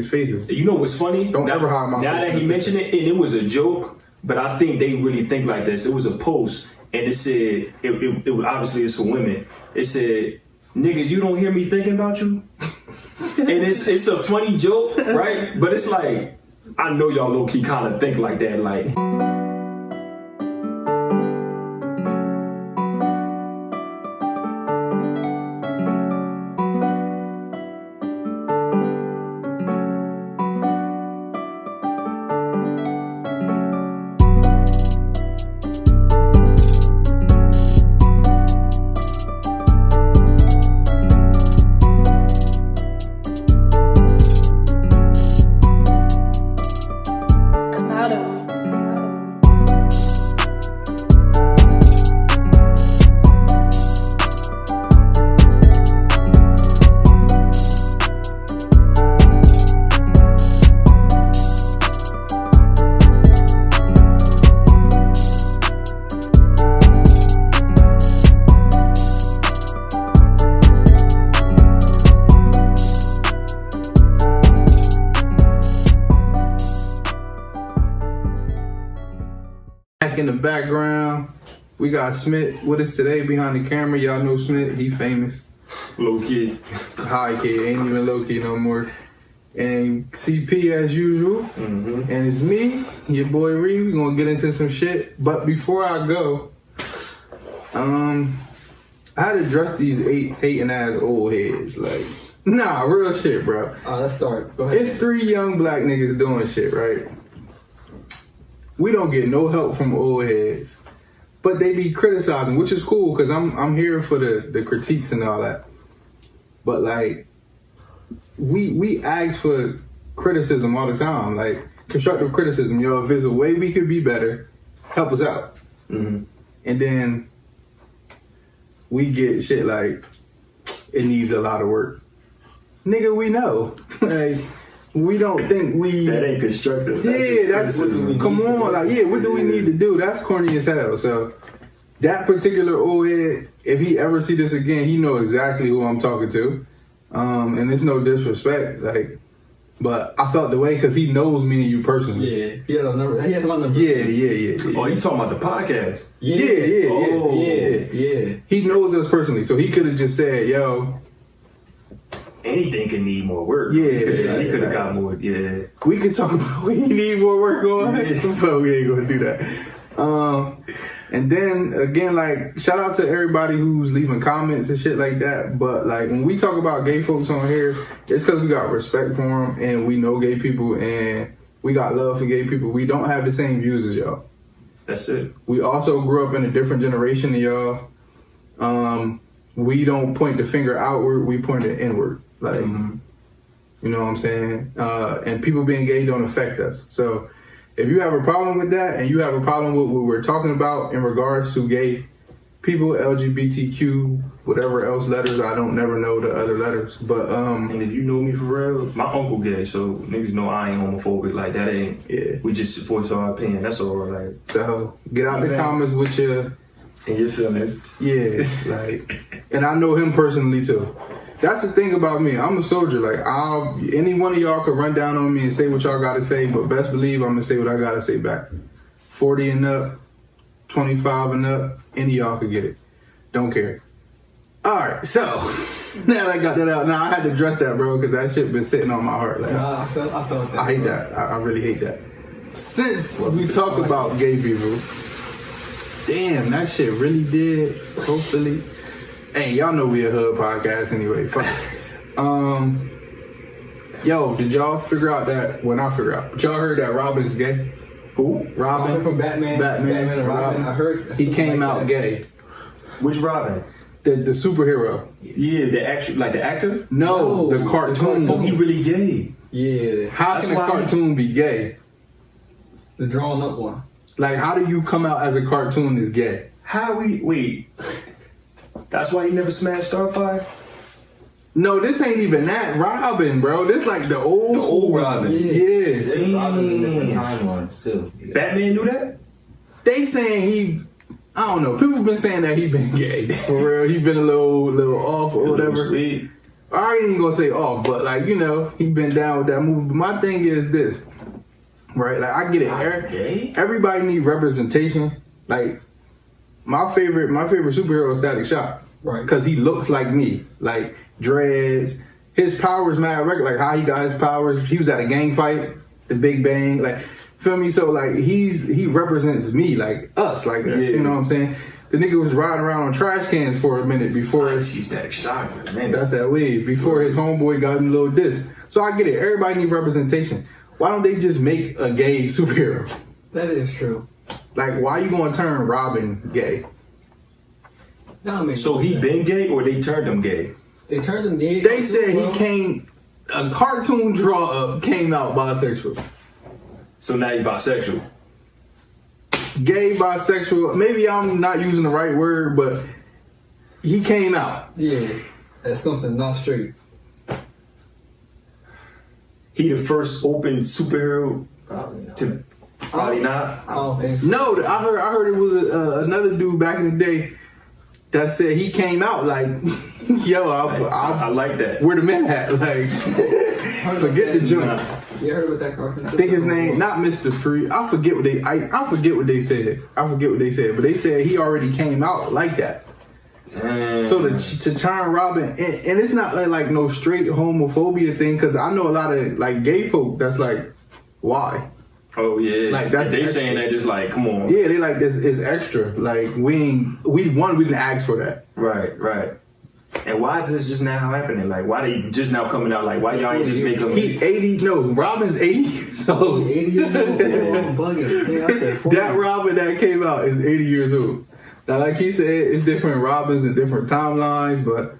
faces. You know what's funny? Don't ever hide my face. Now that he mentioned it, and it was a joke, but I think they really think like this. It was a post, and it said, it obviously it's for women. It said, "Nigga, you don't hear me thinking about you." And it's a funny joke, right? But it's like, I know y'all low key kind of think like that, like. In the background, we got Smith with us today behind the camera. Y'all know Smith, he famous. Low key. High kid, ain't even low key no more. And CP as usual. Mm-hmm. And it's me, your boy Reed. We gonna get into some shit. But before I go, I had to address these hating ass old heads. Like, nah, real shit, bro. Let's start. Go ahead. It's 3 young black niggas doing shit, right? We don't get no help from old heads, but they be criticizing, which is cool because I'm here for the critiques and all that. But like, we ask for criticism all the time, like constructive criticism. Yo, if there's a way we could be better, help us out. Mm-hmm. And then we get shit like, it needs a lot of work. Nigga, we know. Like, we don't think we... That ain't constructive. That's come on, like, yeah, what do we need to do? That's corny as hell. So that particular old head, if he ever see this again, he know exactly who I'm talking to. And it's no disrespect, like, but I felt the way because he knows me and you personally. Yeah, he has a number. He has my number. Yeah. Oh, you talking about the podcast? Yeah. He knows us personally, so he could have just said, "Yo, anything can need more work." Yeah, he could have got more. Yeah, we could talk about we need more work on, but we ain't gonna do that. And then again, like, shout out to everybody who's leaving comments and shit like that. But like, when we talk about gay folks on here, it's because we got respect for them and we know gay people and we got love for gay people. We don't have the same views as y'all. That's it. We also grew up in a different generation than y'all. We don't point the finger outward, we point it inward. Like, you know what I'm saying? And people being gay don't affect us. So if you have a problem with that and you have a problem with what we're talking about in regards to gay people, LGBTQ, whatever else letters, I don't never know the other letters. But and if you know me for real, my uncle gay, so niggas know I ain't homophobic. Like, that ain't. Yeah. We just voice our opinion. That's all. Like, so get out the comments with your and your feelings. Yeah, like, and I know him personally too. That's the thing about me. I'm a soldier. Like, any one of y'all could run down on me and say what y'all gotta say, but best believe I'm gonna say what I gotta say back. 40 and up, 25 and up, any of y'all could get it. Don't care. All right, so now that I got that out, now I had to address that, bro, because that shit been sitting on my heart. Like, I felt that. I hate that. I really hate that. Since we talk about gay people, damn, that shit really did. Hopefully. Hey, y'all know we a hood podcast anyway. Fuck. Yo, did y'all figure out that? Well, not figure out. But y'all heard that Robin's gay? Who? Robin from Batman. Batman and Robin. I heard he came out that. gay. Which Robin? The superhero. Yeah, the actor, like the actor. No, the cartoon. Oh, he really gay. Yeah. How can a cartoon be gay? The drawn up one. Like, how do you come out as a cartoon is gay? Wait. That's why he never smashed Starfire? No, this ain't even that Robin, bro. This like the old Robin. Yeah. Robin's a different timeline still. Batman knew that? They saying I don't know. People been saying that he been gay. For real. He been a little off or whatever. Sweet. I ain't even gonna say off, but like, you know, he been down with that movie. But my thing is this, right? Like, I get it. Gay? Everybody need representation. Like, my favorite superhero is Static Shock. Right. Because he looks like me. Like, dreads. His powers mad record. Like, how he got his powers. He was at a gang fight. The Big Bang. Like, feel me? So, like, he represents me. Like, us. Like, you know what I'm saying? The nigga was riding around on trash cans for a minute before. I see Static Shock, man. That's that wave. Before his homeboy got him a little diss. So, I get it. Everybody need representation. Why don't they just make a gay superhero? That is true. Like, why you gonna turn Robin gay? That makes So he sense. been gay or they turned him gay? They turned him gay. They said he came, a cartoon draw up came out bisexual. So now he bisexual. Gay, bisexual, maybe I'm not using the right word, but he came out. Yeah, that's something not straight. He the first open superhero Probably not. to probably not. I don't think so. No, I heard it was another dude back in the day that said he came out like, yo, I like that. where the men at? Like, forget the joints. You heard about that cartoon? I think his name, not Mr. Free. I forget what they said. But they said he already came out like that. Damn. So to turn Robin, and it's not like no straight homophobia thing, because I know a lot of like gay folk that's like, why? Oh yeah, Like, that's they extra. saying that just like, come on. Yeah, they like this is extra. Like we didn't ask for that. Right. And why is this just now happening? Like, why they just now coming out? Like, why y'all ain't just make them? He 80. No, Robin's 80 years old. 80 years old. I'm bugging. Yeah, I said 40. That Robin that came out is 80 years old. Now, like he said, it's different Robins and different timelines, but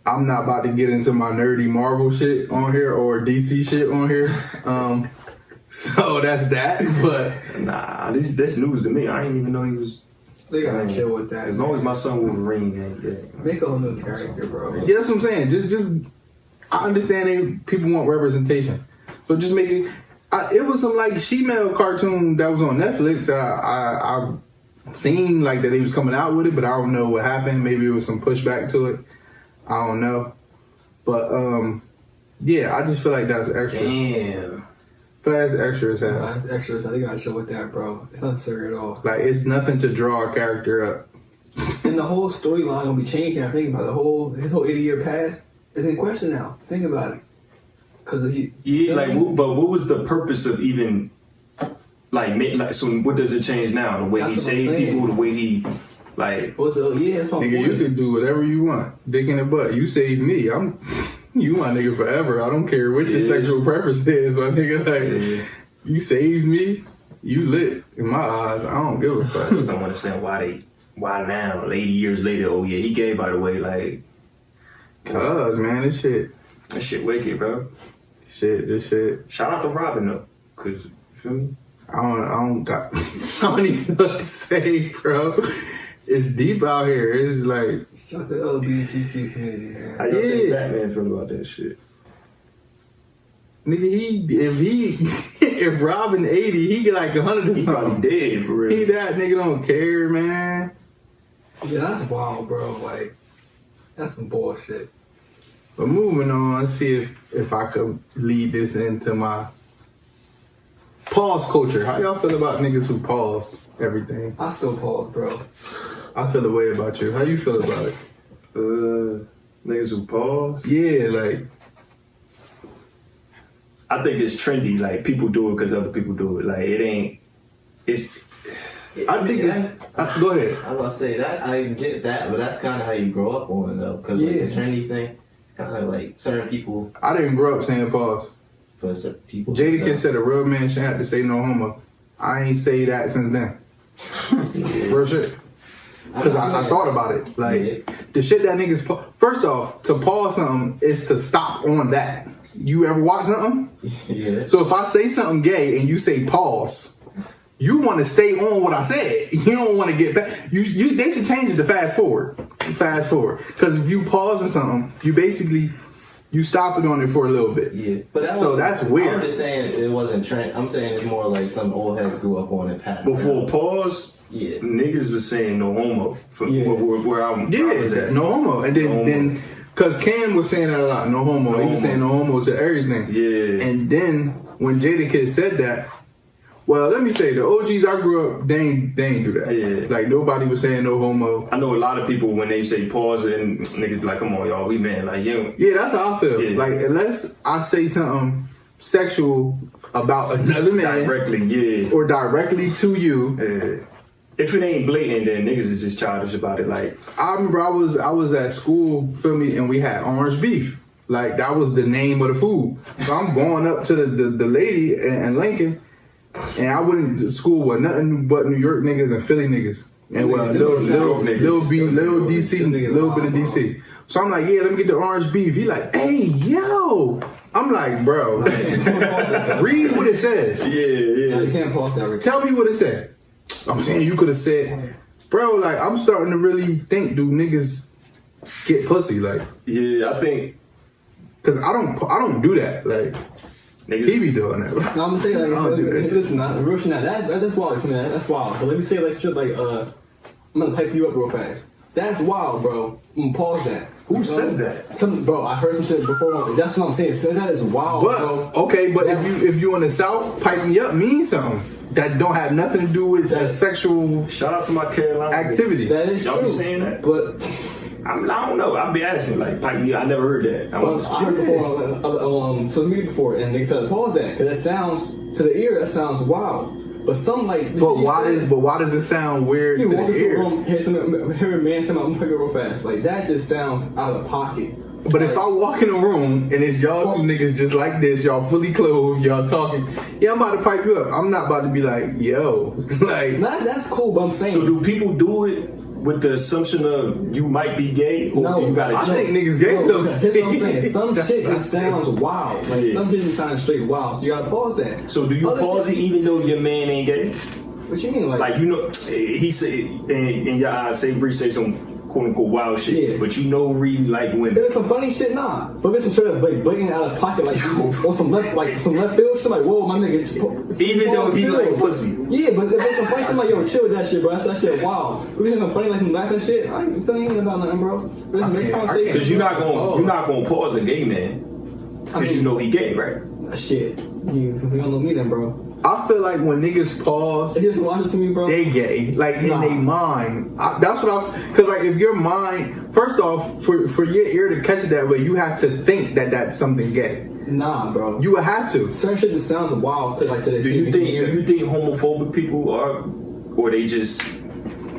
I'm not about to get into my nerdy Marvel shit on here or DC shit on here. So that's that. But Nah, that's news to me. I didn't even know he was. They gotta chill with that. As long as my son Wolverine ain't gay. Make a whole new character, bro. yeah, that's what I'm saying. Just I understand people want representation, so just make it. It was some like she-male cartoon that was on Netflix. I've seen like that he was coming out with it, but I don't know what happened. Maybe it was some pushback to it. I don't know. But yeah, I just feel like that's extra. Damn. That's extra as hell. That's extra. So they gotta chill with that, bro. It's not necessary at all. Like it's nothing to draw a character up. And the whole storyline will be changing. I'm thinking about his whole 80-year past is in question now. Think about it. Because he. Yeah, like, but what was the purpose of even like? So what does it change now? The way That's he what I'm saved saying. people, the way he like. Yeah, that's my Nigga, you point. can do whatever you want. Dick in the butt. You save me. You my nigga forever. I don't care what your sexual preference is, my nigga. Like, you saved me. You lit. In my eyes, I don't give a I just fuck. don't understand why now, 80 years later. Oh yeah, he gay, by the way. Like, Cuz, man, this shit. that shit wicked, bro. This shit. Shout out to Robin though, cause you feel me. I don't even know what to say, bro. It's deep out here. It's like, Shout out to the LGBT community, man. How y'all think Yeah. Batman feel about that shit? nigga, if Robin 80, he get like 100 or He probably something. dead for real. He that nigga don't care, man. Yeah, that's wild, bro. Like, that's some bullshit. But moving on, let's see if I could lead this into my pause culture. How y'all feel about niggas who pause everything? I still pause, bro. I feel the way about you. How you feel about it? Niggas who pause. Yeah, like, I think it's trendy. Like people do it because other people do it. Like it ain't. It's I think it's. Go ahead. I was about to say that I get that, but that's kind of how you grow up on it though, because like Yeah. the trendy thing, kind of like certain people, I didn't grow up saying pause. but certain people. Jadakiss said a real man shouldn't have to say no homo. I ain't say that since then. Real shit. Because I thought about it. Like, the shit that niggas... First off, to pause something is to stop on that. You ever watch something? Yeah. So if I say something gay and you say pause, you want to stay on what I said. You don't want to get back. They should change it to fast forward. Fast forward. Because if you pause on something, you basically... You stop it on it for a little bit. Yeah, but That's weird. I'm just saying it wasn't trend. I'm saying it's more like some old heads grew up on it. Past before pause. Yeah. Niggas was saying no homo. For Yeah. where I was Yeah, at. no homo. And then Cause Cam was saying that a lot. No homo. No He was homo. saying no homo to everything. Yeah. And then when Jadakiss said that, well, let me say the OGs I grew up, they ain't do that. Yeah. Like nobody was saying no homo. I know a lot of people when they say pause and niggas be like, come on, y'all, we men. Like, yeah. Yeah, that's how I feel. Yeah. Like unless I say something sexual about another man Directly, yeah. or directly to you. If it ain't blatant, then niggas is just childish about it. Like, I remember I was at school, feel me, and we had orange beef. Like that was the name of the food. So I'm going up to the lady in Lincoln, and I went to school with nothing but New York niggas and Philly niggas, and Niggas, little niggas. DC, Them niggas little bit of wild, DC. So I'm like, yeah, let me get the orange beef. He like, hey, yo. I'm like, bro, read what it says. Now, yeah. you can't pause that. Rick. Tell me what it said. I'm saying you could have said, bro, like I'm starting to really think, do niggas get pussy? Like, Yeah, I think cause I don't do that. Like niggas. he be doing that. No, I'm gonna say like, I don't do that shit. listen, real shit. Now that's wild. That's wild. But let me say like shit like I'm gonna pipe you up real fast. That's wild, bro. I'm gonna pause that. Who says that? Some bro. I heard some shit before. That's what I'm saying. So that is wild, But bro. okay, but if you in the South, pipe me up means something that don't have nothing to do with sexual Shout out to my Carolina activity. That is Y'all true. be saying that? But I don't know. I'll be asking, like, pipe me. I never heard that. I heard before, social media before, and they said pause that because that sounds to the ear. That sounds wild. But some like. But why does it sound weird You to walk the into a ear? room, hear a man say, "I'm gonna pick it real fast." Like that just sounds out of pocket. But if I walk in a room and it's y'all two niggas just like this, y'all fully clothed, y'all talking, yeah, I'm about to pipe you up. I'm not about to be like, yo, like. That's cool, but I'm saying. So do people do it with the assumption of you might be gay, or No, you gotta I check? think niggas gay No, though. That's what I'm saying. Some shit That's- just sounds wild. Like Yeah. some shit just sounds straight wild. So you gotta pause that. So do you Other pause it shit- even though your man ain't gay? What you mean, Like, you know, he said in your eyes, say Bree say some quote unquote wild shit, Yeah. but you know Reed like If women. it's some funny shit, nah. But if it's some shit like blatant out of pocket, like or some left field shit, like whoa, my nigga. Even though he chill. like pussy. Yeah, but if it's some funny shit, like yo, chill with that shit, bro. That shit wild. If it's some funny like some black and shit, I ain't saying about nothing, bro. Let's make can't- conversation. Because you're not gonna pause a gay man because you know he gay, right? Shit. We don't know me then, bro. I feel like when niggas pause, If you just watch it to me, bro. they gay. Like in Nah. their mind. That's what cause like if your mind, first off, for your ear to catch it that way, you have to think that that's something gay. Nah, bro. You would have to. Certain shit just sounds wild to like to the Do you ear. think homophobic people are, or they just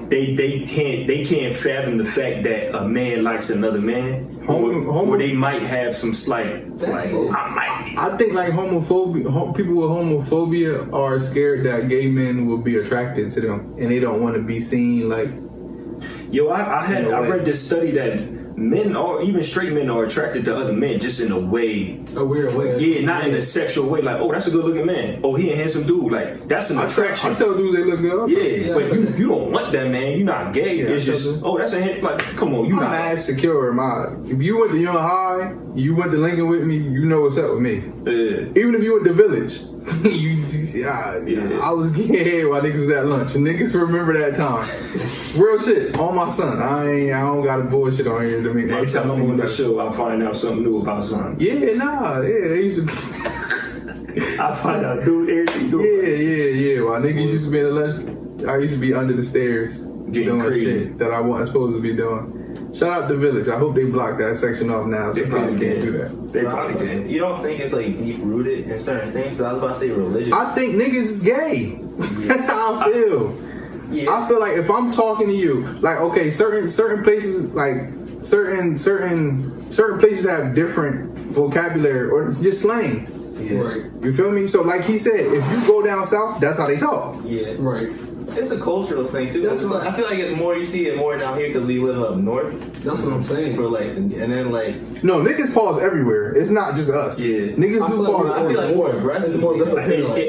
they can't fathom the fact that a man likes another man, or they might have some slight like I might be. I think like homophobia, people with homophobia are scared that gay men will be attracted to them, and they don't want to be seen like. Yo, I In a way. read this study that men or even straight men are attracted to other men just in a way. A weird way. Yeah, not in a sexual way. Like, oh, that's a good looking man. Oh, he a handsome dude. Like, that's an attraction. I tell dudes they look good. Yeah, but you don't want that man. You're not gay. Yeah, it's I just, tell them. oh, that's a like. Come on, you I'm not. mad secure in my. If you went to Young High, you went to Lincoln with me, you know what's up with me. Even if you went to Village, I was getting head while niggas was at lunch. And niggas remember that time. Real shit. On my son. I don't got a bullshit on here to make my Next son time I'm seem on the better. show, I'll find out something new about something. Yeah, they used to. I find out, dude, everything. Yeah. While niggas used to be in the lunch, I used to be under the stairs Getting doing crazy. shit that I wasn't supposed to be doing. Shout out to Village. I hope they block that section off now, so They kids probably can't do can. that. They probably can. You don't think it's like deep rooted in certain things? So I was about to say religion. I think niggas is gay. That's how I feel. Yeah. I feel like if I'm talking to you, like okay, certain places, like certain places have different vocabulary or it's just slang. Yeah. Right. You feel me? So like he said, if you go down south, that's how they talk. Yeah. Right. It's a cultural thing too. That's It's like, I feel like it's more. You see it more down here because we live up north. That's what I'm saying. For like, and then like, No, niggas pause everywhere. It's not just us. Yeah. Niggas I do feel like pause. I feel like more It's aggressive. more aggressive.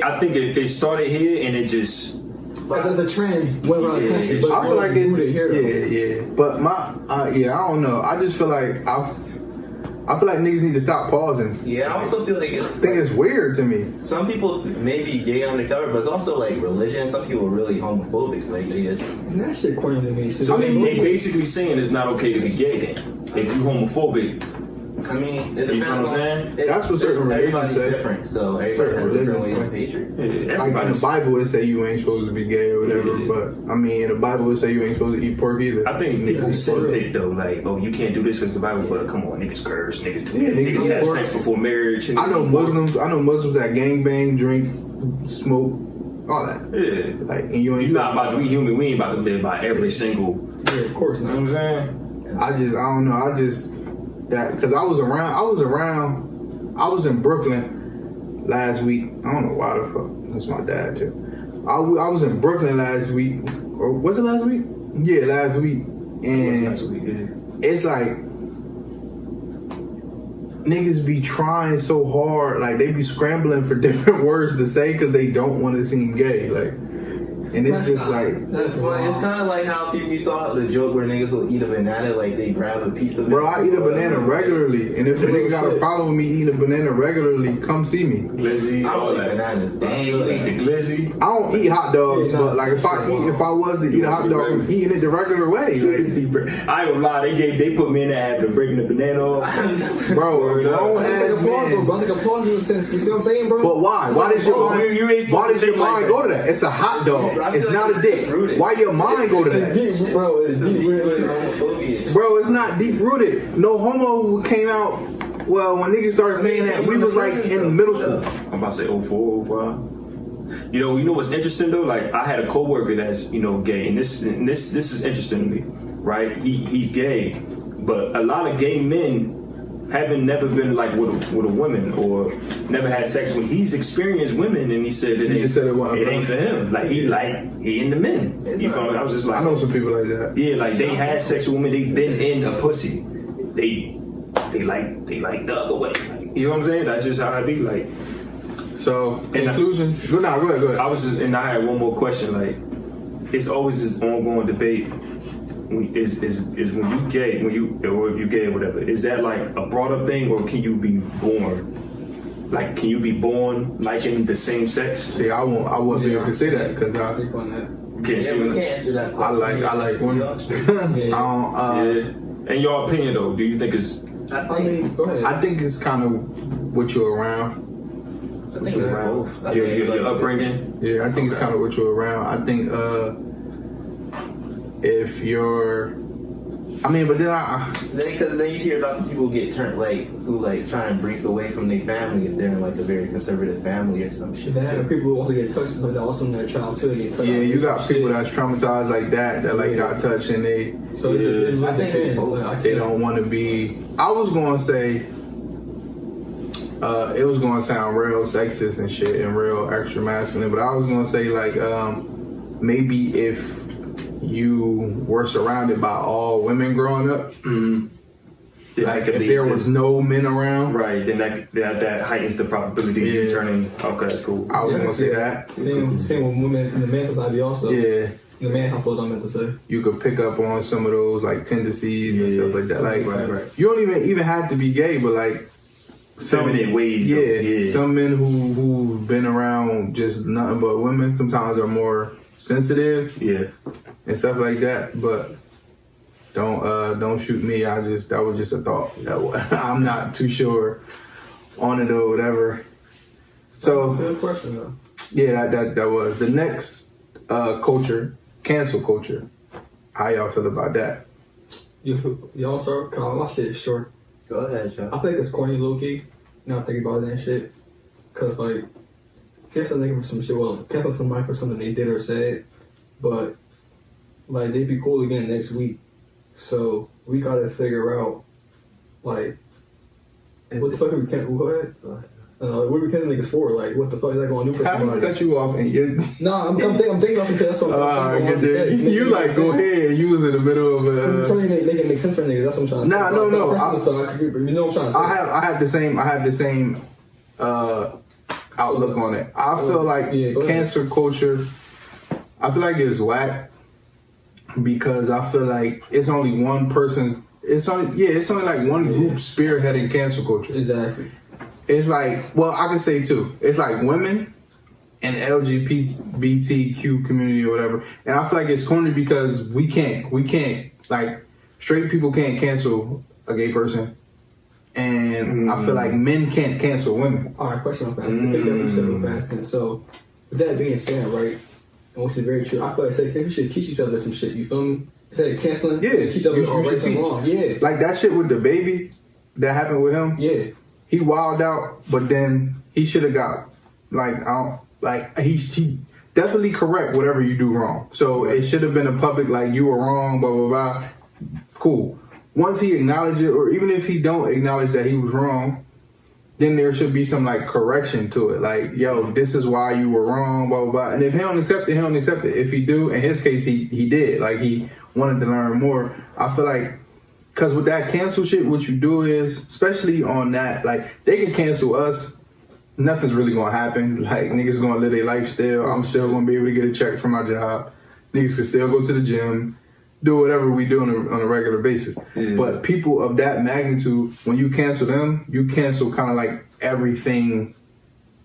I think it started here and it just. Like there's a trend went around the Yeah, country. it's- But I feel like rooted it. here. Yeah. But I don't know. I just feel like I feel like niggas need to stop pausing. yeah. I also feel like I it's think it's weird to me. some people may be gay undercover, but it's also like religion. Some people are really homophobic. Like they just And that shit corny to me. Too. I mean, They basically saying it's not okay to be gay then. if you homophobic, I mean, it you know depends what I'm on. saying? That's what certain religions everybody's say. different, so everybody Certain has different religions ways say. of hatred. Yeah, Like in the everybody's- Bible, it say you ain't supposed to be gay or whatever. Yeah. But I mean, in the Bible, it say you ain't supposed to eat pork either. I think people Niggas say pork. it though, like, oh, you can't do this because the Bible. But come on, niggas curse, niggas do Yeah, niggas niggas have pork. sex before marriage. I know Muslims. I know Muslims that gangbang, drink, smoke, all that. Yeah, Like, and you ain't. you're not about to be human. We ain't about to live by every single. Yeah, of course You know not. what I'm saying? I don't know. That because I was in Brooklyn last week. I don't know why the fuck. That's my dad too. I was in Brooklyn last week, or was it last week? Yeah, last week, and That's what we did. it's like niggas be trying so hard, like they be scrambling for different words to say because they don't want to seem gay, like, and it's just like. That's funny. It's kind of like how people saw the joke where niggas will eat a banana, like they grab a piece of it. Bro, I eat a banana regularly, and if a nigga got a problem with me eating a banana regularly, come see me. Glizzy, I all don't like that. bananas, but I Dang, feel you eat that. the glizzy. I don't eat hot dogs, Yeah, but like if I was to eat a hot dog, I'm eating it the regular way. Like, I ain't gonna lie, they put me in that habit of breaking the banana off. bro, Word up. grown That's like ass a pause, bro. man. That's like a pause in a sense. You see what I'm saying, bro? But why? Why does your Bro, mind? you ain't supposed Why to does your think like mind that. go to that? It's a hot dog. I feel It's like not a it's dick. deep-rooted. Why your mind go to that? Deep, bro. It's Some deep. deep-rooted homophobia. Bro, it's not deep rooted. No homo came out. Well, when niggas started saying that, we was like in middle school. I'm about to say 04, 05. You know what's interesting though? Like I had a coworker that's gay, and this is interesting to me, right? He's gay, but a lot of gay men haven't never been like with a woman or never had sex when he's experienced women, and he said He just said it wasn't ain't for him. Like he into men. You feel me? I was just like, I know some people like that. yeah, like they had sex with women, they been in a pussy. They like the other way. Like, you know what I'm saying? That's just how I be. Like So And I- conclusion. Go ahead. I was just, and I had one more question. Like it's always this ongoing debate. Is when you gay, or if you gay or whatever, is that like a brought up thing, or can you be born? Like, can you be born liking the same sex? See, I wouldn't be able to say that because Speak on that. You can't Yeah, speak we on can't that. answer that I question. like women. Yeah. Yeah. In your opinion, though, do you think it's I mean, go ahead. I think it's kind of what you're around. I think it's both. I your think everybody- upbringing? Yeah, I think it's kind of what you're around. I think if you're, I mean, but then Because then you hear about the people who get turned who try and break away from their family if they're in like a very conservative family or some shit. Then have people who want to get touched, but also in their child too. They get touched. yeah, you got people that's traumatized like that like got touched and they So it I think depends. it's Like, I they can't- don't want to be. I was going to say it was going to sound real sexist and shit and real extra masculine, but I was going to say like maybe if you were surrounded by all women growing up, Then like that could if lead there to- was no men around, right, then that heightens the probability of you Yeah. turning. Okay, cool. I was Yeah, going to say that. Same with women in the men's society also. Yeah. In the man household, I meant to say. You could pick up on some of those like tendencies and Yeah. stuff like that. Like Right. you don't even have to be gay, but like Feminine ways, though. Yeah. some men who've been around just nothing but women sometimes are more sensitive Yeah. and stuff like that. But don't shoot me. That was just a thought. I'm not too sure on it or whatever. So Good question though. yeah, that was the next culture, cancel culture. How y'all feel about that? Y'all start. Cause my shit is short. Go ahead, Joe. I think it's corny, low key. Now thinking about that shit, cause like, cancel a nigga for some shit. Well, cancel somebody for something they did or said, but like they'd be cool again next week. So we gotta figure out, like, what the fuck are we canceling? Go ahead. What are we canceling niggas for? Like, what the fuck is that gonna do for How do I somebody? cut you off and you? Nah, I'm thinking about it because that's what I'm Get there. You like go ahead. You was in the middle I'm of. trying to make it make sense for niggas. That's what I'm trying to say. Nah, no. You know what I'm trying to say. I have the same outlook on it. I feel like yeah, go ahead. cancel culture. I feel like it's whack because I feel like it's only one person's. It's only like one group spearheading cancel culture. Exactly. It's like, well, I can say two. It's like women and LGBTQ community or whatever. And I feel like it's corny because we can't like straight people can't cancel a gay person, and I feel like men can't cancel women. All right, question I'm asking. To pick up your shit real fast. Then, so with that being said, right, and which is very true, I feel like we should teach each other some shit. You feel me? Instead of canceling, Yeah, teach each other you all should right and teach. wrong. Yeah, Like that shit with the baby that happened with him. yeah. He wilded out, but then he should have got he definitely correct whatever you do wrong. So it should have been a public like you were wrong, blah blah blah. Cool. Once he acknowledged it, or even if he don't acknowledge that he was wrong, then there should be some like correction to it. Like, yo, this is why you were wrong, blah blah blah. And if he don't accept it, he don't accept it. If he do, in his case, he did. Like he wanted to learn more. I feel like. Because with that cancel shit, what you do is, especially on that, like, they can cancel us. Nothing's really going to happen. Like, niggas going to live their life still. I'm still going to be able to get a check from my job. Niggas can still go to the gym, do whatever we do on a regular basis. Yeah. But people of that magnitude, when you cancel them, you cancel kind of like everything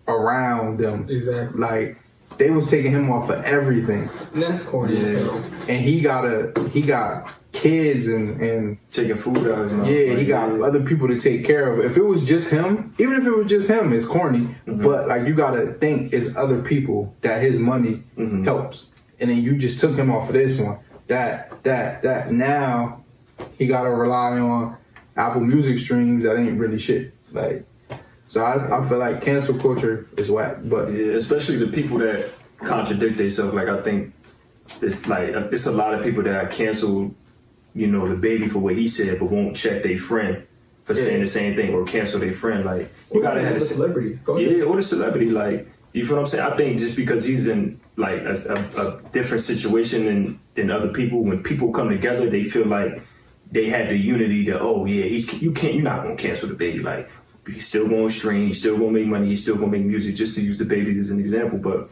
around them. Exactly. Like, they was taking him off of everything. And that's corny as hell. And he got kids and Taking food out of his mouth. yeah, he got other people to take care of. If it was just him, even if it was just him, it's corny. But like you gotta think it's other people that his money helps. And then you just took him off of this one. That now he gotta rely on Apple Music streams that ain't really shit. Like so I feel like cancel culture is whack. But Yeah, especially the people that contradict themselves. Like I think it's a lot of people that cancel, you know, the baby for what he said, but won't check their friend for saying the same thing, or cancel their friend. Like you gotta have a celebrity. Go ahead. yeah, or the celebrity. Like you feel what I'm saying? I think just because he's in like a different situation than other people, when people come together, they feel like they had the unity that you're not gonna cancel the baby. Like he's still gonna stream, he's still gonna make money, he's still gonna make music. Just to use the baby as an example, but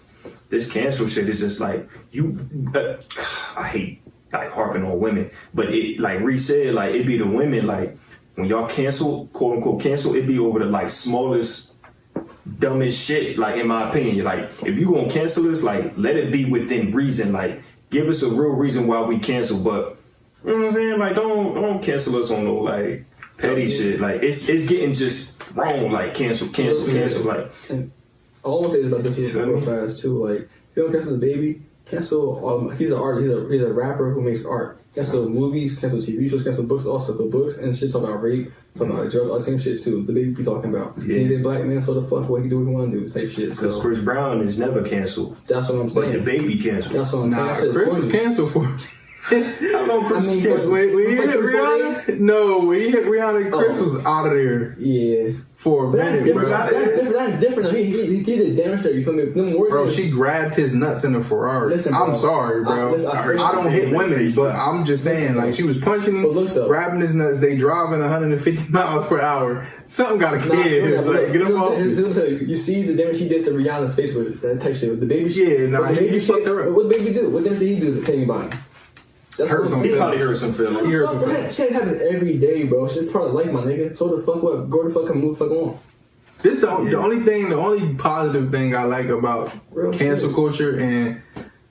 this cancel shit is just like I hate like harping on women, but it like Reed said, like it be the women like when y'all cancel, quote unquote cancel, it be over the like smallest, dumbest shit. Like in my opinion, you're like if you gonna cancel us, like let it be within reason. Like give us a real reason why we cancel, but you know what I'm saying? Like don't cancel us on no like petty shit. Like it's getting just wrong. Like cancel. Like And I almost say this about this real fast too. Like, if you don't cancel the baby, cancel. He's an artist. He's a rapper who makes art. Cancel movies, cancel TV shows, cancel books. Also, the books and shit talk about rape, talk about drugs, all the same shit too. The baby be talking about. Yeah. He's a black man, so the fuck what he do what he want to do type shit. because So Chris Brown is never canceled, that's what I'm but the saying. baby canceled. That's what I'm nah, saying. Chris was canceled for. How long Chris was canceled? When he hit 3-4 Rihanna, no, when he hit Rihanna, Chris was out of there Yeah. for a But that's minute, different. bro. That's different. Though. He did demonstrate. You feel me? Them words. Bro, she grabbed his nuts in a Ferrari. Listen, bro. I'm sorry, bro. Listen, I don't hit women, but I'm just saying, like, she was punching But look, him, though. grabbing his nuts. They driving 150 miles per hour. Something got a kid. Like, get him off. You see the damage he did to Rihanna's face with that type shit with the baby shit. Yeah, nah, But the he baby fucked shit. her up. What the baby do? What damage did he do to anybody? That's Hurt what some I'm He saying. probably hurt some feelings. He hurt some Bro, feelings. that shit happens every day, bro. It's just part of life, my nigga. So the fuck what? Go the fuck and move the fuck on. This the only positive thing I like about Real cancel shit. culture and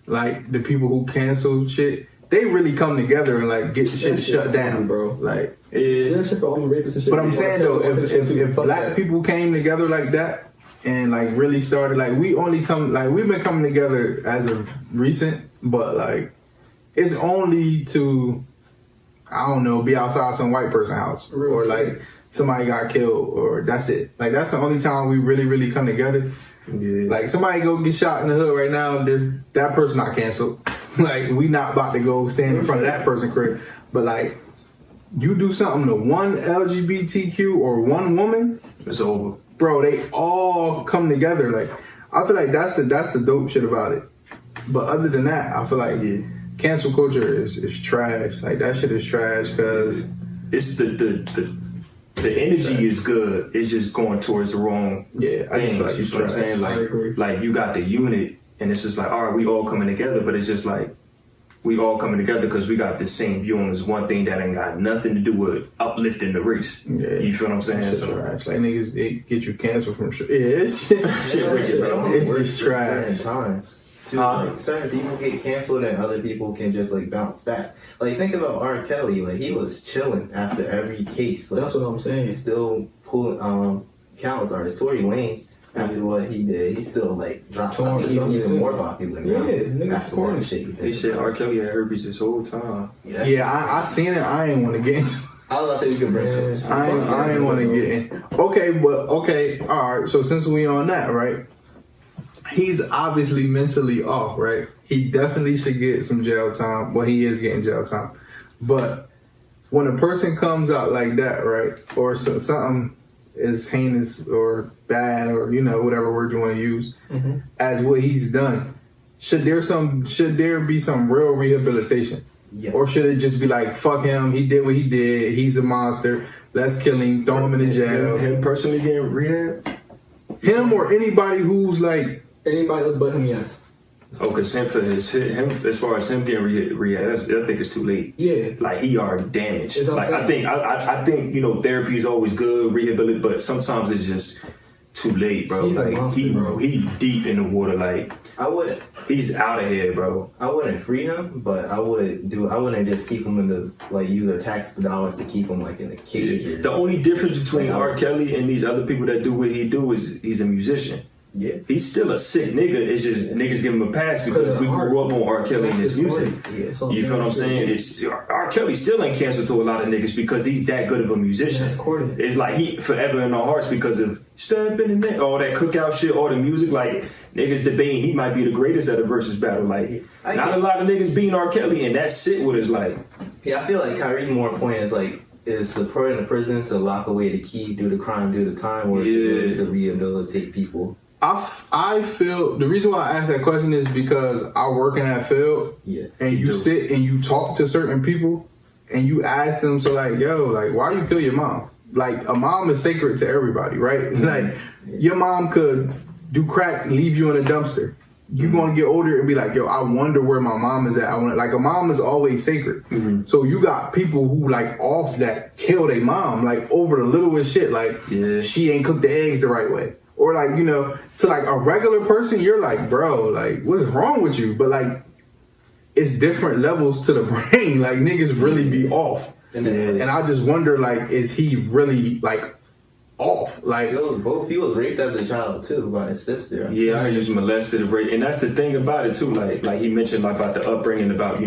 like the people who cancel shit. They really come together and like get shit shit shut down, bro. Like, Yeah. That shit for all the rapists and shit. but I'm saying though, if Fuck black that. people came together like that and like really started, like we've been coming together as of recent, but like it's only to, I don't know, be outside some white person's house Real or shit. like somebody got killed or that's it. Like that's the only time we really come together. Yeah. Like somebody go get shot in the hood right now, there's that person not canceled. Like we not about to go stand in front of that person crib. But like you do something to one LGBTQ or one woman, It's over. bro, they all come together. Like I feel like that's the dope shit about it. But other than that, I feel like cancel culture is trash. Like that shit is trash because It's the energy is good. It's just going towards the wrong yeah, I just things. feel like You it's know what I'm trash. saying? I agree. Like you got the unit, and it's just like, all right, we all coming together, but it's just like we all coming together because we got the same view on this one thing that ain't got nothing to do with uplifting the race. Yeah. You feel what I'm saying? Shit So trash. Like niggas, they get you canceled from shit. Yeah, it's shit. shit wicked, bro. It's just trash. Certain times too. Like certain people get canceled and other people can just like bounce back. Like think about R. Kelly. Like he was chilling after every case. Like, That's what I'm saying. he's still pulling countless artists. Tory Lanez, after what he did, he still like dropped. I think he's even more popular now. Yeah, niggas after corny. that shit. They said R. Kelly had herpes this whole time. Yeah, I seen it. I ain't want to get into. I was about to say we could bring it up. I ain't want to get in. Okay, all right. So since we on that, right? He's obviously mentally off, right? He definitely should get some jail time. Well, he is getting jail time. But when a person comes out like that, right, or something is heinous or bad or whatever word you want to use, as what he's done, should there be some real rehabilitation? Yeah. Or should it just be like, fuck him, he did what he did, he's a monster, let's kill him, throw him in the jail. Him personally getting rehab? Him or anybody who's like... Anybody else but him, yes. Oh, because him as far as him getting rehab, I think it's too late. Yeah. Like he already damaged. That's what Like I'm I think therapy is always good, rehabilitate, but sometimes it's just too late, bro. He's a like monster, bro. he deep in the water, like he's out of here, bro. I wouldn't free him, but I wouldn't just keep him in the use their tax dollars to keep him like in a cage. The only difference between R. Kelly and these other people that do what he do is he's a musician. Yeah. He's still a sick nigga. It's just niggas give him a pass because we grew up on R. Kelly and his music. Yeah. You feel what I'm saying? It's R. Kelly still ain't cancer to a lot of niggas because he's that good of a musician. That's corny. It's like he forever in our hearts because of stepping in there, all that cookout shit, all the music. Like niggas debating he might be the greatest at a versus battle. Like not a lot of niggas beating R. Kelly, and that's it with his life. Yeah, I feel like Kyrie more point is the put in the prison to lock away the key, do the crime, do the time, or is it really to rehabilitate people? I feel the reason why I ask that question is because I work in that field. Yeah. And you sit and you talk to certain people and you ask them, so like, yo, like, why you kill your mom? Like, a mom is sacred to everybody, right? Like, your mom could do crack, leave you in a dumpster. You gonna get older and be like, yo, I wonder where my mom is at. Like, a mom is always sacred. So you got people who like off that kill their mom, like over the littlest shit. Like, she ain't cooked the eggs the right way. Or like, to like a regular person, you're like, bro, like, what is wrong with you? But like, it's different levels to the brain. Like, niggas really be off. And I just wonder, like, is he really like off? Like, he was raped as a child too by his sister. Yeah, I heard he was molested and raped, and that's the thing about it too. Like he mentioned about the upbringing, about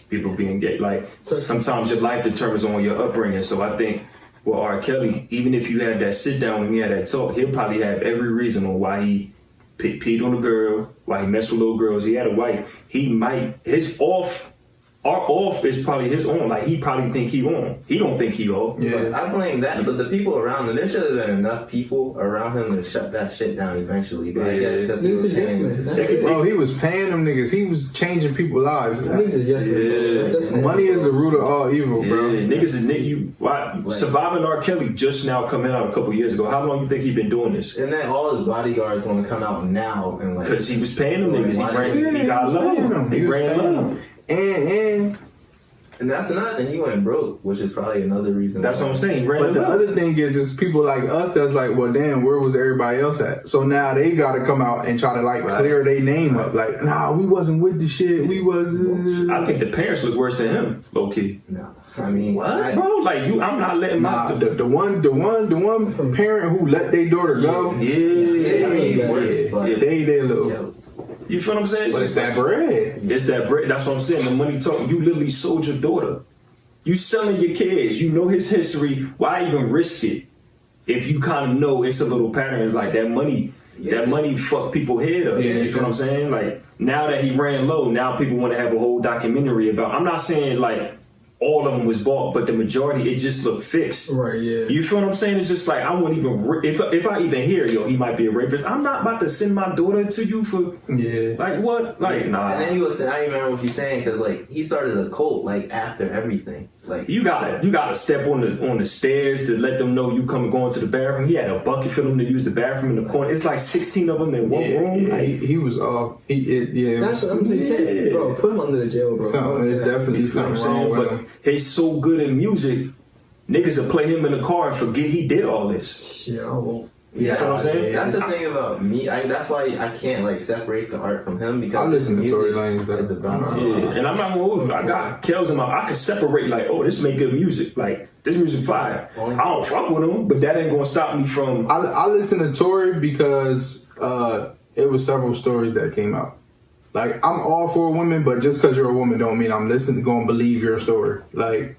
people being gay. Like sometimes your life determines on your upbringing. So I think with R. Kelly, even if you had that sit down and you had that talk, he'll probably have every reason on why he peed on a girl, why he messed with little girls. He had a wife. He might our off is probably his on. Like, he probably think he on. He don't think he off. Yeah. But I blame that, but the people around him, there should have been enough people around him to shut that shit down eventually. But I guess because he was paying. Bro, he was paying them niggas. He was changing people's lives. Money is the root of all evil, bro. Yeah, niggas surviving R. Kelly just now coming out a couple years ago. How long you think he been doing this? And then all his bodyguards want to come out now and like, because he was paying them niggas. He got love. He ran love. And that's another thing. He went broke, which is probably another reason. That's what I'm saying. But the other thing is people like us that's like, well, damn, where was everybody else at? So now they got to come out and try to like clear their name up. Like, nah, we wasn't with the shit. We was. I think the parents look worse than him, low key. No, I mean, what, bro? Like I'm not letting the one parent who let their daughter go. They little. You feel what I'm saying? But it's that bread. It's that bread. That's what I'm saying. The money talk. You literally sold your daughter. You selling your kids. You know his history. Why even risk it? If you kind of know it's a little pattern, it's like that money. That money fuck people head up. You feel what I'm saying? Like, now that he ran low, now people want to have a whole documentary about. I'm not saying like all of them was bought, but the majority, it just looked fixed. Right, yeah. You feel what I'm saying? It's just like, I wouldn't even, if I even hear, he might be a rapist, I'm not about to send my daughter to you for, like, what? Like, nah. And then he was saying, I remember what you're saying, because, like, he started a cult, like, after everything. Like, you gotta step on the stairs to let them know you going to the bathroom. He had a bucket for them to use the bathroom in the corner. It's like 16 of them in one room. Yeah, he was off. That's what I'm saying. Bro, put him under the jail, bro. It's definitely something wrong with him. He's so good in music, niggas will play him in the car and forget he did all this. Yeah, I won't. Yeah, You know what I'm saying? that's the thing about me. That's why I can't like separate the art from him because I listen to music Tory Lanez, though. is about art. Yeah, and I'm not gonna hold you. I got Kells in my. I can separate like, oh, this make good music. Like this music fire. I don't fuck with him, but that ain't gonna stop me from. I listen to Tory because it was several stories that came out. Like I'm all for women, but just because you're a woman don't mean I'm going to believe your story. Like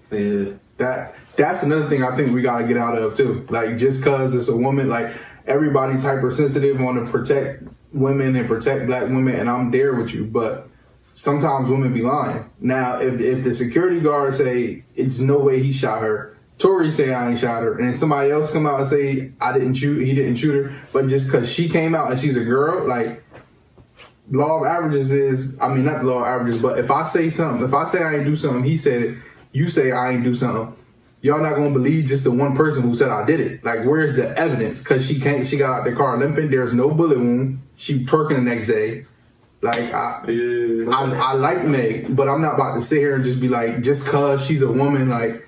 that's another thing I think we got to get out of too. Like just because it's a woman, like everybody's hypersensitive, want to protect women and protect black women, and I'm there with you. But sometimes women be lying. Now, if the security guard say it's no way he shot her, Tory say I ain't shot her, and then somebody else come out and say he didn't shoot her, but just because she came out and she's a girl, like law of averages is, I mean not the law of averages, but if I say something, if I say I ain't do something, he said it, you say I ain't do something. Y'all not gonna believe just the one person who said I did it. Like, where's the evidence? Because she got out the car limping. There's no bullet wound. She twerking the next day. Like, I like Meg, but I'm not about to sit here and just be like, just cause she's a woman, like,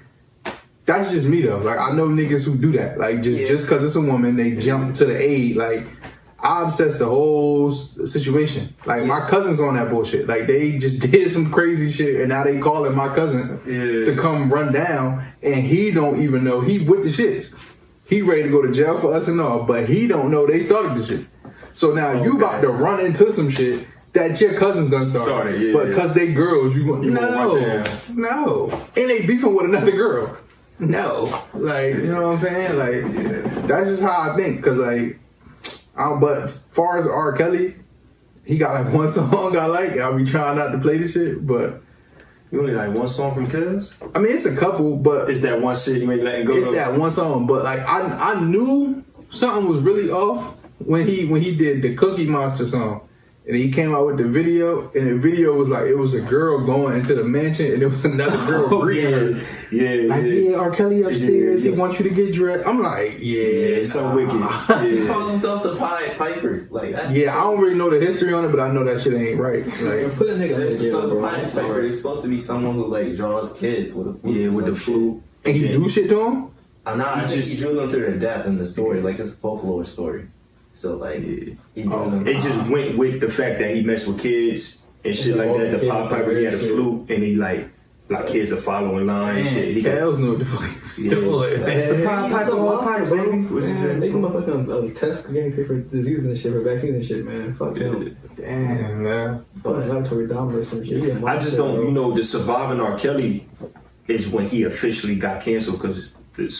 that's just me though. Like, I know niggas who do that. Like, just cause it's a woman, they jump to the aid. Like, I obsess the whole situation. Like, my cousin's on that bullshit. Like, they just did some crazy shit, and now they calling my cousin to come run down, and he don't even know. He with the shits. He ready to go to jail for us and all, but he don't know they started the shit. So now you about to run into some shit that your cousins done started. But because they girls, you no. And they beefing with another girl. No. Like, you know what I'm saying? Like, that's just how I think, because, like, but as far as R. Kelly, he got like one song I like. I'll be trying not to play this shit, but you only like one song from Cuz? I mean, it's a couple, but it's that one shit you ain't letting go. It's that one song, but like I knew something was really off when he did the Cookie Monster song. And he came out with the video, and the video was like, it was a girl going into the mansion, and it was another girl greeting her. R. Kelly upstairs, he wants you to get dressed. I'm like, it's so wicked. He called himself the Piper. Like, that's I don't really know the history on it, but I know that shit ain't right. Like, put a nigga in jail, bro. Piper is supposed to be someone who like draws kids with a flute. With the flute. And he do shit to him? I think he drew them to their death in the story, like this folklore story. So like, he drew them. It just went with the fact that he messed with kids and shit like that. The Pied Piper, he had a flute, and he like kids are following line and shit. Kells know what the fuck he was doing. That's the Pied Piper, baby. What's his name? They come up with test getting paid for diseases and shit, for vaccines and shit, man. Fuck him. Damn, man. Laboratory dominance and shit. I just don't, the surviving R. Kelly is when he officially got canceled, because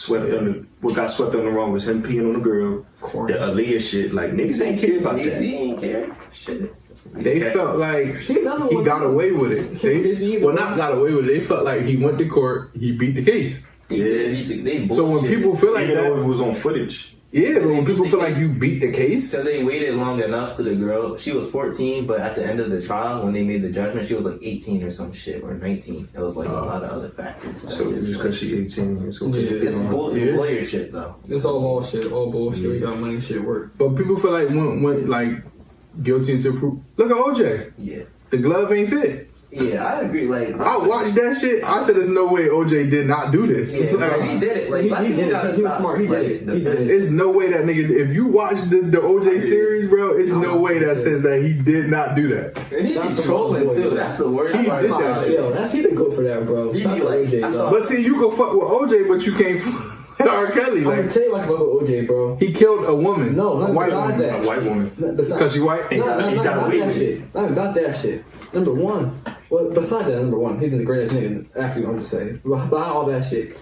what got swept under the wrong was him peeing on the girl. The Aaliyah shit, like, niggas ain't care about that. Jay-Z ain't care. Shit. They felt like he got away with it. Not got away with it. They felt like he went to court, he beat the case. So when people feel like even that, though it was on footage. Yeah, but when people feel like you beat the case, because they waited long enough to the girl. She was 14, but at the end of the trial, when they made the judgment, she was like 18 or some shit, or 19. It was like a lot of other factors. So just because she 18, it's okay. It's lawyer shit though. It's all bullshit. All bullshit. We got money, shit work. But people feel like when like guilty until proof. Look at OJ. Yeah, the glove ain't fit. Yeah, I agree. Like, I watched that shit. I said, "There's no way OJ did not do this." Yeah, like, he did it. Like, he did it. He was smart. He did it. There's no way that nigga. If you watch the OJ series, bro, it's no way that says that he did not do that. And he be trolling too. That's the worst. He did that shit. Yo, he didn't go for that, bro. He be like, OJ, but see, you go fuck with OJ, but you can't fuck R. Kelly. I'm gonna tell you like about OJ, bro. He killed a woman. No, not a white besides woman. that. A white woman. Because she white. Not that shit. Not that shit. Number one. Well, besides that, number one, he's the greatest nigga in Africa, I'm just saying. Behind all that shit,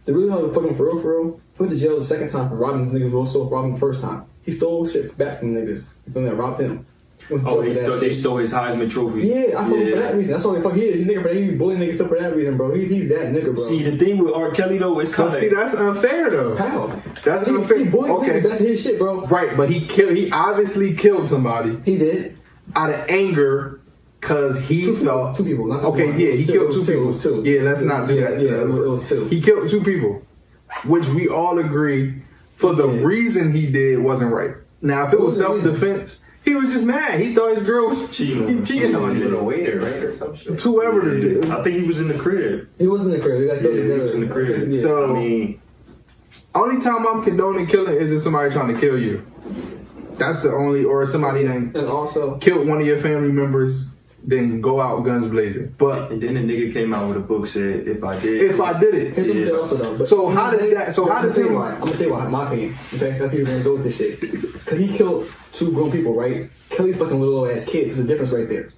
the reason why fucking for real, put to jail the second time for robbing these niggas, who also robbing the first time. He stole shit back from niggas. You feel me? I robbed him. They stole his Heisman Trophy. Yeah, I fuck him for that reason. That's all the fuck he is. He nigga for that. He bullying niggas stuff for that reason, bro. He's that nigga, bro. See, the thing with R. Kelly though is kind of. See, that's unfair though. How? That's unfair. He bullied niggas. That's his shit, bro. Right, but he obviously killed somebody. He did. Out of anger. Cause he felt two people. Not okay, one. yeah, he killed two people. It was two. Yeah, let's not do that. Yeah, it was two. He killed two people, which we all agree for the reason he did wasn't right. Now, if it was self-defense, he was just mad. He thought his girl was cheating on him. A waiter, right, or some shit. Whoever to do. I think he was in the crib. He was in the crib. He got killed together. He was in the crib. So I mean, Only time I'm condoning killing is if somebody trying to kill you. That's the only, or somebody done And also, killed one of your family members, then go out guns blazing. But And then the nigga came out with a book said, if I did if I did it, here's what I'm saying also though. But So how does that- so how does I'm him- gonna say why, in my opinion. Okay, that's how you're gonna go with this shit. Because he killed 2 grown people, right? Killing fucking little ass kids is a difference right there.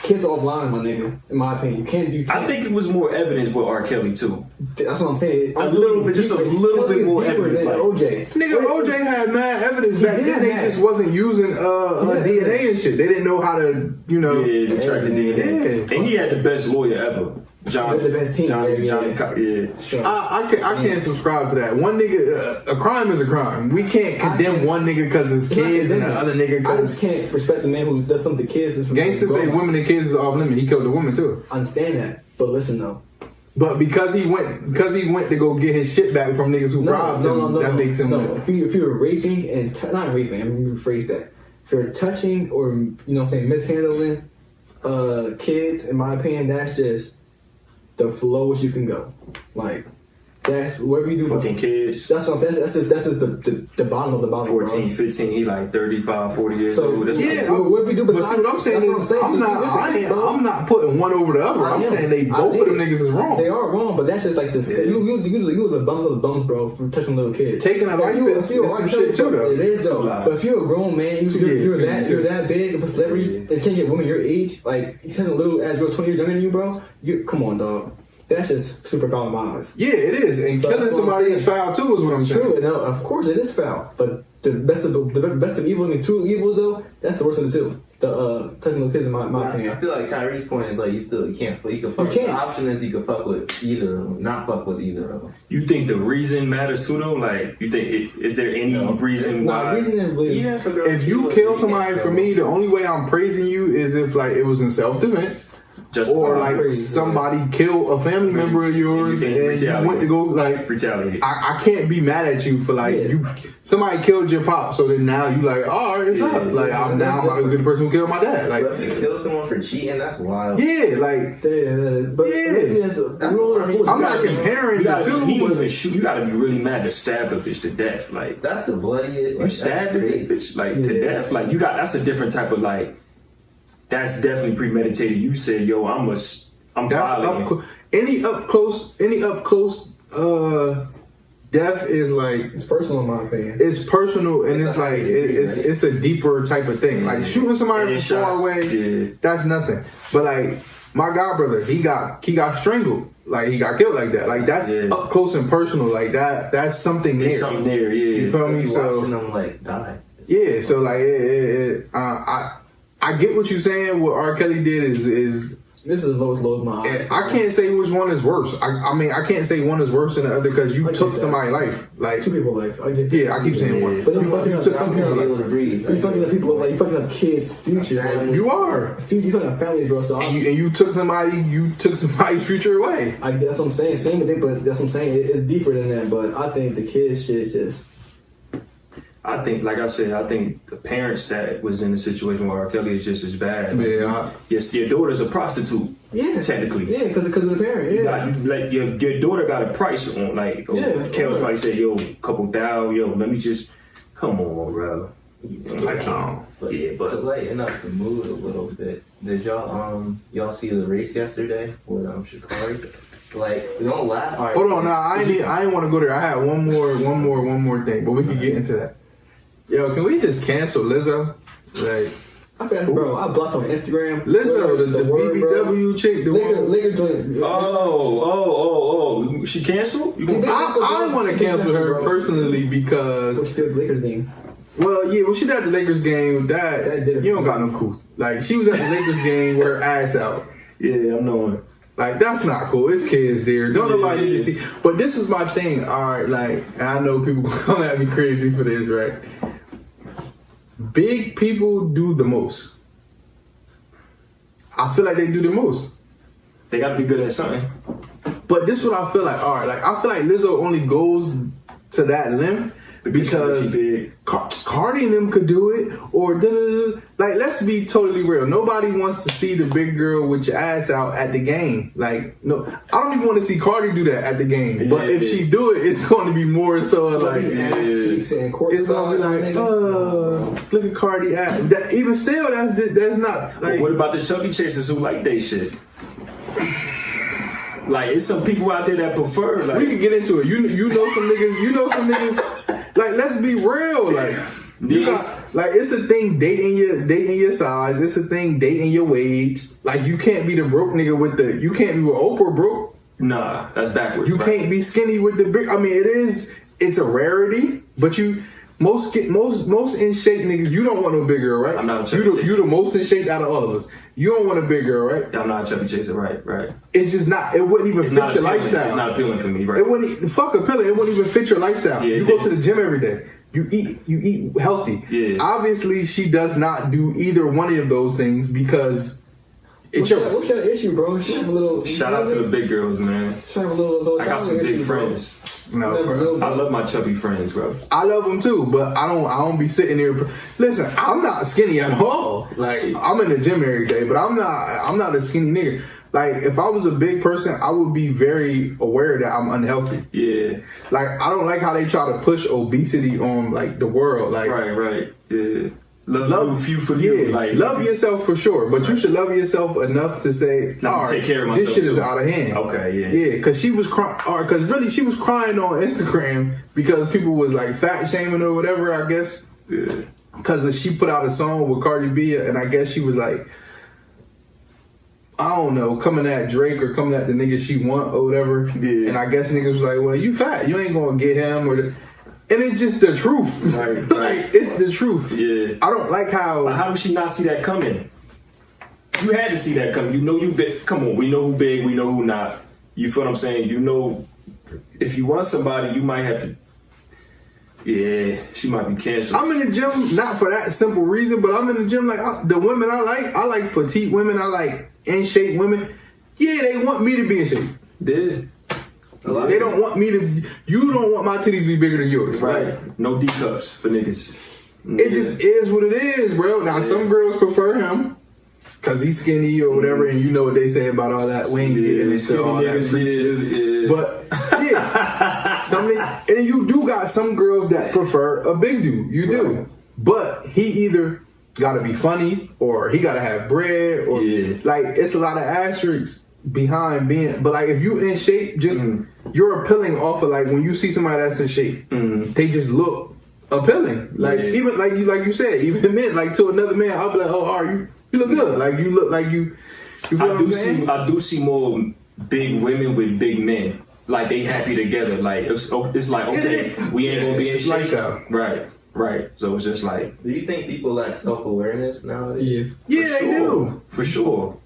Kids are offline, my nigga. In my opinion, you can't. I think it was more evidence with R. Kelly too. That's what I'm saying. A little bit, just a little bit more evidence, than like- OJ. nigga, OJ had mad evidence back did then. They have just mad. wasn't using DNA and shit. They didn't know how to, you know. Yeah, to track the DNA. Yeah. And he had the best lawyer ever. John, The best team, John, yeah. yeah. Sure. I can't subscribe to that. One nigga, a crime is a crime. We can't condemn one nigga because it's kids and the other nigga I just because can't respect the man who does something to kids. gangsters say women and kids is off limit. He killed the woman too. Understand that, but listen though. But because he went to go get his shit back from niggas who robbed him, that makes him. If you're raping and not raping, I'm gonna rephrase that. If you're touching or mishandling kids, in my opinion, that's just the lowest you can go. Like that's whatever you do. Fucking kids. That's what I'm saying. That's just the bottom of the bottom. 14, bro. 15, he like 35, 40 years So, old. That's Yeah, what we do but besides- see what I'm saying that's what is I'm saying. I'm not putting one over the other. I'm saying they both of them niggas is wrong. They are wrong, but that's just like this. You the bum of the bums, bro, for touching little kids. Taking a life is some shit too, though. It is though. It's But if you're a grown man, you're that big of a celebrity, Yeah. and can't get women your age. Like you touching a little ass girl 20 years younger than you, bro. Come on, dog. That's just super foul in my eyes. Yeah, it is. And So killing that's what I'm somebody is saying. foul too, is what I'm It's saying. true. No, of course it is foul. But the best of evil and the 2 evils though, that's the worst of the 2. The touching little kids in my I opinion. feel like Kyrie's point is like you can't fuck. You The can't. option is you can fuck with either of them, not fuck with either of them. You think the reason matters too, though? Like, you think is there any No. reason No, why? reason is really. Even if a girl If you cheats, kill you somebody, can't for kill me, them. the only way I'm praising you is if like it was in self-defense. Just Or like crazy. somebody killed a family member of yours You and can't you went to go like retaliate. I can't be mad at you for like Yeah. somebody killed your pop, so then now you like, oh, it's Yeah, up. Like yeah, I'm about to be the person who killed my dad. Like But if you kill someone for cheating, that's wild. yeah, like But That's I'm not comparing You the gotta, he two, didn't but even shoot. You gotta be really mad to stab a bitch to death. Like That's the bloodiest. you Like, that's stabbed a crazy. bitch like to Yeah. death. Like you got that's a different type of like. That's definitely premeditated. You said, "Yo, I'm that's violating." up close death is like it's personal in my opinion. it's personal and It's it's a like higher degree, right? it's a deeper type of thing. Like shooting somebody Yeah, from far shots. away, Yeah. that's nothing. But like my god brother, he got strangled. Like he got killed like that. Like that's Yeah. up close and personal. Like that's something There's there. something there, yeah. You feel me? You So watching them like die. yeah, so like I get what you're saying. What R. Kelly did is This is the lowest low of my eyes. I can't say which one is worse. I mean I can't say one is worse than the other because you I get took that. somebody's life. Like 2 people life. I get yeah, I keep saying one. Yeah. But you You fucking took up some I'm people's not life. able to breathe. You fucking up people like you fucking up kids' futures. Like, You are. you fucking up families, bro. So And you took somebody's future away. that's what I'm saying. Same thing, but that's what I'm saying. It's deeper than that. But I think the kids shit is just. I think, like I said, I think the parents that was in the situation where R. Kelly is just as bad. Yeah, Yes, your daughter's a prostitute. Yeah, Technically. yeah, because of the parent. You Yeah, got, like your daughter got a price on like Yeah, Kel's right. probably said, yo, couple thou, yo, let me just come on, bro. I can't. But Yeah, but- to lighten up the mood a little bit, did y'all see the race yesterday with Shakari? Like, don't laugh. All right, hold on, now I ain't want to go there. I had one more thing, but we can get into that. Yo, can we just cancel Lizzo? Like I feel, bro. I blocked on Instagram. Lizzo, Twitter, the word, bro. BBW chick, the one. Liquor joint. Oh, she canceled? You gonna- I want to cancel her Bro. personally What's because, the Lakers thing? well, yeah, when she did at the Lakers game, That did it. you don't got no cool. Like she was at the Lakers game with her ass out. Yeah, I'm knowing. Like that's not cool. It's kids there. Don't nobody need to Yeah. see. But this is my thing. All right, like, and I know people come at me crazy for this, right? Big people do the most. I feel like they do the most. They gotta be good at something. But this is what I feel like. All right, like I feel like Lizzo only goes to that length because Big. Cardi and them could do it, or like, let's be totally real. Nobody wants to see the big girl with your ass out at the game. Like, no, I don't even want to see Cardi do that at the game. But if she do it, it's going to be more so like, cheeks and it's going to be like, look at Cardi ass. Even still, that's not like. What about the chubby chasers who like they shit? Like, it's some people out there that prefer. Like, we can get into it. You know some niggas. You know some niggas. Like, let's be real. Like, it's a thing dating your size. It's a thing dating your wage. Like, you can't be the broke nigga with the. You can't be with Oprah broke. Nah, that's backwards. You can't be skinny with the big. I mean, it's a rarity, but most in shape niggas. You don't want no big girl, right? I'm not a chubby chaser. You the most in shape out of all of us. You don't want a big girl, right? I'm not a chubby chaser, right. It's just not. It wouldn't even fit your lifestyle. It's not appealing for me, right? It wouldn't. Fuck appealing. It wouldn't even fit your lifestyle. Yeah, you go to the gym every day. You eat healthy. Yeah. Obviously, she does not do either one of those things because it's yours. What's your issue, bro? She have a little. Shout out to the big girls, man. She have a little. I got some big issue, friends. No, bro. I love my chubby friends, bro. I love them too, but I don't be sitting there. Listen, I'm not skinny at all. Like, I'm in the gym every day, but I'm not a skinny nigga. Like, if I was a big person, I would be very aware that I'm unhealthy. Yeah. Like, I don't like how they try to push obesity on like the world. Like, Right. Yeah. Love you for you. Yeah, Like, love yourself for sure, but you should love yourself enough to say, Let me all right, take care of myself this shit is too. out of hand. Okay, yeah. Yeah, because she was crying, or because really she was crying on Instagram because people was like fat shaming or whatever, I guess. Yeah. Because she put out a song with Cardi B, and I guess she was like, I don't know, coming at Drake or coming at the nigga she want or whatever. Yeah. And I guess niggas was like, well, you fat, you ain't gonna get him or. And it's just the truth. Right. Like, it's the truth. Yeah. I don't like how. But how did she not see that coming? You had to see that coming. You know you big. Come on, we know who big, we know who not. You feel what I'm saying? You know, if you want somebody, you might have to. Yeah, she might be canceled. I'm in the gym not for that simple reason, but I'm in the gym like the women I like petite women, I like in shape women. Yeah, they want me to be in shape. Yeah. They don't want me to. You don't want my titties to be bigger than yours, right? No D cups for niggas. It just is what it is, bro. Now some girls prefer him because he's skinny or whatever, and you know what they say about all that. We ain't getting into all that freak shit. But yeah, and you do got some girls that prefer a big dude. You do, right. But he either got to be funny or he got to have bread or like it's a lot of asterisks behind being. But like if you in shape, just you're appealing off of like when you see somebody that's in shape, they just look appealing. Like even like you said, even men like to another man, I'll be like, oh, you look good. Like you look like you. You feel what I'm saying? I do see more big women with big men. Like they happy together. Like it's like okay, we ain't gonna be in shape. Lifestyle. Right. So it's just like. Do you think people lack self-awareness nowadays? Yeah, they do. For sure.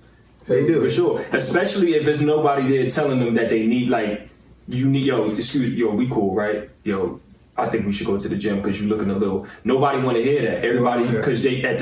They do. For sure. Especially if there's nobody there telling them that they need, like, you need, we cool, right? Yo, I think we should go to the gym because you're looking a little. Nobody want to hear that. Everybody, because they in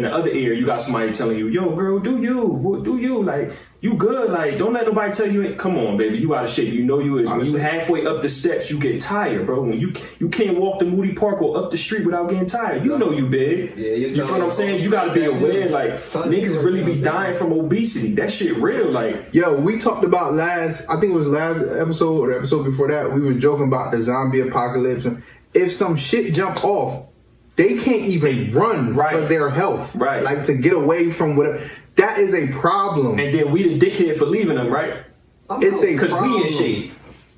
the other ear, you got somebody telling you, yo, girl, do you? Like, you good? Like, don't let nobody tell you. Come on, baby, you out of shape. You know you is. When you halfway up the steps, you get tired, bro. When you can't walk to Moody Park or up the street without getting tired. You know you big. Yeah, you feel what I'm saying? You got to be aware. Like, niggas really be dying from obesity. That shit real. Like, yo, we talked about I think it was last episode or the episode before that. We were joking about the zombie apocalypse. If some shit jump off, they can't even run for their health. Right. Like to get away from whatever. That is a problem. And then we the dickhead for leaving them, right? It's a Because problem. we in shape.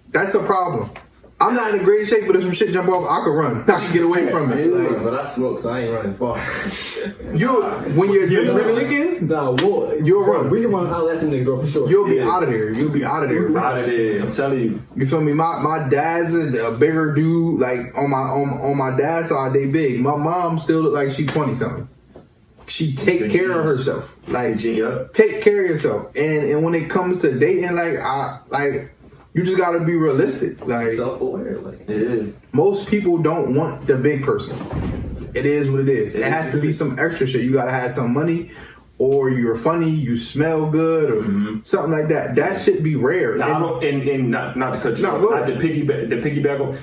That's a problem. I'm not in a great shape, but if some shit jump off, I can run. I can get away from it. Like, But I smoke, so I ain't running far. when you're drinking, you'll run. We can run out less than nigga, bro, for sure. You'll be out of there. You'll be out of there. Out of there, I'm telling you. You feel me? My dad's a bigger dude. Like on my dad's side, they big. My mom still look like she 20 something. She take care of herself. Like take care of yourself. And when it comes to dating, you just gotta be realistic. Like Self-aware, like most people don't want the big person. It is what it is. It has to be some extra shit. You gotta have some money, or you're funny, you smell good, or something like that. That should be rare. Now, I don't, and not to cut you off. No, go ahead. The piggyback on.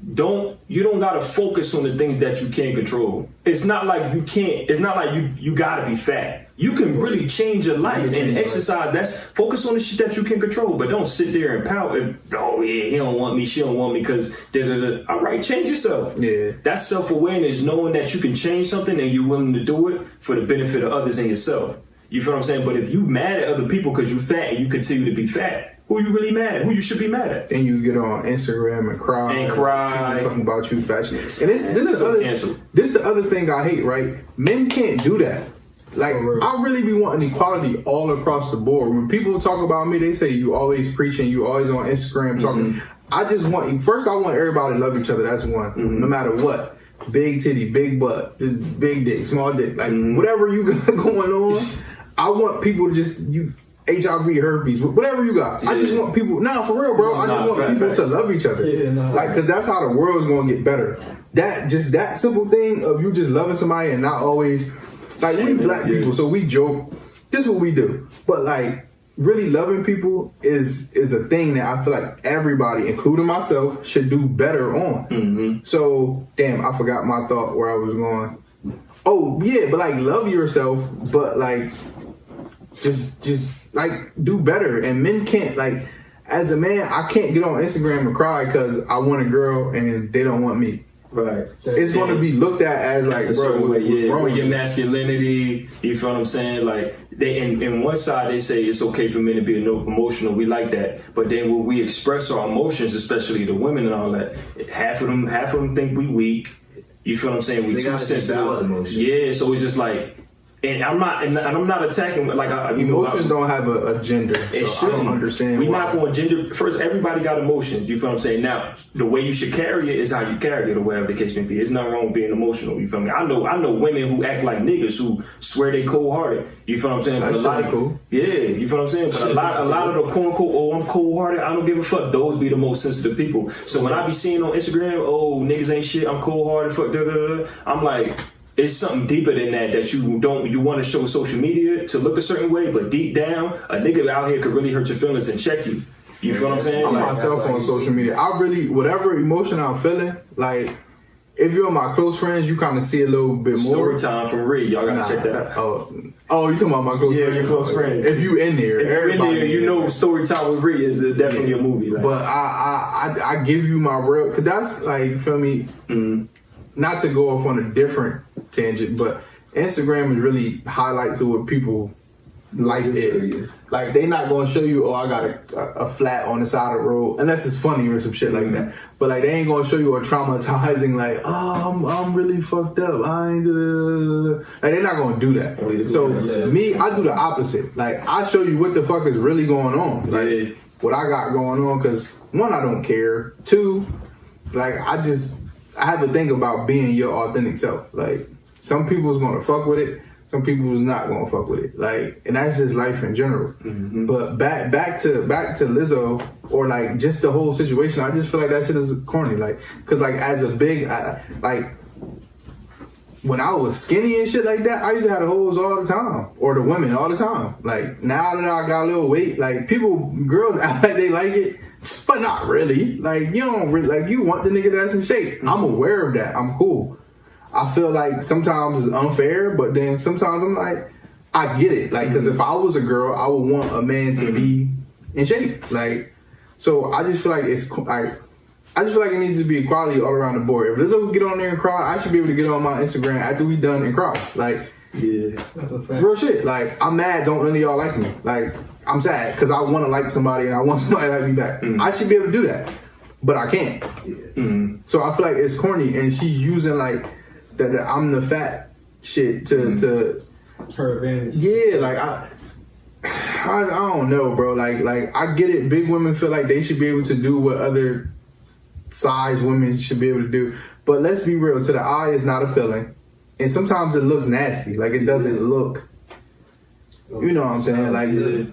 you don't gotta focus on the things that you can't control. It's not like you gotta be fat. You can really change your life and exercise. That's focus on the shit that you can control, but don't sit there and pout and, oh yeah, he don't want me, she don't want me, because all right, change yourself. Yeah. That's self-awareness, knowing that you can change something and you're willing to do it for the benefit of others and yourself. You feel what I'm saying? But if you mad at other people because you fat and you continue to be fat, who you really mad at? Who you should be mad at? And you get on Instagram and cry. People talking about you fashion. And this the other thing I hate, right? Men can't do that. Like, I really be wanting equality all across the board. When people talk about me, they say you always preaching, you always on Instagram talking. I just want, first I want everybody to love each other. That's one. No matter what. Big titty, big butt, big dick, small dick. Like, whatever you got going on, I want people to just, HIV, herpes, whatever you got. I just want people, for real, bro. I just want people to love each other. Like, cause that's how the world's gonna get better. That simple thing of you just loving somebody and not always, like, we black people, so we joke. This is what we do. But like, really loving people is a thing that I feel like everybody, including myself, should do better on. So, damn, I forgot my thought where I was going. Oh yeah, but like, love yourself, but like, just like, do better. And men can't, like, as a man, I can't get on Instagram and cry because I want a girl and they don't want me. Right. It's going to be looked at as like, bro, what's wrong with your masculinity? You feel what I'm saying? Like, they in one side they say it's okay for men to be emotional. We like that, but then when we express our emotions, especially the women and all that, half of them think we weak. You feel what I'm saying? We too sensitive. Yeah. So it's just like. And I'm not attacking, like, emotions don't have a gender. So I don't understand. We're not going gender. First, everybody got emotions. You feel what I'm saying? Now, the way you should carry it is how you carry it, or whatever the case may be. It's nothing wrong with being emotional. You feel me? I know women who act like niggas who swear they cold-hearted. You feel what I'm saying? That's but cool. Yeah, you feel what I'm saying? But a lot of the quote-unquote, oh, I'm cold-hearted, I don't give a fuck. Those be the most sensitive people. So when I be seeing on Instagram, oh, niggas ain't shit, I'm cold-hearted, fuck, I'm like, it's something deeper than that you want to show social media to look a certain way, but deep down, a nigga out here could really hurt your feelings and check you. You feel what I'm saying? I'm myself on social media. I really, whatever emotion I'm feeling, like, if you're my close friends, you kind of see a little bit more. Story time from Reed. Y'all gotta check that out. Oh, you talking about my close friends? Yeah, your close friends. If you in there, everybody you know Story Time with Reed is definitely a movie. Like. But I give you my real, cause that's like, you feel me? Not to go off on a different tangent, but Instagram is really highlights of what people life is. Like, they not gonna show you, oh, I got a flat on the side of the road, unless it's funny or some shit like that. But like, they ain't gonna show you a traumatizing, like, oh, I'm really fucked up. I ain't like, they're not gonna do that. So me, I do the opposite. Like, I show you what the fuck is really going on. Like, what I got going on, because one, I don't care. Two, like, I have to think about being your authentic self. Like, some people's gonna fuck with it, some people's not gonna fuck with it. Like, and that's just life in general. But back to Lizzo, or like just the whole situation, I just feel like that shit is corny. Like, cause like as a big, like when I was skinny and shit like that, I used to have the hoes all the time, or the women all the time. Like, now that I got a little weight, like, girls act like they like it, but not really. Like, you don't really, like, you want the nigga that's in shape. I'm aware of that. I'm cool. I feel like sometimes it's unfair, but then sometimes I'm like, I get it. Like, because if I was a girl, I would want a man to be in shape. Like, so I just feel like it needs to be equality all around the board. If Lizzo could get on there and cry, I should be able to get on my Instagram after we done and cry. Like, yeah, that's a fact. Real shit. Like, I'm mad, don't none of y'all like me. Like, I'm sad because I want to like somebody and I want somebody to like me back. I should be able to do that, but I can't. So I feel like it's corny, and she's using like that I'm the fat shit to her advantage. Yeah, like I don't know, bro. Like I get it. Big women feel like they should be able to do what other size women should be able to do, but let's be real. To the eye, it's not appealing, and sometimes it looks nasty. Like, it doesn't look. You know what I'm saying? Like.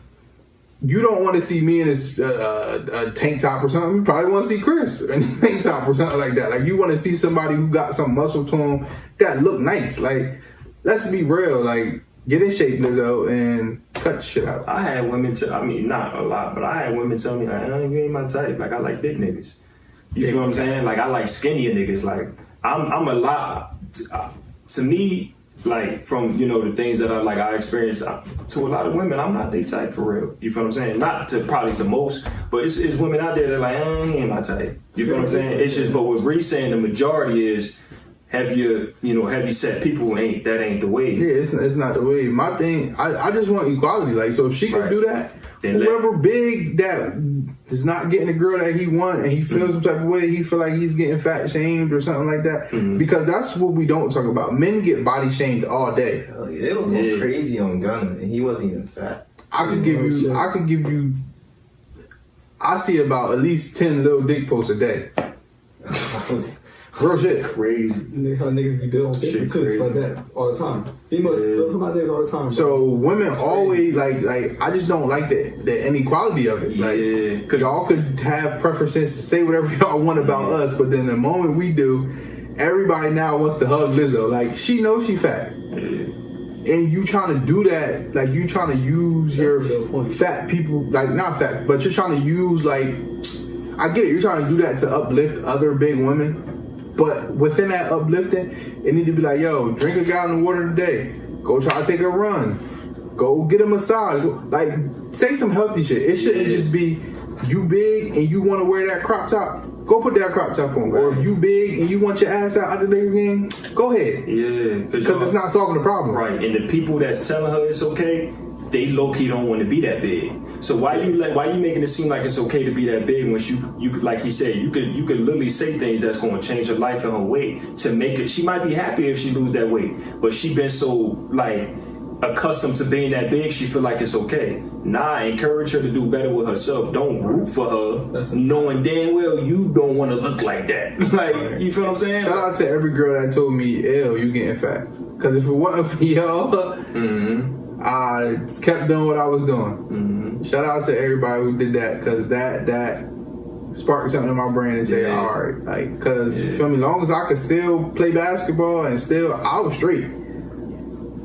You don't want to see me in a tank top or something. You probably want to see Chris in a tank top or something like that. Like, you want to see somebody who got some muscle to them that look nice. Like, let's be real. Like, get in shape, Lizzo, and cut the shit out. I had women not a lot, but I had women tell me, like, you ain't my type. Like, I like big niggas. You feel what I'm saying? Like I like skinnier niggas. Like I'm a lot. To me, like from the things that I experienced to a lot of women, I'm not their type for real. You feel what I'm saying? Not to probably to most, but it's women out there that like he ain't my type. You feel what I'm saying? It's just, but what Bree's saying, the majority is heavier set people ain't the way. Yeah, it's not the way. My thing, I just want equality. Like, so if she can do that, then whoever big that is not getting the girl that he want and he feels some type of way, he feel like he's getting fat shamed or something like that. Because that's what we don't talk about. Men get body shamed all day. Hell yeah, it was going crazy on Gunna, and he wasn't even fat. I could give you. I see about at least 10 little dick posts a day. Real shit. Crazy. How niggas be built on paper too, like that all the time. Females put my niggas all the time. Bro. So women always like I just don't like the inequality of it. Like, cause y'all could have preferences to say whatever y'all want about us, but then the moment we do, everybody now wants to hug Lizzo. Like, she knows she fat. And you trying to do that, like you trying to use your fat people, like not fat, but you're trying to use like, I get it, you're trying to do that to uplift other big women. But within that uplifting, it need to be like, yo, drink a gallon of water today. Go try to take a run. Go get a massage. Like, say some healthy shit. It shouldn't just be you big and you want to wear that crop top. Go put that crop top on. Right. Or if you big and you want your ass out after the game, go ahead. Yeah. Because it's not solving the problem. Right. And the people that's telling her it's okay, they low-key don't want to be that big. So why you making it seem like it's okay to be that big when you like he said, you could literally say things that's going to change her life and her weight to make it. She might be happy if she lose that weight, but she been so like accustomed to being that big, she feel like it's okay. Nah, encourage her to do better with herself. Don't root for her, knowing damn well you don't want to look like that. Like, you feel what I'm saying? Shout out to every girl that told me, "Ew, you getting fat." Because if it wasn't for y'all, I kept doing what I was doing. Shout out to everybody who did that, because that sparked something in my brain and say, all right, like, because you feel me, long as I could still play basketball and still, I was straight.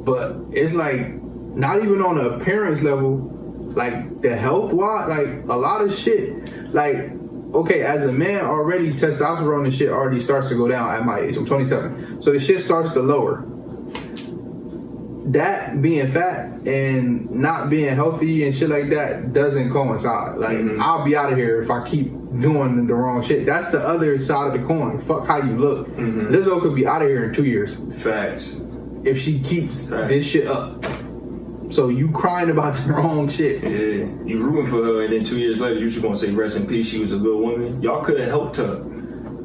But it's like, not even on the appearance level, like the health wise, like a lot of shit, like, okay, as a man already, testosterone and shit already starts to go down at my age. I'm 27. So the shit starts to lower. That being fat and not being healthy and shit like that doesn't coincide. Like, I'll be out of here if I keep doing the wrong shit. That's the other side of the coin. Fuck how you look. Lizzo could be out of here in 2 years. Facts. If she keeps this shit up. So you crying about the wrong shit. Yeah, you rooting for her, and then 2 years later you just gonna say rest in peace, she was a good woman. Y'all could have helped her.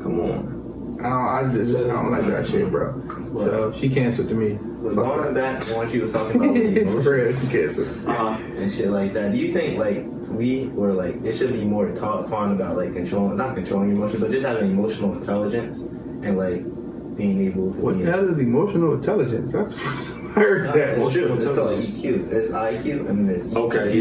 Come on. I don't like that shit, bro. So she canceled to me. But going back to what she was talking about with emotions, she canceled. And shit like that, do you think like we or like it should be more taught upon about like not controlling emotions, but just having emotional intelligence and like being able to what the hell is emotional intelligence? That's the first time I heard that. It's true. It's called EQ. There's IQ and then there's EQ. Okay,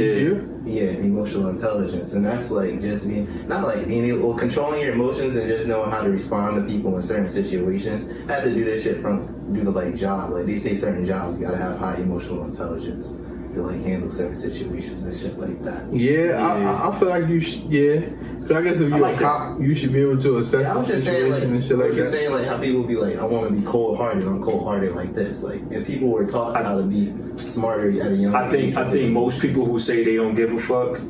yeah, emotional intelligence, and that's like just not like being able controlling your emotions and just knowing how to respond to people in certain situations. I had to do this shit due to like job. Like they say certain jobs you gotta have high emotional intelligence to like handle certain situations and shit like that. Yeah. I feel like you should. Yeah. So I guess if you're a cop, you should be able to assess the situation and shit like that. You're saying like how people be like, I want to be cold-hearted. I'm cold-hearted like this. Like if people were taught how to be smarter at a young age. I think most people who say they don't give a fuck,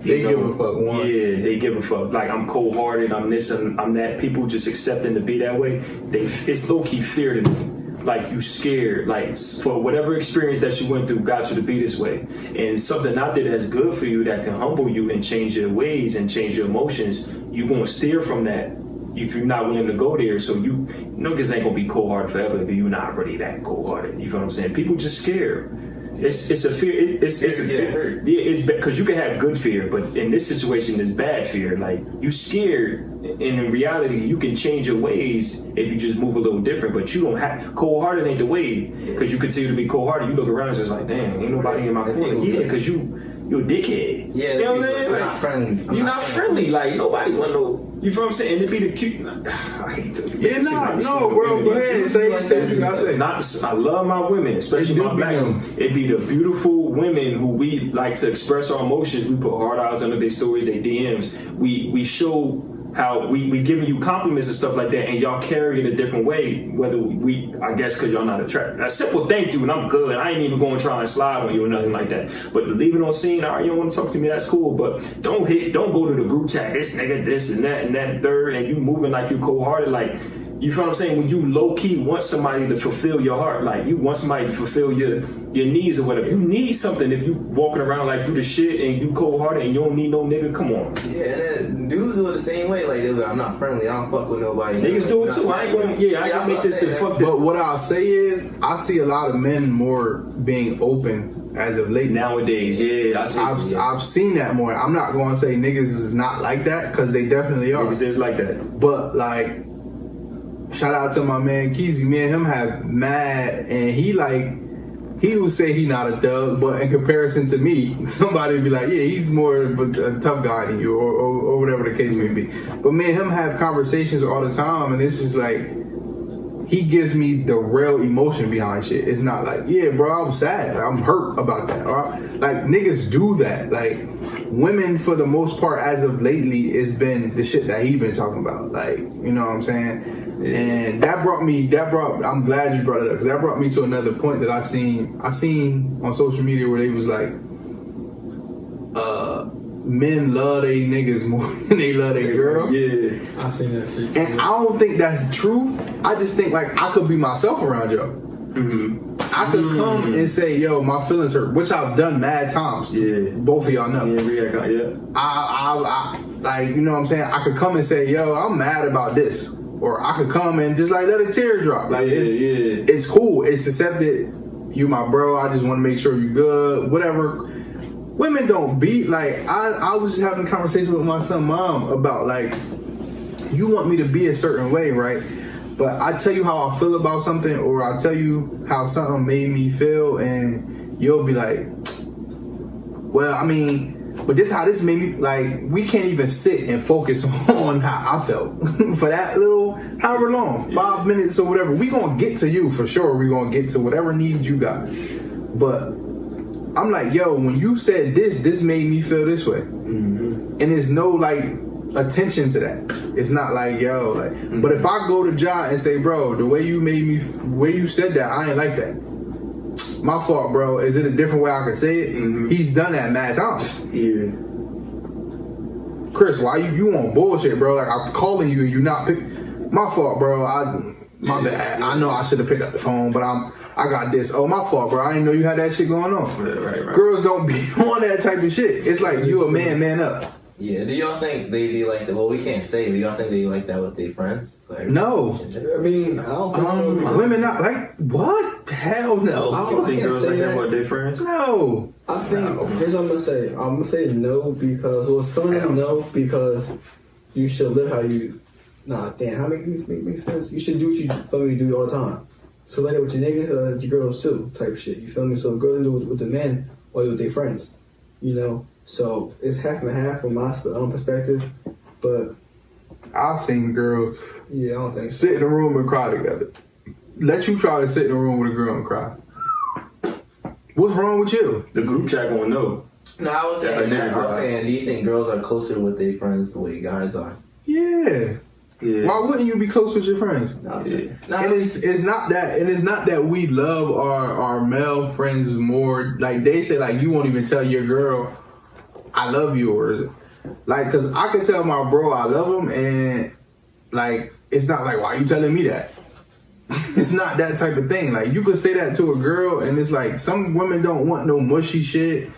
they give a fuck. Yeah, they give a fuck. Like I'm cold-hearted. I'm this and I'm that. People just accepting to be that way. It's low-key fear to me. Like you scared, like for whatever experience that you went through got you to be this way. And something out there that's good for you that can humble you and change your ways and change your emotions, you're gonna steer from that if you're not willing to go there. So niggas ain't gonna be cold-hearted forever if you're not really that cold-hearted. You feel what I'm saying? People just scared. It's a fear. It's a fear. Yeah, it's because you can have good fear, but in this situation, it's bad fear. Like you scared, and in reality, you can change your ways if you just move a little different. But you don't have cold-hearted ain't the way, because you continue to be cold-hearted. You look around and just like, damn, ain't nobody in my corner. Yeah, because you're a dickhead. Yeah, you know what I'm saying? Like, not friendly. You're not friendly. Like nobody want to. You feel what I'm saying? And it'd be the cute. I hate to. Yeah, no, bro. Go ahead. Say I love my women, especially my black women. It'd be the beautiful women who we like to express our emotions. We put hard eyes under their stories, their DMs. We show how we giving you compliments and stuff like that, and y'all carry it a different way. Whether we, I guess, because y'all not attracted. A simple thank you and I'm good. I ain't even going to try and slide on you or nothing like that. But to leave it on scene, all right, you don't want to talk to me, that's cool. But don't go to the group chat, this nigga, this and that third, and you moving like you cold hearted, like. You feel what I'm saying? When you low key want somebody to fulfill your heart, like you want somebody to fulfill your needs or whatever. You need something if you walking around like you the shit and you cold hearted and you don't need no nigga. Come on. Yeah, and then dudes do it the same way. Like, I'm not friendly. I don't fuck with nobody. Niggas do it too. I ain't gonna make this the fuck. But what I'll say is, I see a lot of men more being open as of late. Nowadays, yeah, I see. I've seen that more. I'm not going to say niggas is not like that because they definitely are. Niggas is like that. But like. Shout out to my man Keezy. Me and him have mad, and he would say he not a thug, but in comparison to me, somebody would be like, yeah, he's more of a tough guy than you, or whatever the case may be. But me and him have conversations all the time, and it's just like, he gives me the real emotion behind shit. It's not like, yeah, bro, I'm sad, I'm hurt about that. Like, niggas do that. Like, women, for the most part, as of lately, it's been the shit that he been talking about. Like, you know what I'm saying? And I'm glad you brought it up, because that brought me to another point that I seen on social media where they was like, men love they niggas more than they love their girl. Yeah. I seen that shit. And I don't think that's true. I just think like I could be myself around y'all. Mm-hmm. I could come and say, yo, my feelings hurt, which I've done mad times. Yeah. Both of y'all know. Yeah. I like, you know what I'm saying? I could come and say, yo, I'm mad about this. Or I could come and just like let a tear drop. Like it's cool. It's accepted. You my bro. I just want to make sure you good. Whatever. Women don't beat. Like I was just having a conversation with my son mom about like, you want me to be a certain way, right? But I tell you how I feel about something, or I tell you how something made me feel, and you'll be like, well, I mean, but this how this made me, like, we can't even sit and focus on how I felt for that little, however long, 5 minutes or whatever. We gonna get to you for sure. We gonna get to whatever needs you got. But I'm like, yo, when you said this made me feel this way. Mm-hmm. And there's no like attention to that. It's not like, yo, like, but if I go to Ja and say, bro, the way you said that, I ain't like that. My fault, bro. Is it a different way I can say it? Mm-hmm. He's done that mad times. Yeah. Chris, why you on bullshit, bro? Like, I'm calling you and you not pick. My fault, bro. My bad. I know I should have picked up the phone, but I got this. Oh, my fault, bro. I didn't know you had that shit going on. Right. Girls don't be on that type of shit. It's like you a man up. Yeah, do y'all think they be like that? Well, we can't say, but do y'all think they like that with their friends? Like, No. I mean, I don't think so. Women not like, what? Hell no. I You think can't girls say like that that. with their friends? No. I think, here's what I'm gonna say. I'm gonna say no because, well, some of them no because you should live how you. Nah, damn, how make sense? You should do what you feel me do all the time. So like that with your niggas or with your girls too, type shit. You feel me? So girls do it with the men or with their friends, you know. So it's half and half from my own perspective, but I've seen girls yeah, I don't think so. sit in a room and cry together. Let you try to sit in a room with a girl and cry. What's wrong with you? The group chat gonna know. No, I was saying that. I was saying, do you think girls are closer with their friends the way guys are? Yeah. Yeah. Why wouldn't you be close with your friends? No, I'm saying, no, And it's not that we love our male friends more. Like they say, like you won't even tell your girl, I love you, or like, cause I can tell my bro I love him, and like it's not like, why are you telling me that? It's not that type of thing. Like you could say that to a girl, and it's like some women don't want no mushy shit.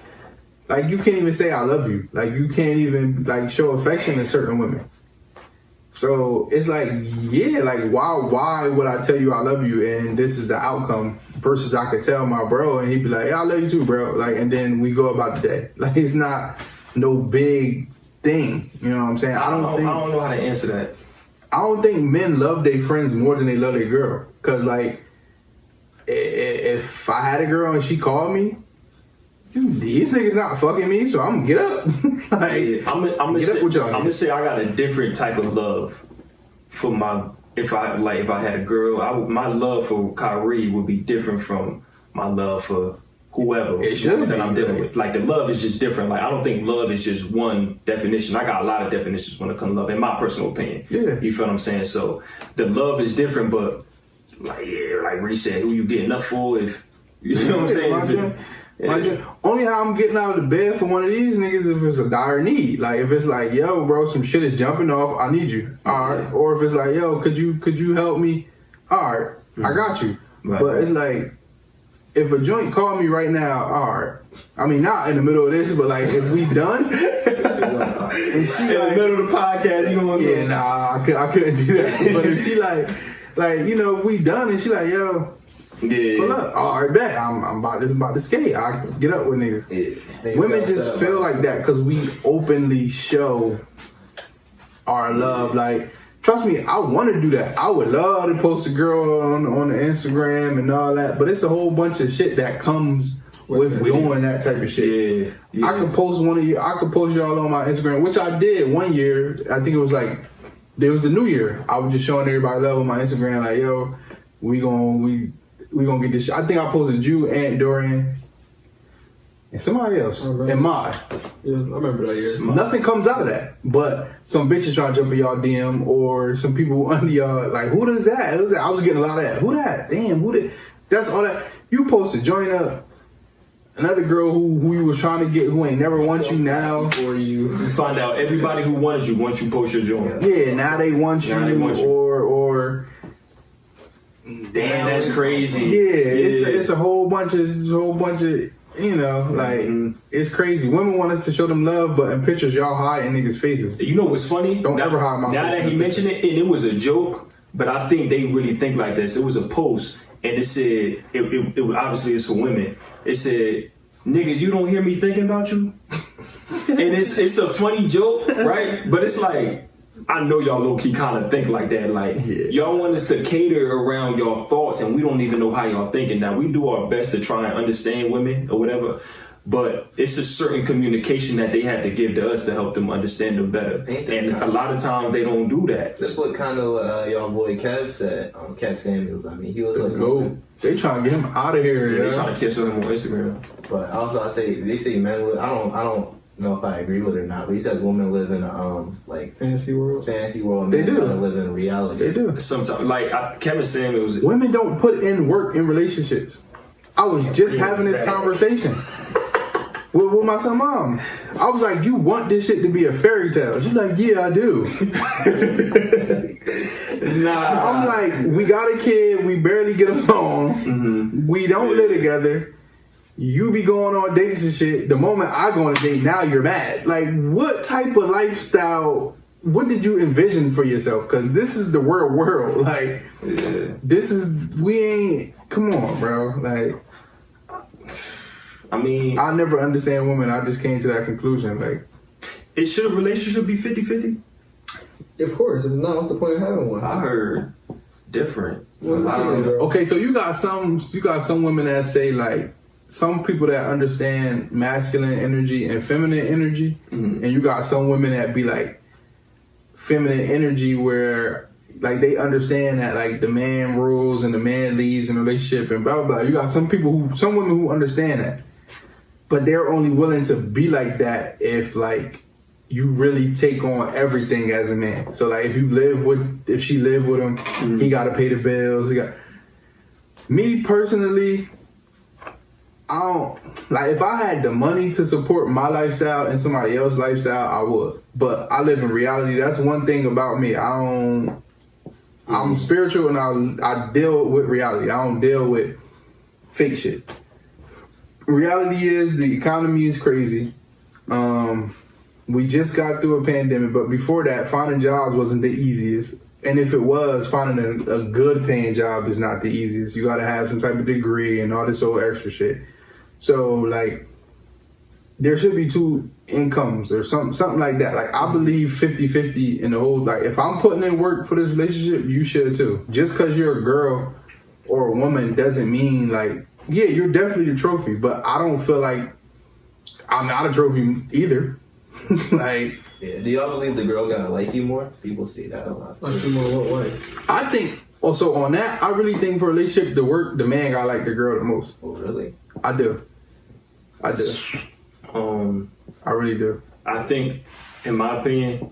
Like you can't even say I love you. Like you can't even like show affection to certain women. So it's like, yeah, like why would I tell you I love you and this is the outcome versus I could tell my bro and he'd be like, yeah, I love you too, bro. Like, and then we go about the day. Like it's not no big thing. You know what I'm saying? I don't know how to answer that. I don't think men love their friends more than they love their girl. Cause like, if I had a girl and she called me, these niggas not fucking me, so I'm gonna get up. Like, yeah, I'm gonna say I got a different type of love for my. If I had a girl, my love for Kyrie would be different from my love for whoever It should that be, I'm dealing right. with. Like the love is just different. Like I don't think love is just one definition. I got a lot of definitions when it comes to love, in my personal opinion. Yeah. You feel what I'm saying? So the love is different, but like Reese said, who you getting up for? If you know what I'm saying? My joint- my joint- only how I'm getting out of the bed for one of these niggas if it's a dire need. Like if it's like, yo, bro, some shit is jumping off, I need you. All right. Or if it's like, yo, could you help me? All right, I got you. Right, But right. it's like, if a joint called me right now, all right. I mean, not in the middle of this, but like if we done, and she In the like, middle of the podcast, you know what I'm yeah, saying? nah, I couldn't do that. But if she like, you know, we done, and she like, yo, Yeah. pull up. All right, bet. I'm about to skate. I get up with niggas. Yeah. Women just feel like that because we openly show our love. Like, trust me, I want to do that. I would love to post a girl on the Instagram and all that, but it's a whole bunch of shit that comes with doing that type of shit. Yeah. I could post I could post y'all on my Instagram, which I did one year. I think it was like, there was the new year. I was just showing everybody love on my Instagram, like, yo, we gonna get this shit. I think I posted you, Aunt Dorian, and somebody else, Alright. and Mai. Yeah, I remember that year. Nothing comes out of that, but some bitches trying to jump in y'all DM, or some people under y'all, like, who does that? Who's that? I was getting a lot of that. Who that? Damn, who that? That's all that. You posted, join up. Another girl who you was trying to get, who ain't never want you now. Or you. You find out everybody who wanted you once you post your joint. Yeah, now they want you, Now they want you. or Damn, that's crazy. yeah, it's a whole bunch of, you know, like, it's crazy. Women want us to show them love, but in pictures, y'all hide in niggas' faces. You know what's funny? Don't now, ever hide my Now face that in he the mentioned it, and it was a joke, but I think they really think like this. It was a post, and it said, it obviously it's for women. It said, "Nigga, you don't hear me thinking about you." And it's a funny joke, right? But it's like, I know y'all low key kind of think like that. Like, y'all want us to cater around y'all thoughts, and we don't even know how y'all thinking. Now, we do our best to try and understand women or whatever, but it's a certain communication that they had to give to us to help them understand them better. And a lot of times they don't do that. That's what kind of y'all boy Kev said. Kev Samuels. I mean, he was like, Go. They trying to get him out of here, They yeah. trying to kiss him on Instagram. But I was about to say, they say men. I don't know if I agree with it or not. But he says women live in a like Fantasy world. fantasy world. They Men do. gotta live in reality. They do. Sometimes, like Kevin Samuels. Women don't put in work in relationships. I was just having this conversation with my son mom. I was like, you want this shit to be a fairy tale? She's like, yeah, I do. Nah. I'm like, we got a kid, we barely get along, we don't live together. You be going on dates and shit. The moment I go on a date, now you're mad. Like, what type of lifestyle? What did you envision for yourself? Because this is the real world. Like, this is, we ain't. Come on, bro. Like, I mean, I never understand women. I just came to that conclusion. Like, it should a relationship be 50-50? Of course. If not, what's the point of having one? I heard different. okay, so you got some women that say, like, some people that understand masculine energy and feminine energy, and you got some women that be like feminine energy where like they understand that like the man rules and the man leads in a relationship and blah blah blah. You got some women who understand that, but they're only willing to be like that if like you really take on everything as a man. So like if she live with him, he got to pay the bills. Me personally, I don't like if I had the money to support my lifestyle and somebody else's lifestyle, I would. But I live in reality. That's one thing about me. I'm spiritual and I deal with reality. I don't deal with fake shit. Reality is the economy is crazy. We just got through a pandemic, but before that, finding jobs wasn't the easiest. And if it was, finding a good paying job is not the easiest. You gotta have some type of degree and all this old extra shit. So like, there should be two incomes or something like that. Like I believe 50-50 in the whole, like if I'm putting in work for this relationship, you should too. Just cause you're a girl or a woman doesn't mean like, yeah, you're definitely the trophy, but I don't feel like I'm not a trophy either. Like, Yeah. Do y'all believe the girl gotta like you more? People say that a lot. Like, in what way? I think also on that, I really think for a relationship to work, the man gotta like the girl the most. Oh, really? I do. I do. I really do. I think, in my opinion,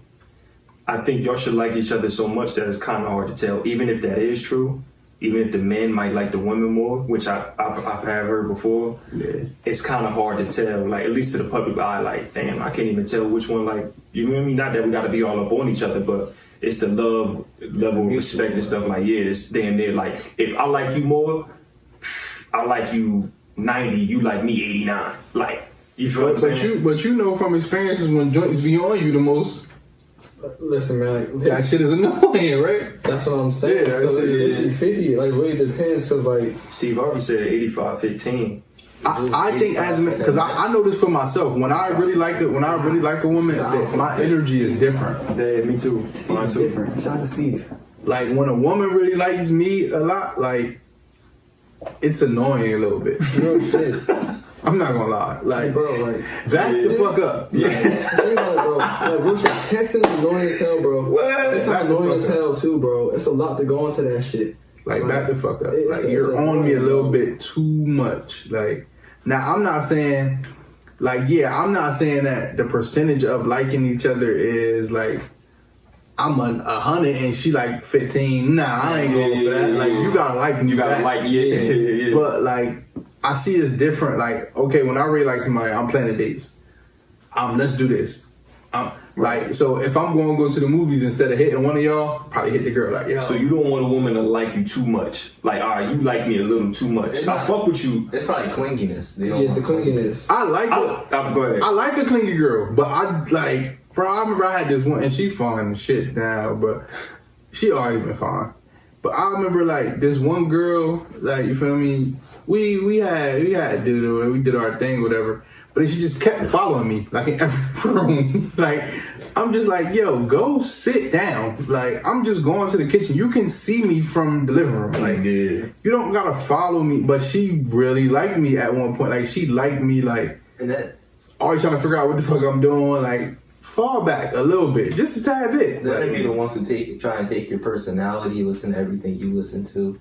I think y'all should like each other so much that it's kind of hard to tell. Even if that is true, even if the men might like the women more, which I've heard before, Yeah. it's kind of hard to tell. Like, at least to the public eye, like, damn, I can't even tell which one, like, you know what I mean? Not that we got to be all up on each other, but it's the love, level of respect and stuff. Like, yeah, it's damn near. Like, if I like you more, I like you 90, you like me 89. Like, you feel what I'm saying? But you know from experiences when joints be on you the most, Listen, man. that shit is annoying, right? That's what I'm saying. Yeah, So it's yeah. 50-50. Like, really depends. Because, like, Steve Harvey said 85-15. I think as men, because I know this for myself. When I really like a woman, my energy is different. Yeah, me too. Mine too. different. Shout out to Steve. Like when a woman really likes me a lot, like it's annoying a little bit. Real shit. I'm not gonna lie. Like, Bro, like, back the fuck up. think about it, bro. Like, real shit. Texting is annoying as hell, bro. What? It's Back the annoying fuck as up. hell, too, bro. It's a lot to go into that shit. Like back the fuck up. It's- Like you're it's on me a little annoying, bit too much. Like now I'm not saying I'm not saying that the percentage of liking each other is like I'm 100 and she like 15. Nah, I ain't going for that. Like you gotta like me. You gotta back. like, yeah. But like I see it's different. Like, okay, when I really like somebody, I'm planning dates. Let's do this. Like, so if I'm going to go to the movies instead of hitting one of y'all, probably hit the girl. Like, yo. So you don't want a woman to like you too much. Like, all right, you like me a little too much. It's I not- fuck with you. It's probably clinginess. They Yeah, don't it's the want clinginess. I like it. Go ahead. I like a clingy girl, but I like, bro. I remember I had this one, and she fine as shit now, but she always been fine. But I remember like this one girl, like you feel me? We had we did our thing, whatever. But she just kept following me, like in every room. Like I'm just like, yo, go sit down. Like I'm just going to the kitchen. You can see me from the living room. Like Yeah. you don't gotta follow me. But she really liked me at one point. Like she liked me, like And that always trying to figure out what the fuck I'm doing. Like fall back a little bit, just a tad bit. that'd be the ones who try and take your personality, listen to everything you listen to.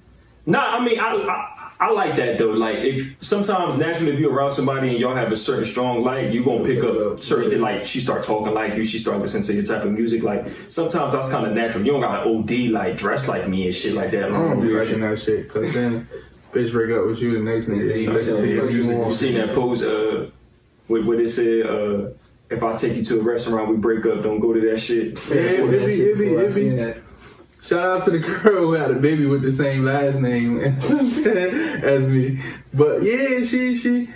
Nah, I mean, I like that though. Like, if sometimes naturally, if you're around somebody and y'all have a certain strong like, you gonna pick up certain like she start talking like you, she start listening to your type of music. Like sometimes that's kind of natural. You don't gotta OD like dress like me and shit like that. I don't be liking that shit, cause then bitch break up with you the next nigga. You listen to your music. You seen that post where they said if I take you to a restaurant, we break up. Don't go to that shit. Yeah, it be. That. Shout out to the girl who had a baby with the same last name as me. But yeah, she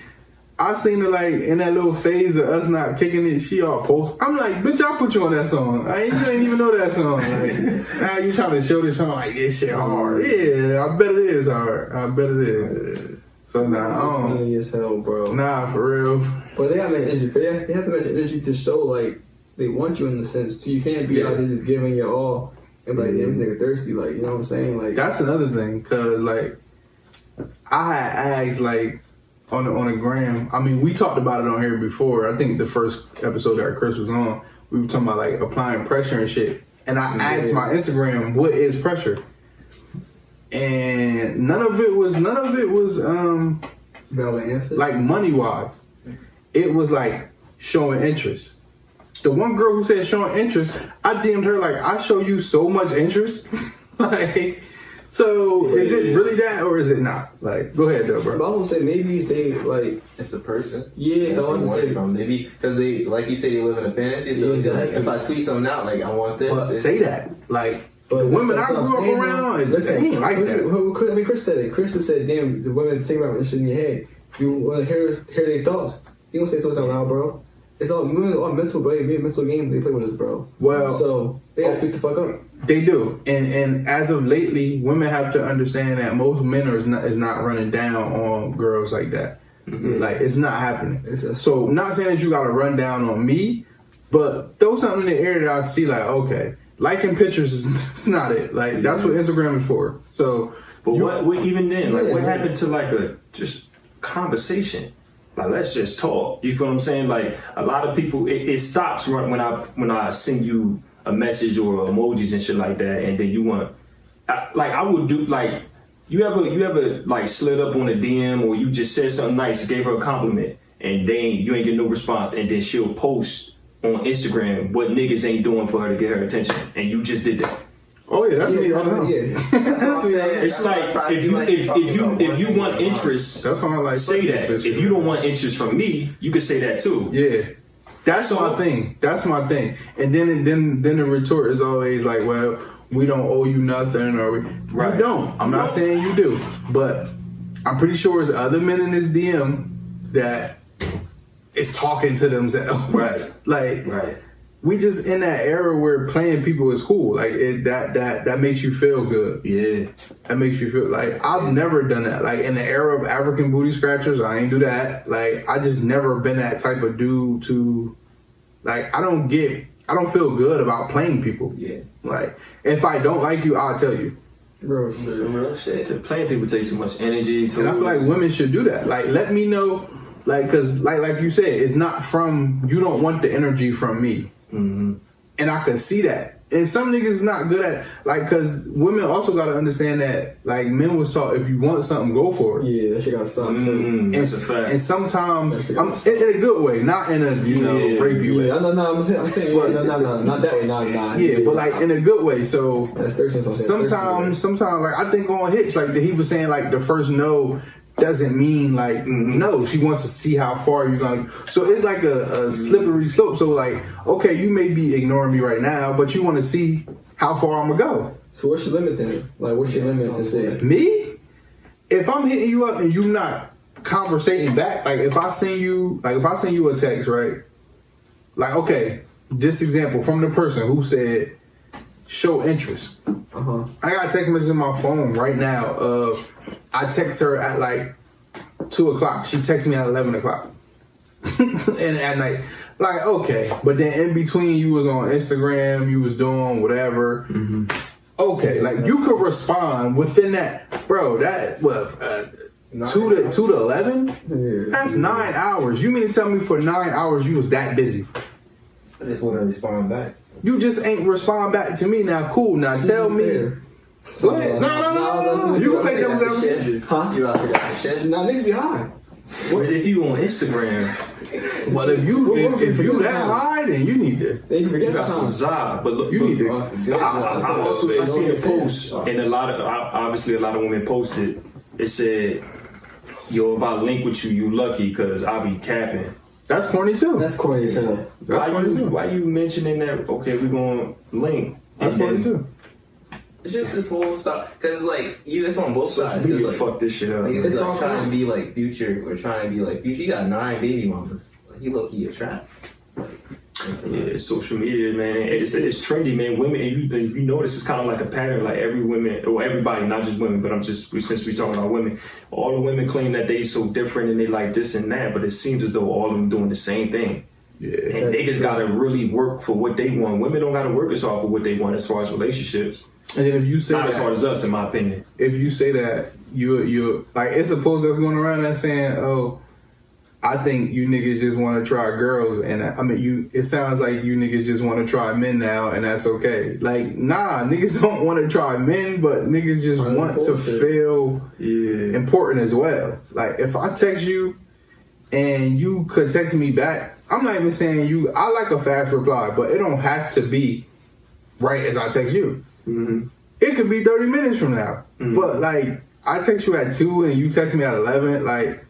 I seen her like in that little phase of us not kicking it, she all post. I'm like, bitch, I put you on that song. You ain't even know that song. Like, now you trying to show this song like this shit hard. Yeah, I bet it is hard. I bet it is. So It's nah, funny as hell, bro. nah, for real. But they have energy. They have to have the energy to show like they want you in the sense too. You can't be out there just giving your all and be like, damn, this nigga thirsty. Like, you know what I'm saying? Like, That's another thing, cause like I had asked like on the gram. I mean, we talked about it on here before. I think the first episode that Chris was on, we were talking about like applying pressure and shit. And I asked my Instagram, what is pressure? And none of it was valid answer. like money wise. It was like showing interest. The one girl who said showing interest, I DM'd her like, I show you so much interest. Like, so is it really that or is it not? Like, go ahead though, But bro. I would say maybe they like, It's the person. yeah, that I want they to want it say, from. Maybe because they, like you say, they live in a fantasy. So Yeah, it's like, exactly. if I tweet something out, like I want this. But say that. Like, but the women I that's what grew I'm up saying, around, listen, they ain't like that. I mean, Chris said it. Chris has said, damn, the women think about this shit in your head. You want to hear their thoughts. You don't say something out loud, bro. It's all mental, bro. It be a mental game they play with us, bro. Well, so they gotta speak the fuck up. They do, and as of lately, women have to understand that most men is not running down on girls like that. Like it's not happening. So not saying that you got to run down on me, but throw something in the air that I see like, okay, liking pictures is it's not it. Like that's what Instagram is for. So, But what even then? Like, what Yeah. happened to like a just conversation? Like, let's just talk. You feel what I'm saying? Like, a lot of people, it stops when I send you a message or emojis and shit like that, and then you want, I would do like, you ever like slid up on a DM or you just said something nice, gave her a compliment, and you ain't get no response, and then she'll post on Instagram what niggas ain't doing for her to get her attention, and you just did that. Oh yeah, that's me. I know. Yeah. That's what I'm saying. It's That's what I like probably if you like to talk about if you one want thing at a time. interest, That's why I like say fucking that. bitches. If you don't want interest from me, you can say that too. Yeah, that's my thing. That's my thing. And then the retort is always like, well, we don't owe you nothing, or we Right. don't. I'm not saying you do, but I'm pretty sure it's other men in this DM that is talking to themselves. Right. Like, Right. we just in that era where playing people is cool. Like that makes you feel good. Yeah. That makes you feel like I've never done that. Like in the era of African booty scratchers, I ain't do that. Like I just never been that type of dude to like I don't feel good about playing people. Yeah. Like if I don't like you, I'll tell you. Bro, Some real shit. Playing people take too much energy. And I feel like women should do that. Like let me know, like cause like you said, it's not from you don't want the energy from me. Mm-hmm. And I can see that. And some niggas is not good at, like, because women also got to understand that, like, men was taught if you want something, go for it. yeah, that shit gotta stop too. That's a fact. And sometimes, That's in a good way, not in a, Yeah. rapey way. Yeah, no, I'm saying, no, not that way, nah. Yeah, but, like, in a good way. So, That's 13. sometimes, like, I think on Hitch, like, he was saying, like, the first no doesn't mean, like, no. She wants to see how far you're going to. So, it's like a slippery slope. So, like, okay, you may be ignoring me right now, but you want to see how far I'm going to go. So what's your limit then? Like, what's your limit to say? Me? If I'm hitting you up and you not conversating back, like if I send you a text, right? Like, okay, this example from the person who said show interest. Uh-huh. I got a text message on my phone right now. I text her at like 2:00. She texts me at 11:00. And at night. Like, okay. But then in between you was on Instagram, you was doing whatever. Okay, like you could respond within that, bro. That what 2 to 11? Yeah. That's 9 hours. You mean to tell me for 9 hours you was that busy? I just want to respond back. You just ain't respond back to me now. Cool. Now tell me. Go ahead. No. You can make That's the that. shit. Huh? You out there got the shit. Nah, niggas be high. But if you on Instagram, Well, if you forget that sometimes. high, then you need to. They can you forget got some sometimes. Zah. But look, You need to. I seen a post, and obviously a lot of women posted. It said, "Yo, if I link with you, you lucky, because I be capping." That's corny too. That's corny as hell. That's corny too. Why you mentioning that? Okay, we gonna link. That's And corny then too. It's just this whole stuff. Because, like, even it's on both sides. Social 'Cause, media like, fuck this shit up. niggas It's like all trying fine. to be like Future or trying to be like Future. You got 9 baby mamas. Like, he low-key a trap. Like, Yeah, social media, man. It's trendy, man. Women, if you notice, it's kind of like a pattern. Like every women, or everybody, not just women, but since we talking about women, all the women claim that they so different and they like this and that, but it seems as though all of them doing the same thing. Yeah. And niggas gotta really work for what they want. Women don't gotta work as hard for what they want as far as relationships. And then if you say Not as hard that, as us, in my opinion. if you say that, you like it's a post that's going around that saying, "Oh, I think you niggas just want to try girls," and I mean, it sounds like you niggas just want to try men now, and that's okay. Like, nah, niggas don't want to try men, but niggas just want to feel Yeah. important as well. Like, if I text you and you could text me back, I'm not even saying you. I like a fast reply, but it don't have to be right as I text you. Mm-hmm. It could be 30 minutes from now. But like, I text you at 2 and you text me at 11, like,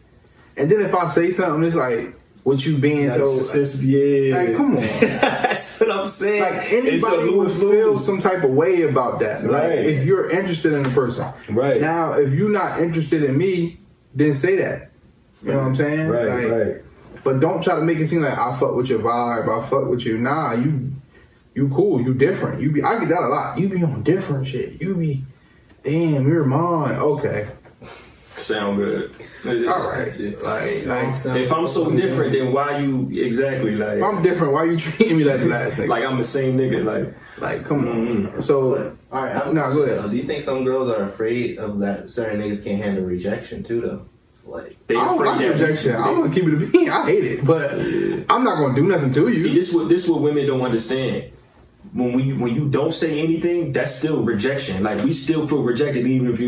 and then if I say something, it's like, what you being yeah. like, come on. That's what I'm saying. Like, anybody would feel some type of way about that. Like, Right. if you're interested in a person. Right. Now, if you're not interested in me, then say that. You know what I'm saying? Like, but don't try to make it seem like I fuck with your vibe, I fuck with you. Nah, you cool, you different. I get that a lot. You be on different shit. You be, damn, you're mine. Okay. Sound good. All right. Like If I'm so different, then why you exactly like? if I'm different, why you treating me like the last nigga? Like I'm the same nigga. Like, come on. So, all right, I'm Nah, go ahead. Do you think some girls are afraid of that certain niggas can't handle rejection too, though? Like, They I don't afraid like that- rejection. I'm gonna keep it a bean. I hate it, but I'm not gonna do nothing to you. See, this what women don't understand. When you don't say anything, that's still rejection. Like we still feel rejected, even if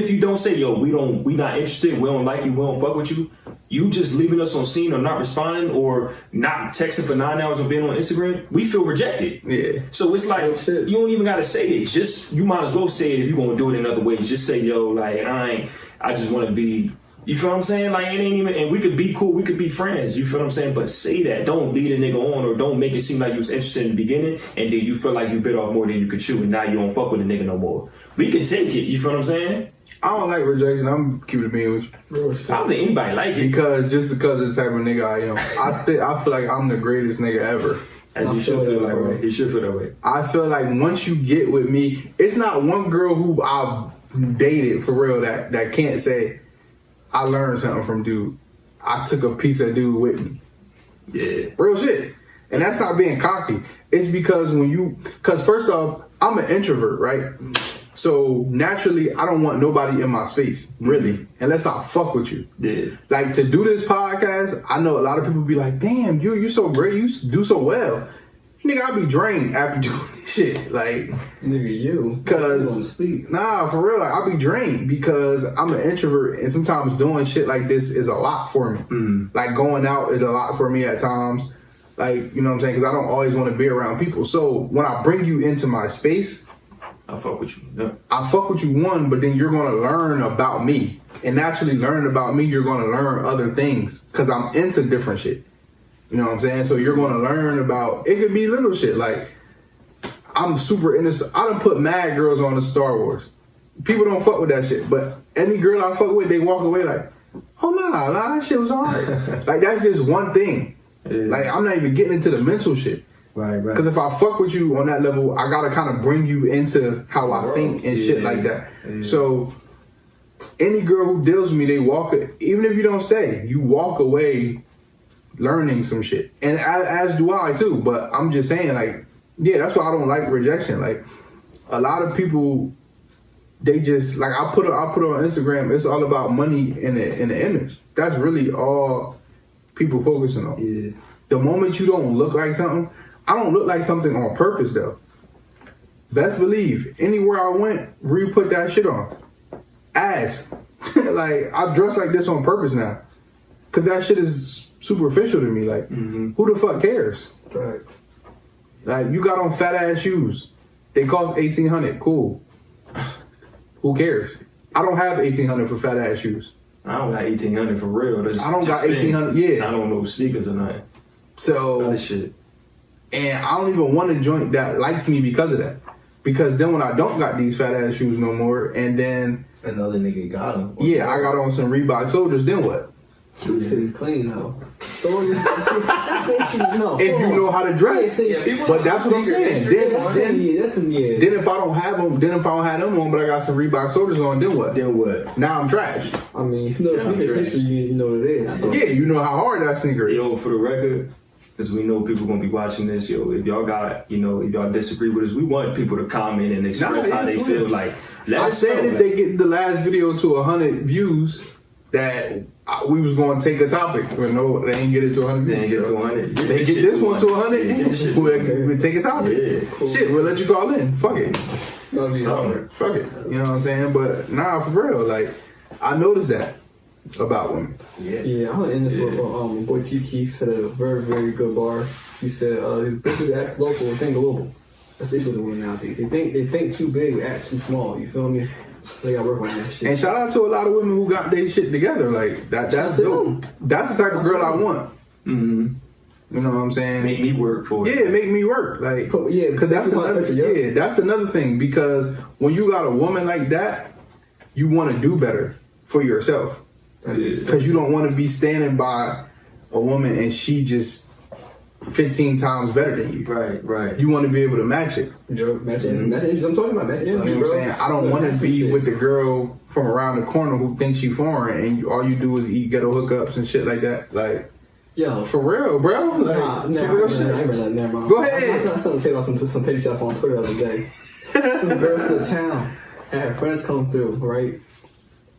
you don't say, yo, we not interested, we don't like you, we don't fuck with you. you just leaving us on scene or not responding or not texting for 9 hours or being on Instagram, we feel rejected. Yeah. So it's like, Oh, shit. you don't even gotta say it. Just, you might as well say it if you're gonna do it in other ways. Just say, yo, like, I just wanna be, you feel what I'm saying? Like, it ain't even, and we could be cool, we could be friends, you feel what I'm saying? But say that. Don't lead a nigga on, or don't make it seem like you was interested in the beginning, and then you feel like you bit off more than you could chew, and now you don't fuck with a nigga no more. We can take it, you feel what I'm saying? I don't like rejection. I'm keeping it being with you. Real shit. I don't think anybody like it. Because of the type of nigga I am. I feel like I'm the greatest nigga ever. As you should feel that way. You should feel that way. I feel like once you get with me, it's not one girl who I've dated for real that can't say, I learned something from dude. I took a piece of dude with me. Yeah. Real shit. And that's not being cocky. It's because because first off, I'm an introvert, right? So naturally, I don't want nobody in my space, really, unless I fuck with you. Yeah. Like, to do this podcast, I know a lot of people be like, damn, you're so great, you do so well. Nigga, I be drained after doing this shit. Like, Nigga, you. cause You gonna sleep. nah, for real, like, I be drained because I'm an introvert, and sometimes doing shit like this is a lot for me. Like, going out is a lot for me at times. Like, you know what I'm saying? Because I don't always want to be around people. So when I bring you into my space, I fuck with you. Yeah. I fuck with you, one, but then you're going to learn about me. And naturally learn about me, you're going to learn other things because I'm into different shit. You know what I'm saying? So you're going to learn about, it could be little shit. Like, I'm super into, I done put mad girls on the Star Wars. People don't fuck with that shit. But any girl I fuck with, they walk away like, oh, nah, that shit was alright. Like, that's just one thing. Yeah. Like, I'm not even getting into the mental shit. Right, right. Because if I fuck with you on that level, I gotta kind of bring you into how I think and shit like that. Yeah. So any girl who deals with me, they walk, even if you don't stay, you walk away learning some shit. And as do I too. But I'm just saying, like, yeah, that's why I don't like rejection. Like, a lot of people, they just, like, I put it on Instagram, it's all about money in the image. That's really all people focusing on. Yeah. The moment you don't look like something, I don't look like something on purpose though. Best believe, anywhere I went, re-put that shit on. Ass. Like, I dress like this on purpose now. Cause that shit is superficial to me. Like, who the fuck cares? Facts. Like, you got on fat ass shoes. They cost $1,800. Cool. Who cares? I don't have $1,800 for fat ass shoes. I don't got 1,800 for real. I don't got 1,800, yeah. I don't know sneakers or nothing. So, Other shit. and I don't even want a joint that likes me because of that. Because then when I don't got these fat ass shoes no more, and then Another nigga got him. yeah, I got on some Reebok Soldiers, then what? This shit is clean though. So no. If you know how to dress. But that's what I'm saying. Then if I don't have them, on, but I got some Reebok Soldiers on, then what? Then what? Now I'm trash. I mean, if you know sneakers history, you know what it is. So. Yeah, you know how hard that sneaker is. Yo, for the record, because we know people gonna be watching this, yo, if y'all got, if y'all disagree with us, we want people to comment and express how they feel. Like, let I us said know, if like, they get the last video to 100 views, that we was going to take a topic. But no, they ain't get it to 100 they views. ain't get to so 100. They get this one to 100, Yeah, this shit to we'll take a topic. Yeah. Cool. Shit, we'll let you call in. Fuck it. That'll be Something. hard. Fuck it. You know what I'm saying? But nah, for real, like, I noticed that about women. Yeah. Yeah, I'm gonna end this with boy T Keith said a very, very good bar. He said, "Bitches act local, think global." That's the issue with the women nowadays. They think too big, act too small. You feel me? They gotta work on that shit. And shout out to a lot of women who got their shit together. Like, that's dope. That's the type of girl I want. Mhm. You know what I'm saying? Make me work for it. Yeah, make me work. Like, Yeah, because that's make me another. work, yeah. Yeah, that's another thing. Because when you got a woman like that, you want to do better for yourself. Because you don't want to be standing by a woman and she just 15 times better than you. Right, right. You want to be able to match it. Yo, match I'm talking about match You know what I'm saying? I don't want to be with the girl from around the corner who thinks she foreign and all you do is eat ghetto hookups and shit like that. Like, Yo, for real, bro. Like, some real shit. Never mind. Go ahead. I got something to say about some petty shots on Twitter the other day. Some girl from the town had her friends come through, right?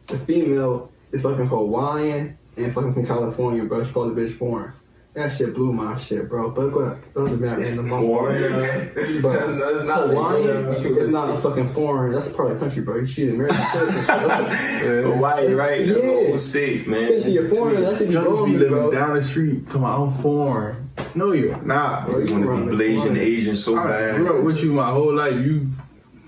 The female is fucking Hawaiian and fucking from California, bro. She called the bitch foreign. That shit blew my shit, bro. But doesn't matter in the Foreign, But That's not Hawaiian legal. is not a fucking foreign. That's a part of the country, bro. You shoot American citizens. Hawaii, right? That's Yeah. the whole state, man. Since you're foreign, that should be Jones be wrong, living bro. down the street. Talking about I'm foreign. No, you're not. Bro, I want to be blazing Asian so I bad. grew up with you my whole life. You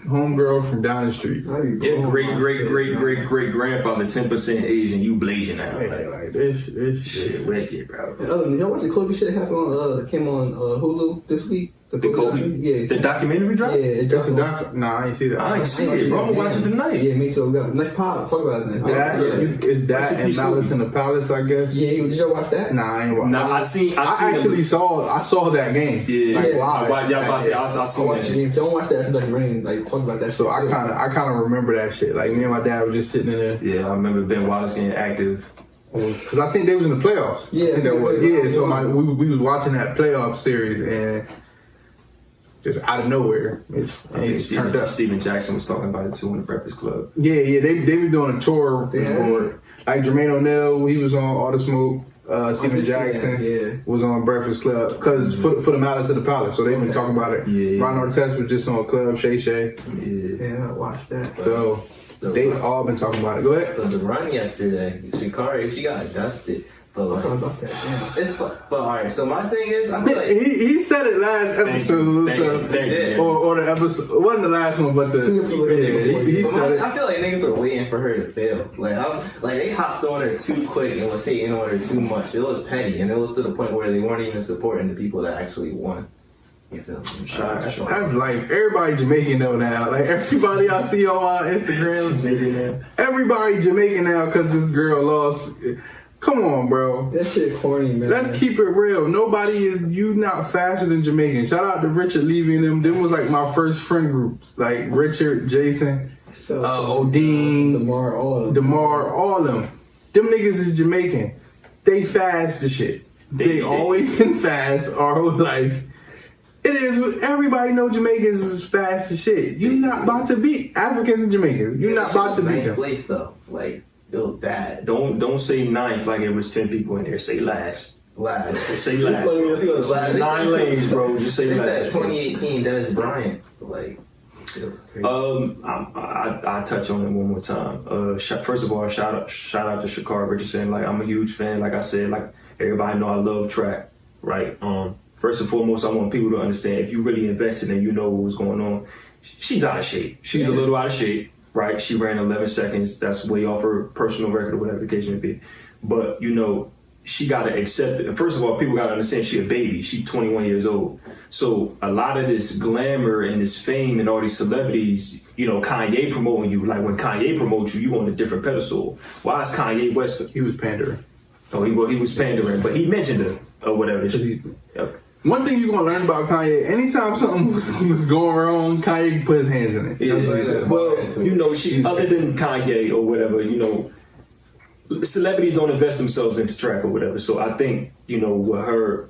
homegirl from down the street. Yeah, great grandfather, 10% Asian. You blazing now. Like, This shit, shit. wicked, bro. Y'all watch the Kobe shit that happened on that came on Hulu this week? The Kobe, yeah, the documentary drop. yeah, it That's dropped a on- doc. Nah, I ain't see that. I ain't see it, bro. I'm gonna watch it tonight. Yeah, me too. We got next pod. Talk about it then. That is that Rest in and peace, Malice Kobe. in the Palace, I guess. Yeah, did y'all watch that? Nah, I ain't watching. Nah, I seen I saw that game. Yeah, Like, yeah. live. Y'all about to say I I seen watched the that. game. So don't watch that. It's documentary. Like talk about that. So shit. I kind of remember that shit. Like me and my dad were just sitting in there Yeah, I remember Ben Wallace getting active. because I think they was in the playoffs. Yeah, I think that was. yeah. Yeah, so we was watching that playoff series and just out of nowhere, I think it turned up. Steven Jackson was talking about it too in the Breakfast Club. Yeah, they been doing a tour Yeah. before. Like Jermaine O'Neal, he was on All the Smoke. Steven just seen Jackson that, yeah. was on Breakfast Club because for the Malice of the Palace. So they've been talking about it. Yeah. Ron Artest was just on Club Shay Shay. Yeah. Yeah, I watched that. So they all been talking about it. Go ahead. But the run yesterday, Shikari, she got dusted. But I thought like, about that. Damn. it's fun. But alright, so my thing is, I feel like He said it last episode. Thank you. Or the episode. It wasn't the last one, but the. Two episodes ago. Yeah, he but said it. I feel like niggas were waiting for her to fail. Like they hopped on her too quick and was hating on her too much. It was petty, and it was to the point where they weren't even supporting the people that actually won. You feel me? Shots. That's all. That's like everybody Jamaican though now. Like everybody I see on my Instagram, Maybe, man. everybody Jamaican now because this girl lost. Come on, bro. That shit corny, man. Let's keep it real. Nobody is you not faster than Jamaican. Shout out to Richard Levy and them. Them was like my first friend group. Like Richard, Jason, Shout out to Odine, DeMar, all of them. DeMar, all them. Them niggas is Jamaican. They fast as shit. They always been fast our whole life. It is. Everybody know Jamaicans is fast as shit. You're not about to beat Africans and Jamaicans. You're not about to beat Ninth them. place though. Like it was bad. Don't say ninth like it was 10 people in there. Say last. Last. Say last. Funny as hell. Last. 9 lanes, bro. Just say They said last. 2018 Dennis Bryant. Like it was crazy. I touch on it one more time. First of all, shout out to Shakar Richardson. Like I'm a huge fan. Like I said, like everybody know I love track. Right. First and foremost, I want people to understand if you really invested and you know what was going on. She's out of shape. She's a little out of shape. Right. She ran 11 seconds. That's way off her personal record or whatever the case may be. But you know, she got to accept it. First of all, people got to understand she's a baby. She's 21 years old. So a lot of this glamour and this fame and all these celebrities, you know, Kanye promoting you. Like when Kanye promotes you, you on a different pedestal. Why is Kanye West? He was pandering. Oh, he was pandering, but he mentioned her or whatever. Yep. One thing you're gonna learn about Kanye: anytime something was going wrong, Kanye can put his hands in it. Yeah. That's what it is. Well, you know, she other than Kanye or whatever, you know, celebrities don't invest themselves into track or whatever. So I think, you know, with her,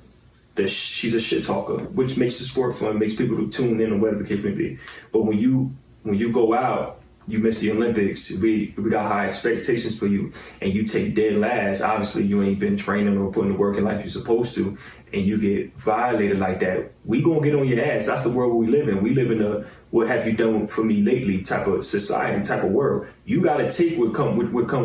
that she's a shit talker, which makes the sport fun, makes people to tune in or whatever the case may be. But when you go out, you miss the Olympics. We got high expectations for you, and you take dead last. Obviously, you ain't been training or putting the work in like you're supposed to, and you get violated like that. We gonna get on your ass. That's the world we live in. We live in a "what have you done for me lately" type of society, type of world. You gotta take what come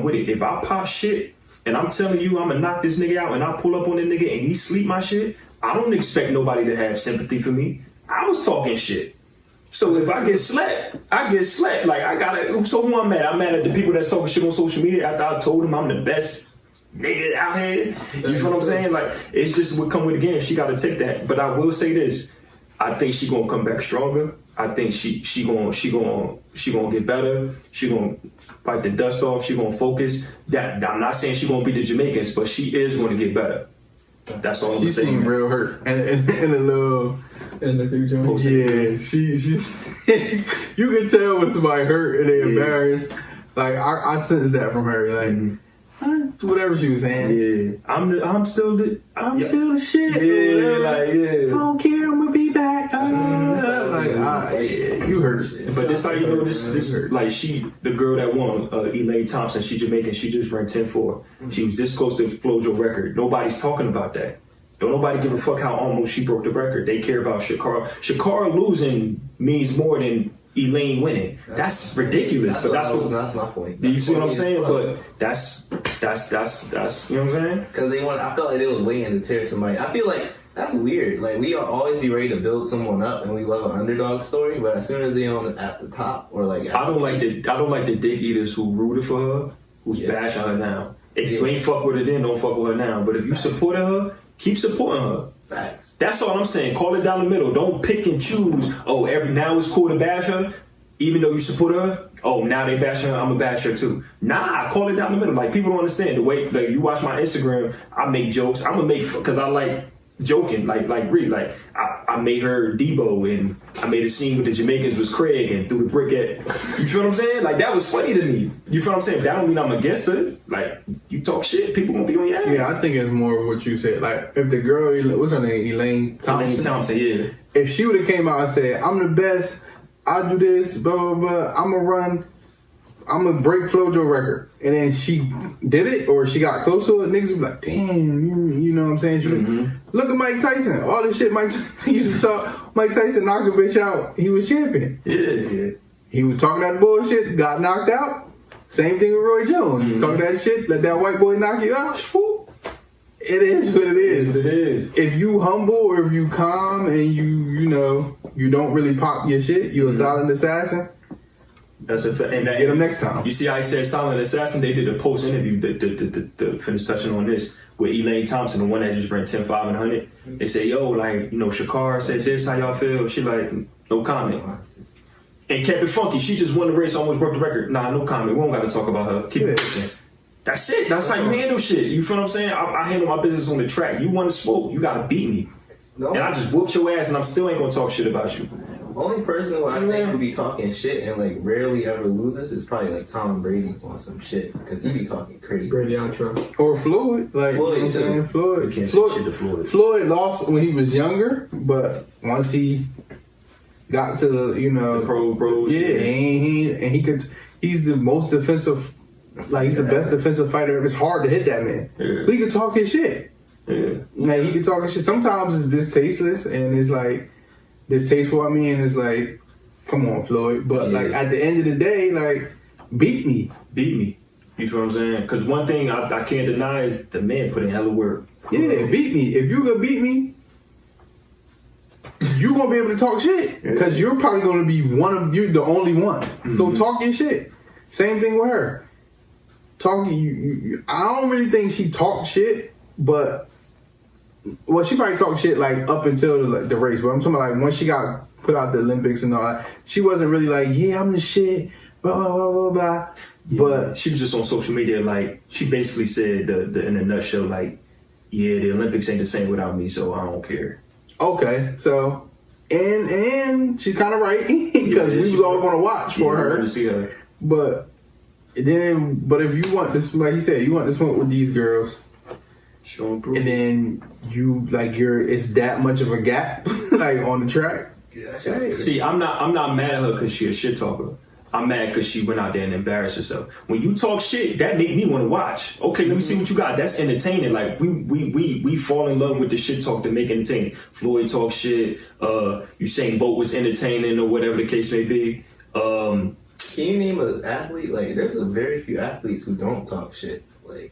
with it. If I pop shit and I'm telling you I'm gonna knock this nigga out, and I pull up on that nigga and he sleep my shit, I don't expect nobody to have sympathy for me. I was talking shit. So if I get slapped, I get slapped. Like I gotta. So who I'm mad? I'm mad at the people that's talking shit on social media after I told them I'm the best nigga out here. You feel what I'm saying? Like it's just what come with the game. She got to take that. But I will say this: I think she gonna come back stronger. I think she gonna get better. She gonna wipe the dust off. She gonna focus. That I'm not saying she gonna beat the Jamaicans, but she is gonna get better. That's all I'm She saying. seemed real hurt and a little. And the big joint. Yeah, she's. You can tell when somebody hurt and they embarrassed. Like I sensed that from her. Like whatever she was saying. Yeah, I'm still the Still the shit. Yeah, whatever. like I don't care. I'm gonna be back. You hurt. But this how you know this like the girl that won, Elaine Thompson, she Jamaican, she just ran 10-4. She was this close to Flojo record. Nobody's talking about that. Don't nobody give a fuck how almost she broke the record. They care about Shakara. Shakara losing means more than Elaine winning. That's ridiculous. That's my point. You see what I'm saying? But that's you know what I'm saying? Because I felt like they was waiting to tear somebody. I feel like that's weird. Like we always be ready to build someone up, and we love an underdog story. But as soon as they on at the top or like I don't like the dick eaters who rooted for her, who's bashing her now. If you ain't fuck with her then, don't fuck with her now. But if you supported her, keep supporting her. Facts. That's all I'm saying. Call it down the middle. Don't pick and choose. Oh, now it's cool to bash her, even though you support her. Oh, now they bash her, I'm a bash her too. Nah, call it down the middle. Like people don't understand the way. Like you watch my Instagram, I make jokes. I'm gonna make because I like joking. Like I made her Debo, and I made a scene with the Jamaicans was Craig and threw the brick at. You feel what I'm saying? Like that was funny to me. You feel what I'm saying? That don't mean I'm against it. Like you talk shit, people gonna be on your ass. Yeah, I think it's more of what you said. Like if the girl, what's her name, Elaine Thompson. Yeah. If she would have came out and said, "I'm the best, I do this, blah blah blah, I'm gonna break FloJo record," and then she did it or she got close to it, niggas would be like, "Damn, you know what I'm saying?" She look at Mike Tyson. All this shit Mike Tyson used to talk. Mike Tyson knocked a bitch out. He was champion. Yeah. He was talking that bullshit, got knocked out. Same thing with Roy Jones. Talking that shit, let that white boy knock you out. It is what it is. It is. If you humble or if you calm and you don't really pop your shit, you a silent assassin. That's a fact. Get him next time. You see how he said silent assassin? They did a post interview to finish touching on this with Elaine Thompson, the one that just ran 10, 5, and 100. They say, yo, like, Shakara said this, how y'all feel? She like, no comment. And kept it funky. She just won the race, almost broke the record. Nah, no comment. We don't gotta talk about her. Keep it pushing. That's it. That's how you handle shit. You feel what I'm saying? I handle my business on the track. You want to smoke, you gotta beat me. No. And I just whooped your ass and I'm still ain't gonna talk shit about you. Only person who I think would be talking shit and like rarely ever loses is probably like Tom Brady on some shit because he be talking crazy. Brady, I trust. Or Floyd. Like, Floyd, you know what I'm saying? Floyd. You can't say shit to Floyd. Floyd lost when he was younger, but once he got to The pros. he's the most defensive, like he's the best defensive fighter. It's hard to hit that man. Yeah. But he can talk his shit. Yeah. Like he can talk his shit. Sometimes it's distasteless and it's like distasteful. I mean, it's like, come on, Floyd. But like at the end of the day, like beat me. Beat me. You feel what I'm saying? Because one thing I can't deny is the man put in hella work. Yeah, beat me. If you gonna beat me, you gonna be able to talk shit because you're probably gonna be the only one. So talk your shit. Same thing with her. Talking, I don't really think she talked shit, but she probably talked shit like up until the race. But I'm talking about like once she got put out the Olympics and all that, she wasn't really like, yeah, I'm the shit, blah blah blah blah blah. Yeah. But she was just on social media, like she basically said in a nutshell, like, yeah, the Olympics ain't the same without me, so I don't care. okay, so and she's kind of right because we was all going to watch for her. To see her. But if you want this, like you said, you want to smoke with these girls, Show and prove. and then it's that much of a gap, like on the track. Hey. See, I'm not mad at her because she a shit talker. I'm mad because she went out there and embarrassed herself. When you talk shit, that make me want to watch. Okay, let me see what you got. That's entertaining. Like we fall in love with the shit talk to make entertaining. Floyd talk shit. Usain Bolt was entertaining or whatever the case may be. Can you name an athlete? Like, there's a very few athletes who don't talk shit. Like,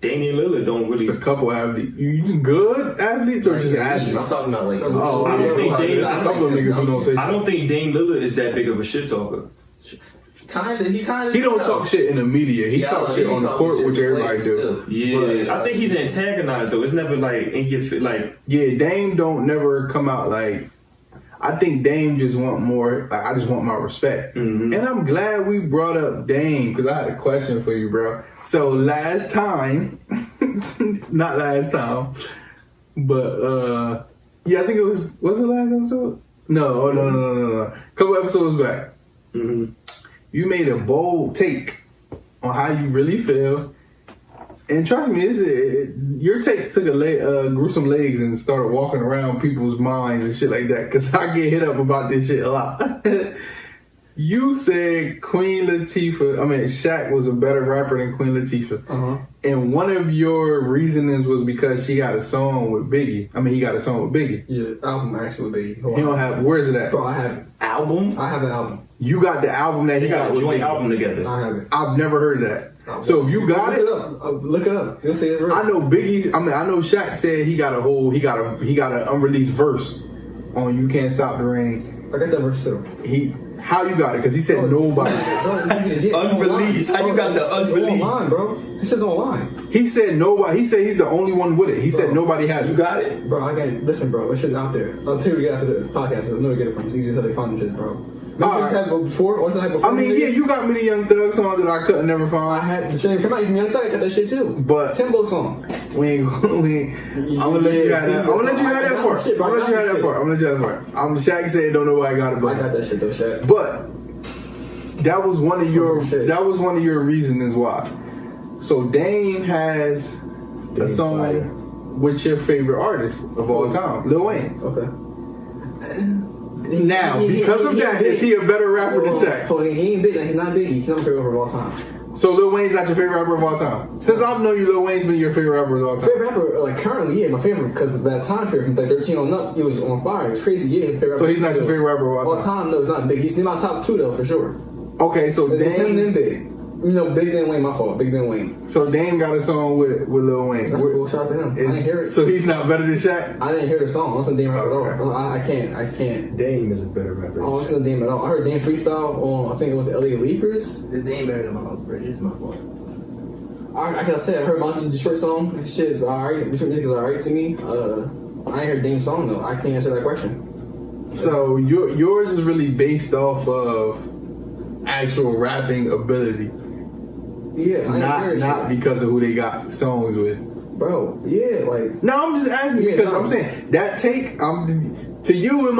Damian Lillard don't really. It's a couple athletes. You good athletes or like just I'm athletes? talking about like. I don't think Dame- a couple of niggas who don't say. I don't think Dame Lillard is that big of a shit talker. He He don't talk shit in the media. He talks shit on the court, which everybody do. Yeah, I think he's antagonized though. It's never like in your like. Yeah, Dame don't never come out like. I think Dame just want more. Like, I just want my respect, and I'm glad we brought up Dame because I had a question for you, bro. So last time, not last time, but yeah, I think it was the last episode? No. A couple episodes back, you made a bold take on how you really feel. And trust me, your take took gruesome legs and started walking around people's minds and shit like that. Because I get hit up about this shit a lot. You said Queen Latifah. I mean, Shaq was a better rapper than Queen Latifah. And one of your reasonings was because she got a song with Biggie. I mean, he got a song with Biggie. Yeah, album actually would be. He don't have. Where's it at? Bro, I have it. Album? I have an album. You got the album that he They got a with joint Biggie. album together. I have it. I've never heard of that. So if you got Look it, it up. Look it up. You'll see it's real. I know Biggie. I mean, I know Shaq said he got an unreleased verse on "You Can't Stop the Rain." I got that verse too. How you got it? Because he said nobody. Bro, it's easy to get. It's Unreleased. online. How you got the It's unreleased? online, bro. This shit's online. He said nobody. He said he's the only one with it. He said nobody has You it. got it? Bro, I got it. Listen, bro. This shit's out there. I'll tell you after the podcast. I'll know where to get it from. It's easy to tell they find them shits, bro. Maybe All this right. happened before. Or this happened before. I mean, yeah, you got me the Young Thug song that I couldn't never I find. had the shit from even Young Thug. I got that shit too. But- Timbo song. I'm gonna let you have that. I'm gonna let you have that part. I'm gonna let you have that part. I'm gonna let you have that part. Shaq said don't know why I got it, I but got that shit though, Shaq. But that was one of your Oh, shit. reasons why. So Dame has a Dame song fire. with your favorite artist of all time, Lil Wayne. Okay. Now, because of that, is he a better rapper than Shaq? Hold on, he ain't big. He's not big. He's not my favorite rapper of all time. So Lil Wayne's not your favorite rapper of all time. Since I've known you, Lil Wayne's been your favorite rapper of all time. Favorite rapper, like currently, yeah, my favorite because of that time period from like 13 on up, he was on fire. It was crazy, yeah. Favorite So rapper. he's not your favorite rapper of all All time. time, no, it's not big. He's in my top 2 though, for sure. Okay, so It's him Dame. then big. You know, Big than Wayne, my fault. Big than Wayne. So Dame got a song with Lil Wayne. That's cool. Shout out to him. I didn't hear it. So he's not better than Shaq. I didn't hear the song. I don't listen to Dame rap at Okay. all. I can't. Dame is a better rapper. I don't listen to Dame at all. I heard Dame freestyle on, I think it was the LA Lakers. This ain't better than Miles Bridges, my fault. Like I said, I heard Monty's Detroit song. This shit is alright. Detroit music is alright to me. I ain't heard Dame's song though. I can't answer that question. So yours is really based off of actual rapping ability, Yeah, I ain't heard not shit. because of who they got songs with. Bro, yeah, like No, I'm just asking Yeah, because no. I'm saying that take. To you, you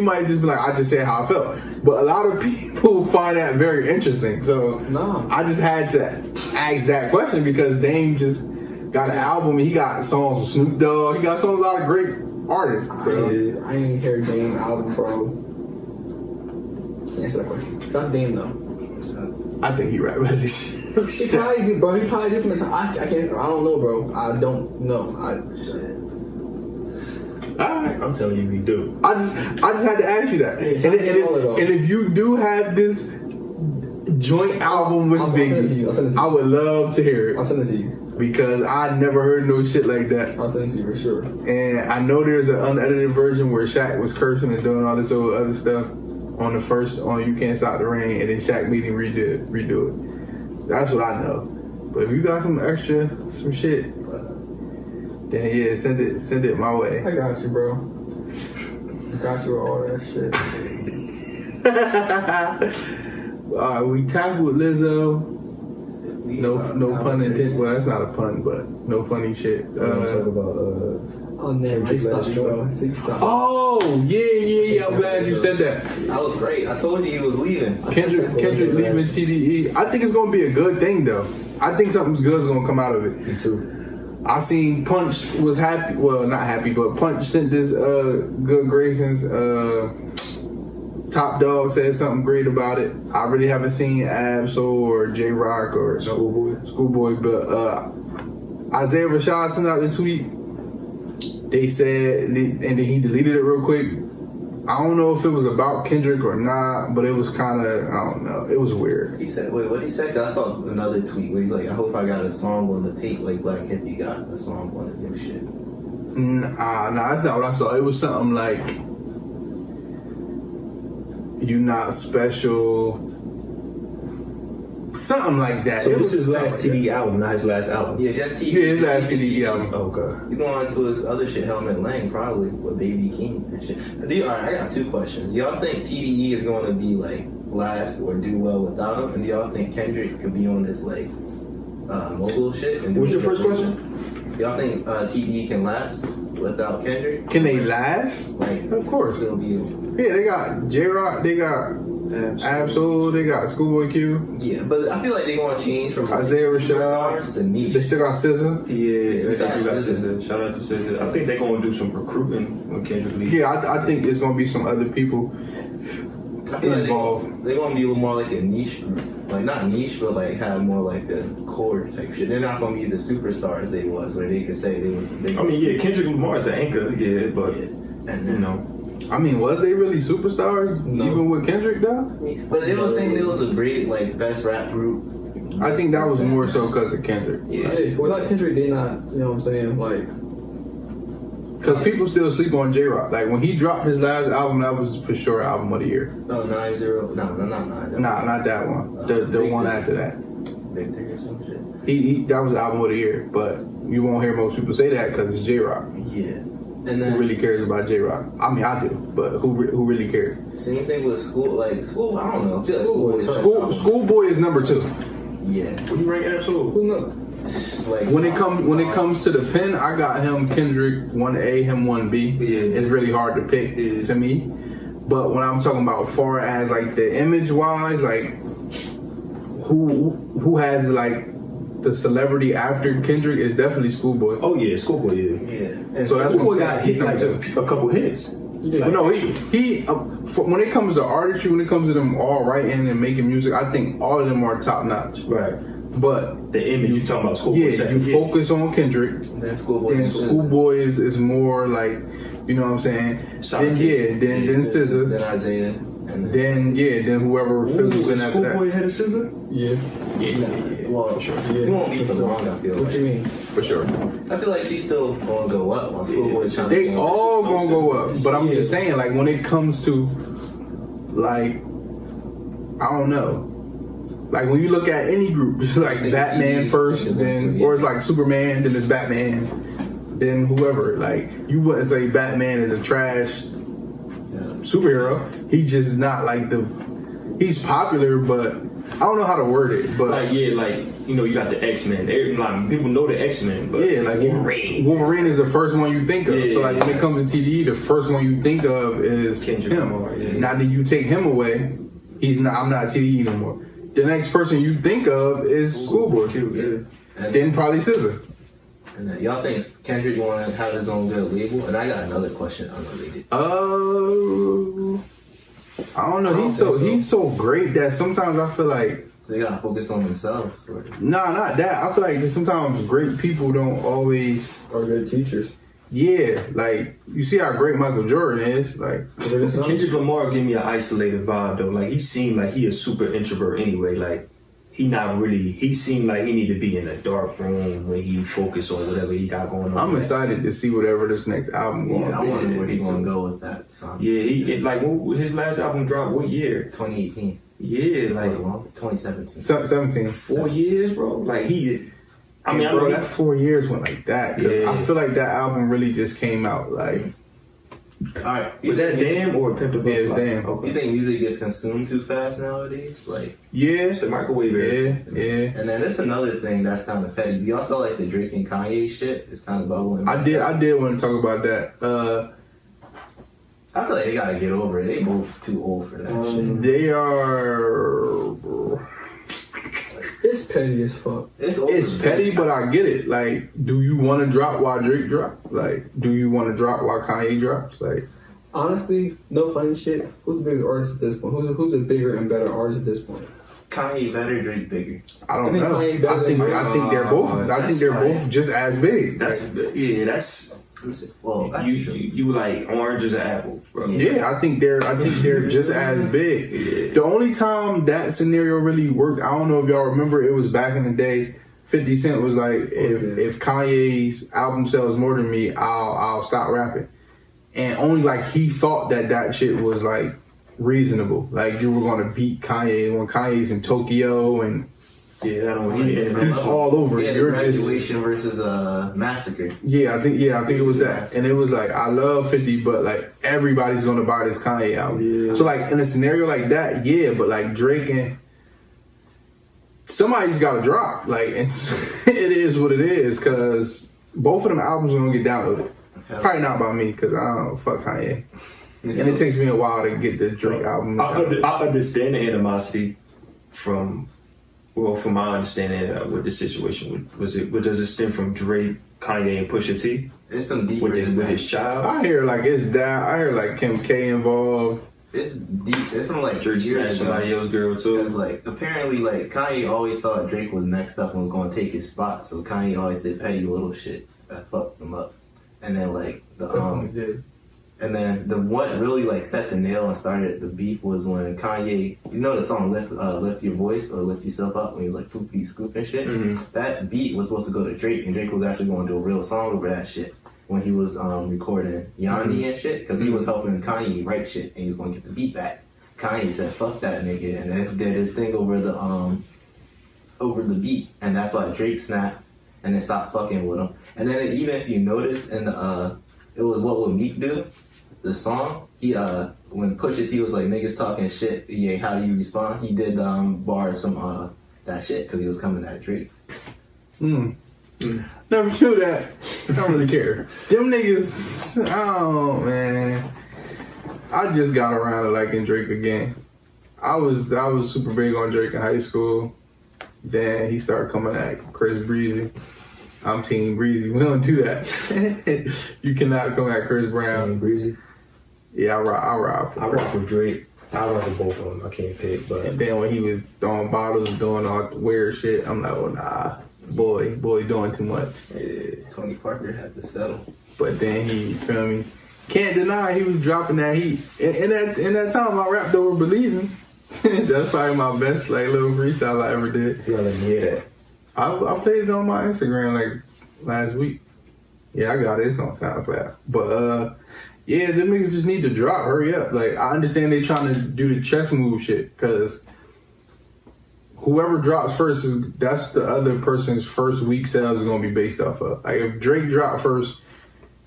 might just be like, I just said how I felt. But a lot of people find that very interesting. So Nah. I just had to ask that question because Dame just got an album. He got songs with Snoop Dogg. He got songs with a lot of great artists. So I ain't heard Dame album, bro. Can't answer that question. Not Dame though. I think he rap better than shit. He probably do, bro. He probably do from the time. I can't. I don't know, bro. I don't know. Shit. Alright. I'm telling you, he do. I just had to ask you that. And if you do have this joint album with I'll send it to you. I'll send it Biggie, to you. I would love to hear I'll it send it to you. because I never heard no shit like that. I'll send it to you for sure. And I know there's an unedited version where Shaq was cursing and doing all this other stuff on You Can't Stop the Rain, and then Shaq made him redo it. That's what I know. But if you got some shit, then yeah, send it my way. I got you, bro. I got you with all that shit. We tackled Lizzo. No pun intended. Well, that's not a pun, but no funny shit. We're gonna talk about Oh, man. Kendrick Stop, last bro. See, you stop. Oh yeah. I'm glad you said that. That was great. I told you he was leaving. Kendrick leaving TDE. I think it's gonna be a good thing though. I think something good's gonna come out of it. me too. I seen Punch was happy. Well, not happy, but Punch sent this Good Grayson's Top Dog said something great about it. I really haven't seen Ab-Soul or J Rock or Schoolboy, but Isaiah Rashad sent out the tweet. They said, and then he deleted it real quick. I don't know if it was about Kendrick or not, but it was kind of, I don't know. It was weird. He said, wait, what did he say? I saw another tweet where he's like, I hope I got a song on the tape like Black Hippie got a song on his new shit. Nah, that's not what I saw. It was something like, "You not special," something like that. So It this was is his last something like TDE album, not his last album. Yeah, just TV. Yeah, his last CD album. Okay. He's going on to his other shit, Helmet Lang, probably, with Baby King and shit. Alright, I got 2 questions. Y'all think TDE is going to be, like, last or do well without him? And do y'all think Kendrick could be on this, like, mobile shit? And do What's your it first different? question? Y'all think TDE can last without Kendrick? Can they last? Like, Of course. Still be, Yeah, they got J Rock, they got Ab-Soul, they got Schoolboy Q, yeah, but I feel like they're going to change from like, Isaiah superstars Rashad. to niche. They still got SZA. Yeah, besides they got SZA. SZA. Shout out to SZA. I think they're gonna do some recruiting when Kendrick leaves. Yeah, I think it's gonna be some other people. I feel like involved. they're gonna be a little more like a niche group. Like not niche, but like have more like a core type shit. They're not gonna be the superstars they was, where they could say they was the biggest. I mean, yeah, Kendrick Lamar's the anchor, yeah, but Yeah. And you then, know, I mean, was they really superstars No. even with Kendrick though? but they were saying they was the great like best rap group. I think that was more so because of Kendrick. Hey, without Kendrick, they not. You know what I'm saying? Like, Because people still sleep on J Rock. Like when he dropped his last album, that was for sure album of the year. Oh, 9-0. No, not 9. Nah, not that one. The one after that. Victor or some shit. He that was the album of the year. But you won't hear most people say that because it's J Rock. Yeah. And Who then really cares about J Rock? I mean, I do, but who really cares? same thing with school. Like school, I don't know. I feel like school is Schoolboy is number 2. Yeah. what do you rank Absolute? who knows? Like When it comes to the pen, I got him Kendrick 1A, him 1B. Yeah. It's really hard to pick Yeah. to me. But when I'm talking about far as like the image wise, like who has like the celebrity after Kendrick is definitely Schoolboy. Oh yeah, Schoolboy, yeah. yeah. And So that's Schoolboy what I'm got saying. hit like a couple hits. Yeah. But no, when it comes to artistry, when it comes to them all writing and making music, I think all of them are top notch. Right. But The image you talking about Schoolboy. yeah, second, you focus on Kendrick. then schoolboy. Then Schoolboy is more like, you know what I'm saying? Solid Then kid. then SZA. Then Isaiah. And Then whoever fizzles in after Schoolboy that. had a scissor? Yeah. Well, Yeah. he won't be for long. I feel. What Like. you mean? For sure. I feel like she's still gonna go up while Schoolboy's trying to. They all gonna go up. But I'm Yeah. just saying, like when it comes to like I don't know. Like when you look at any group, it's like think Batman it's first, easy. then or it's like Superman, then it's Batman, then whoever. Like you wouldn't say Batman is a trash superhero. He just not like he's popular, but I don't know how to word it. But Like yeah, like you know, you got the X-Men. Like people know the X-Men, but yeah, like Wolverine is the first one you think of. Yeah, so like when it comes to TDE, the first one you think of is Kendrick him. Lamar, yeah. Now that you take him away, I'm not TDE no more. The next person you think of is Schoolboy. Yeah. And Then probably SZA. And then y'all think Kendrick want to have his own good label? And I got another question unrelated. I don't know. He's so great that sometimes I feel like They gotta focus on themselves. Or, not that. I feel like sometimes great people don't always. Or good teachers. Yeah, like you see how great Michael Jordan is. Like Kendrick Lamar give me an isolated vibe though. Like he seemed like he a super introvert anyway. Like he seemed like he need to be in a dark room where he focus on whatever he got going on. I'm excited to see whatever this next album going. yeah, I to be. wonder where he's gonna go with that song. Yeah, his last album dropped what year? 2018. Yeah, like 2017. 17. 4 years, bro. Like he. I mean, bro, that 4 years went like that. 'Cause Yeah. I feel like that album really just came out like Alright. was that Damn or Pimp the Yeah, it's Butterfly? Damn. You Okay. think music gets consumed too fast nowadays? Like, yeah, It's the microwave era. yeah. and then that's another thing that's kind of petty. We also like the Drake and Kanye shit. It's kind of bubbling. I did want to talk about that. I feel like they gotta get over it. They both too old for that shit. They are. It's petty as fuck. It's Petty, but I get it. Like, do you want to drop while Drake drops? Like, do you want to drop while Kanye drops? Like, Honestly, no funny shit. Who's the bigger artist at this point? Who's a bigger and better artist at this point? Kanye better, Drake bigger. I don't I think know. Kanye better I think than they're both. I That's think they're right. both just as big. That's yeah. That's Well, that's you. true. You like oranges and apples, bro. Yeah, I think they're just as big. Yeah. The only time that scenario really worked, I don't know if y'all remember, it was back in the day. 50 Cent was like, if Kanye's album sells more than me, I'll stop rapping. And only like he thought that shit was like reasonable. Like you were gonna beat Kanye when Kanye's in Tokyo and Yeah, I don't. he's all over. Yeah, the You're just Graduation versus Massacre. I think it was that. And it was like, I love 50, but like everybody's gonna buy this Kanye album. Yeah. So like in a scenario like that, yeah, but like Drake and somebody's gotta drop. Like it's it is what it is, cause both of them albums are gonna get downloaded. Probably not by me, cause I don't fuck Kanye. And it takes me a while to get the Drake album. I understand the animosity from my understanding with the situation. Does it stem from Drake, Kanye, and Pusha T There's some deeper with than his that. child? I hear like it's that. I hear like Kim K involved. It's deep. It's from like Drake years smashed ago. somebody else's girl too. Because like apparently like Kanye always thought Drake was next up and was gonna take his spot, so Kanye always did petty little shit that fucked him up. And then like and then the what really like set the nail and started the beef was when Kanye, you know the song Lift Your Voice or Lift Yourself Up, when he was like poopy scoop and shit. Mm-hmm. That beat was supposed to go to Drake, and Drake was actually going to do a real song over that shit when he was recording Yanni and shit, because he was helping Kanye write shit and he was going to get the beat back. Kanye said fuck that nigga and then did his thing over the beat, and that's why Drake snapped and then stopped fucking with him. And then even if you notice in the it was What Would Meek Do, the song, he when Pusha T was like niggas talking shit, yeah, how do you respond? He did bars from that shit because he was coming at Drake. Never knew that. I don't really care. Them niggas, oh man. I just got around to liking Drake again. I was super big on Drake in high school. Then he started coming at Chris Breezy. I'm Team Breezy. We don't do that. You cannot come at Chris Brown. Breezy. Yeah, I rock for I Chris. rock with Drake. I rock with both of them. I can't pick, but And then when he was throwing bottles and doing all weird shit, I'm like, oh nah, boy doing too much. Tony Parker had to settle. But then he, feel me? Can't deny he was dropping that heat. In that time, I rapped over Believing. That's probably my best like little freestyle I ever did. you gotta let me hear that. I played it on my Instagram like last week. Yeah, I got it. It's on SoundCloud. But yeah, them niggas just need to drop. Hurry up. Like I understand they trying to do the chess move shit because whoever drops first that's the other person's first week sales is gonna be based off of. Like if Drake dropped first,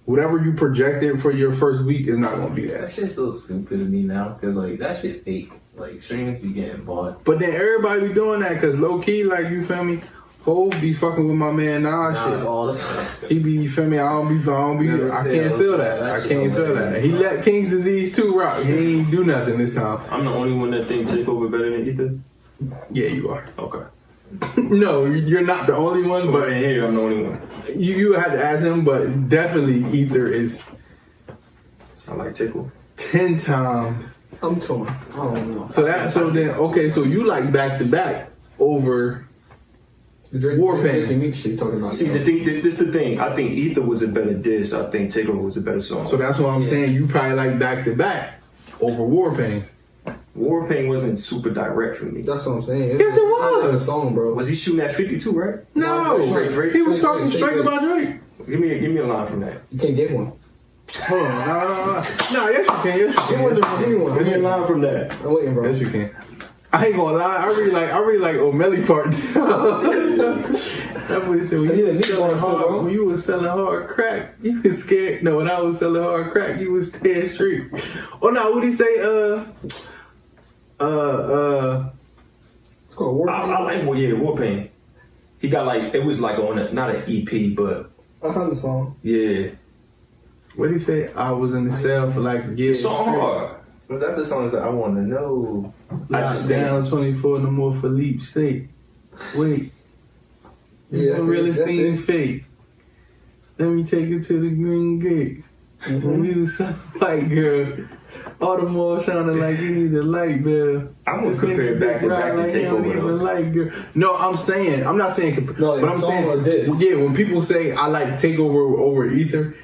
whatever you projected for your first week is not gonna be That that. shit's so stupid to me now because like that shit fake. Like streams be getting bought. But then everybody be doing that because low key, like you feel me, Hov be fucking with my man Nas Now it's shit. all this. He be, you feel me? I can't feel that. I can't feel that. He let King's Disease 2 rock. He ain't do nothing this time. I'm the only one that think Takeover better than Ether. Yeah, you are. Okay. No, you're not the only one, But but in here, I'm the only one. you had to ask him, but definitely Ether is I like Takeover. 10 times. I'm torn. I don't know. So you like back to back over The Drake Warpaint. and Meek shit you talking about. See, this the thing. I think Ether was a better diss. I think Takeover was a better song. So that's what I'm saying. You probably like back to back over Warpaint. Warpaint wasn't super direct for me. That's what I'm saying. Yes, it was. The song, bro. Was he shooting at 52, right? No, Drake. he was talking Drake. straight about Drake. Give me a line from that. You can't get one. Hold on, no, yes you can, yes you Give one can. to anyone. Give me a line from that. I'm waiting, bro. Yes, you can. I ain't gonna lie. I really like O'Malley part. That boy said when He you was was selling selling hard, when you was selling hard crack, you was scared. No, when I was selling hard crack, you was staying straight. Oh no, what he say? It's called Warpaint. I like Warpaint. He got like, it was like on not an EP, but I found the song. yeah. What he say? I was in the cell for like a year. It's so hard. Was that the song that I want to know? I just down think 24 no more Philippe State. Wait. Yeah, You that's don't really it, that's seen it. fate. Let me take you to the Green Gate. When we was some white girl, all the more shining like you need a light bill. I'm gonna compare it back to back to Takeover though. Light girl. No, I'm not saying, No, but I'm song saying, or diss. yeah, when people say I like Takeover over Ether,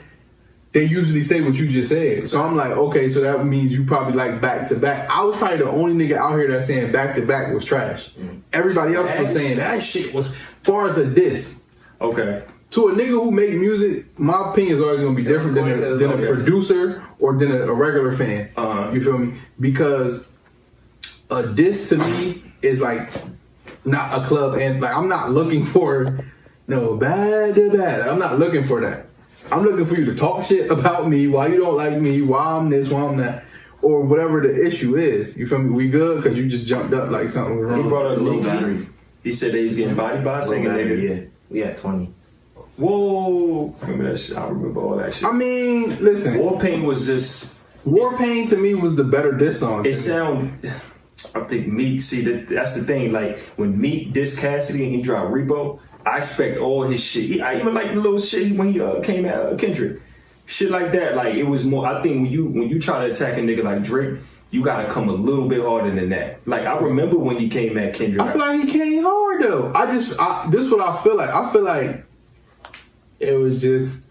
they usually say what you just said. So I'm like, okay, so that means you probably like back to back. I was probably the only nigga out here that's saying back to back was trash. Everybody else was saying that shit was, far as a diss. Okay. To a nigga who make music, my opinion is always gonna be different than a producer or than a regular fan. Uh-huh. You feel me? Because a diss to me is like not a club, and like I'm not looking for bad to bad. I'm not looking for that. I'm looking for you to talk shit about me, why you don't like me, why I'm this, why I'm that, or whatever the issue is. You feel me? We good? Because you just jumped up like something was He wrong. brought up Low Nicki. battery. He said they was getting bodied by a Low singing battery, nigga. yeah. We had 20. Whoa. Remember that shit? I remember all that shit. I mean, listen, Warpaint was just, Warpaint to me was the better diss song. it sound, I think Meek, see that's the thing, like when Meek dissed Cassidy and he dropped Repo, I expect all his shit. I even like the little shit when he came at Kendrick. Shit like that, like it was more, I think when you try to attack a nigga like Drake, you gotta come a little bit harder than that. Like I remember when he came at Kendrick. I feel like he came hard though. This is what I feel like. I feel like it was just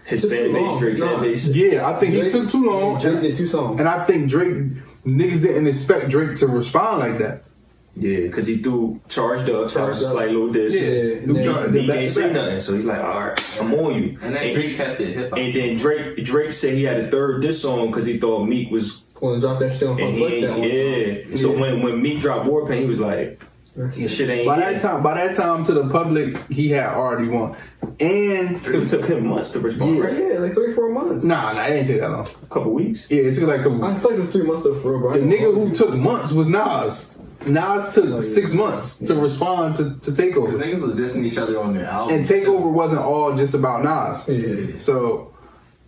his Took fan too base, long. Drake fan Nah. base. yeah. I think he Drake- took too long, Drake did 2 songs. and I think Drake niggas didn't expect Drake to respond like that. Yeah, because he threw Charged Up, that was a Up. slight little diss. Yeah, New and then- Charge- And he back can't to say back. nothing, so he's like, all right, I'm on you. And then Drake kept it hip hop. And then Drake said he had a third diss song because he thought Meek was, When drop that shit on and he Flex that ain't, one. yeah. So when Meek dropped Warpaint, he was like, this shit ain't. By hit. that time, to the public, he had already won. And It took him months to respond, Yeah. right? Yeah, like 3-4 months. nah, it didn't take that long. A couple weeks. Yeah, it took like I a. feel like it was 3 months though for real, bro. The nigga who took months was Nas. Nas took 6 months to respond to Because Takeover, niggas was dissing each other on their album. and Takeover wasn't all just about Nas. Yeah. So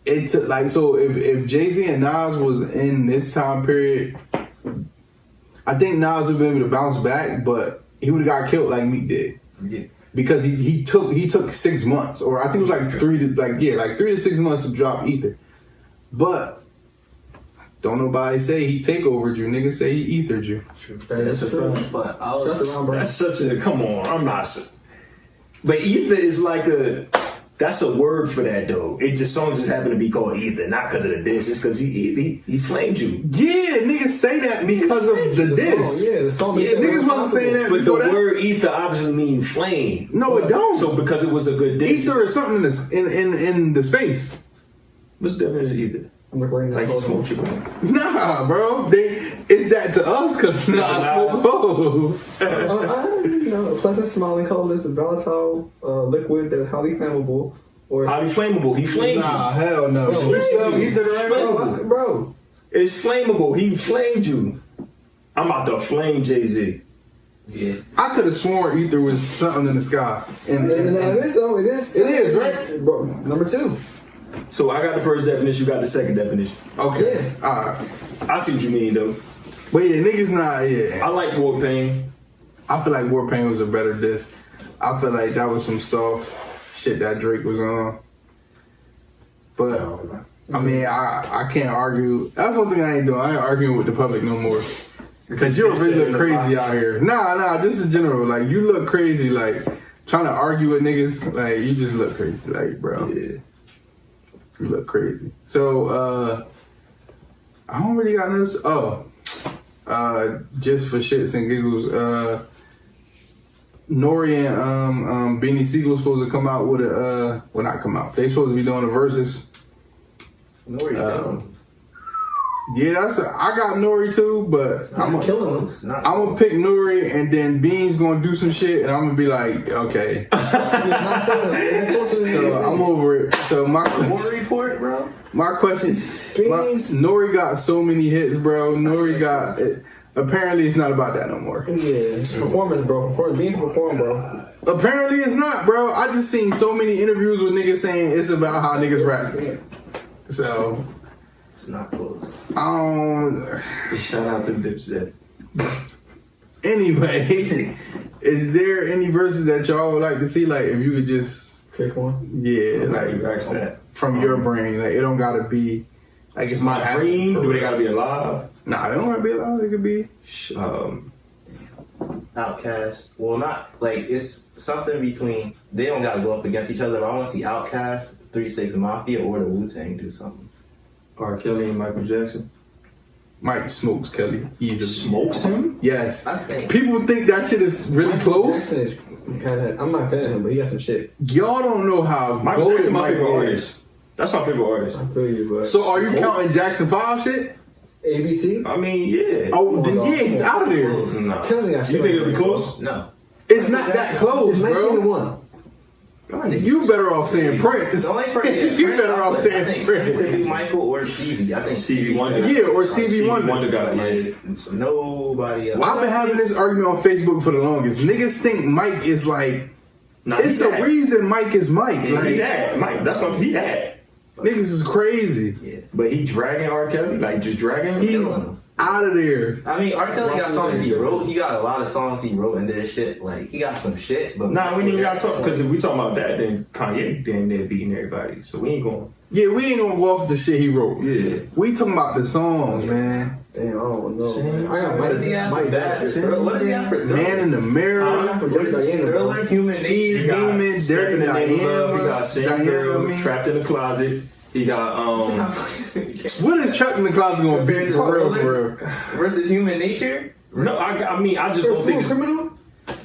it took like if Jay-Z and Nas was in this time period, I think Nas would be able to bounce back, but he would have got killed like Meek did. Yeah. Because he took 6 months, or I think it was like 3 to 6 months to drop Ether. But don't nobody say he takeovered you. Niggas say he ethered you. That's a true. fact. But I Shout was around, bro. That's such a, come on, I'm not. But Ether is like that's a word for that though. It just song just happened to be called Ether, not because of the diss. It's because he flamed you. Yeah, niggas say that because of the diss. Yeah, the song. Yeah, Niggas wasn't saying that But the before that. word Ether obviously means flame. No, it don't. So because it was a good diss. Ether is something in the space. What's the definition of Ether? I'm like right now. Like he hold on. smoked you. Nah, bro. It's that to us because Nah. smoke both. You know, a pleasant smiling colorless volatile liquid that's highly flammable. Or Highly flammable. He flamed Nah, hell no. Bro, You spell flamed you. ether the right way? Flammable. bro. you. It's flammable. He flamed you. I'm about to flame Jay-Z. yeah. I could have sworn ether was something in the sky. And It is though. It is. It is, right? Bro, number 2. So I got the first definition. You got the second definition. okay, all right. I see what you mean though. But yeah, niggas not. Yeah, I like Warpaint. I feel like Warpaint was a better diss. I feel like that was some soft shit that Drake was on. But I mean, I can't argue. That's one thing I ain't doing. I ain't arguing with the public no more. Cause you really look crazy out here. Nah, just in general. Like you look crazy. Like trying to argue with niggas. Like you just look crazy. Like bro, Yeah. you look crazy. So I don't really got this. Just for shits and giggles. Nori and Beanie Siegel supposed to come out with a well, not come out. They supposed to be doing a versus. Nori Yeah, I got Nori too, but I'm killing them. gonna pick Nori, and then Bean's gonna do some shit, and I'm gonna be like, okay. So I'm over it. So War report, bro. my question, Beans. Nori got so many hits, bro. Nori got. Apparently, it's not about that no more. Yeah, performance, bro. Being perform, bro. Apparently, it's not, bro. I just seen so many interviews with niggas saying it's about how niggas rap. So It's not close. Shout out to Dipset. Anyway, is there any verses that y'all would like to see? Like, if you could just, Pick one. yeah, You like asked that. from your brain, like it don't gotta be like it's My not dream. happening for Do they real. gotta be alive? Nah, they don't gotta be allowed. It could be. Outkast. Well, not like it's something between. They don't gotta go up against each other. But I want to see Outkast, 3 6 Mafia, or the Wu-Tang do something. R. Kelly and Michael Jackson. Mike smokes Kelly easily. Smokes him? Yes. I think. People think that shit is really close. Jackson I'm not a fan of him, but he got some shit. Y'all don't know how Michael goated Jackson my Mike favorite is. artist. That's my favorite artist. I feel you, but So are you counting Jackson 5 shit? ABC? I mean, yeah. Oh, then yeah, he's out of there. Nah. Kelly got You shit think like it'll be that. close? No. It's not that close, It's bro. 19-1. You better off saying Prince. The only person. Yeah, You better off I saying think Prince. it could be Michael or Stevie. I think Stevie Wonder. Yeah, or Stevie Wonder. Wonder got But, laid. like, nobody else. I've been having this argument on Facebook for the longest. Niggas think Mike is like, Nah, it's a reason Mike is Mike. He Like, had. Mike, that's what he had. niggas is crazy. Yeah. But he dragging R. Kelly? Like, just dragging him? He's Killing him. Out of there. I mean, R. Kelly got songs he wrote. He got a lot of songs he wrote and did shit. Like, he got some shit. But Nah, we ain't gotta talk, because if we talking about that, then Kanye damn near beating everybody. So we ain't going. Yeah, we ain't gonna go off the shit he wrote. Yeah. We talking about the songs, man. Damn, I don't know. Man. I got What does he have for that? What does he have for Man in the Mirror, Dirty Diana, bro. Thriller, Human Nature? Speed He got Demon, Step Dirty in the Name of Love. He got Diana, Same Girl, Diana. Trapped in the Closet. He got What is Trapped in the Closet gonna be for real? For real? versus Human Nature? no. I mean, I just don't think it's. Criminal?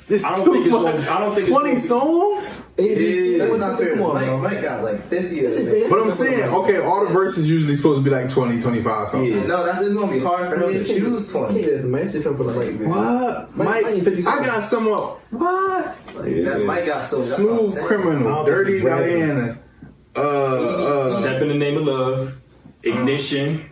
It's I don't too think it's much. gonna- I don't think it's 20 gonna be- songs. ABC. That was not fair. Come on, bro. Mike got like 50 of them. But I'm saying, okay, all the verses usually supposed to be like 20, 25 songs. Yeah. No, that's just gonna be hard for him to choose 20. Yeah, man, it's just trying to put a right, man. What? Mike, Mike, 50 I got some up. What? Like, that Mike got so that's what I'm Smooth saying. Criminal, Dirty Diana, Step in the Name of Love, Ignition.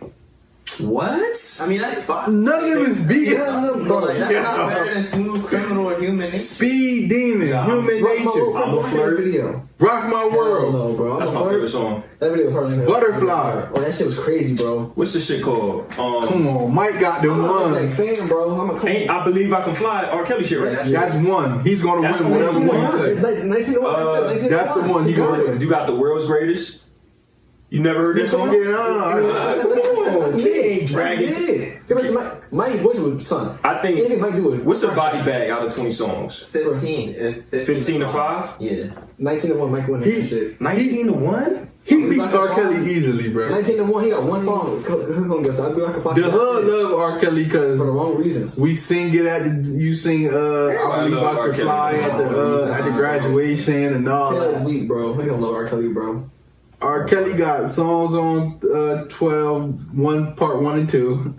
What? I mean, that's fine. none of them is beat. Bro, like, that's not better than Smooth Criminal or Human Nature. Speed Demon, Yeah, Human Nature, I'm a flirt. Video. Rock My World, No, bro. That's my favorite song. That video was hard. Like Butterfly. Oh, that shit was crazy, bro. What's the shit called? Come on, Mike got them I'm like one. fan, bro. I'm a Ain't I Believe I Can Fly? R. Kelly shit, right? That's one. He's gonna That's win the whatever one. one he It's plays. like 1901. That's the one he gonna win. You got The World's Greatest. You never heard that song? Yeah, no. He ain't dragging. Mike voice was son. I think. Anything Mike do it. What's a body bag out of 20 songs? 15. 15 to 5? Yeah. 1901, Mike won He- that shit. 19 to 1? He beats R. Kelly easily, bro. 1901, he got one song. Who's gonna get that? I'd be like a fucking. The hood love R. Kelly because for the wrong reasons. we sing it at the, you sing I Believe love I R. Could Kelly. Fly at the graduation and all Kelly's that. weak, bro. I don't love R. Kelly, bro. R. Kelly got songs on 12, part 1 and 2.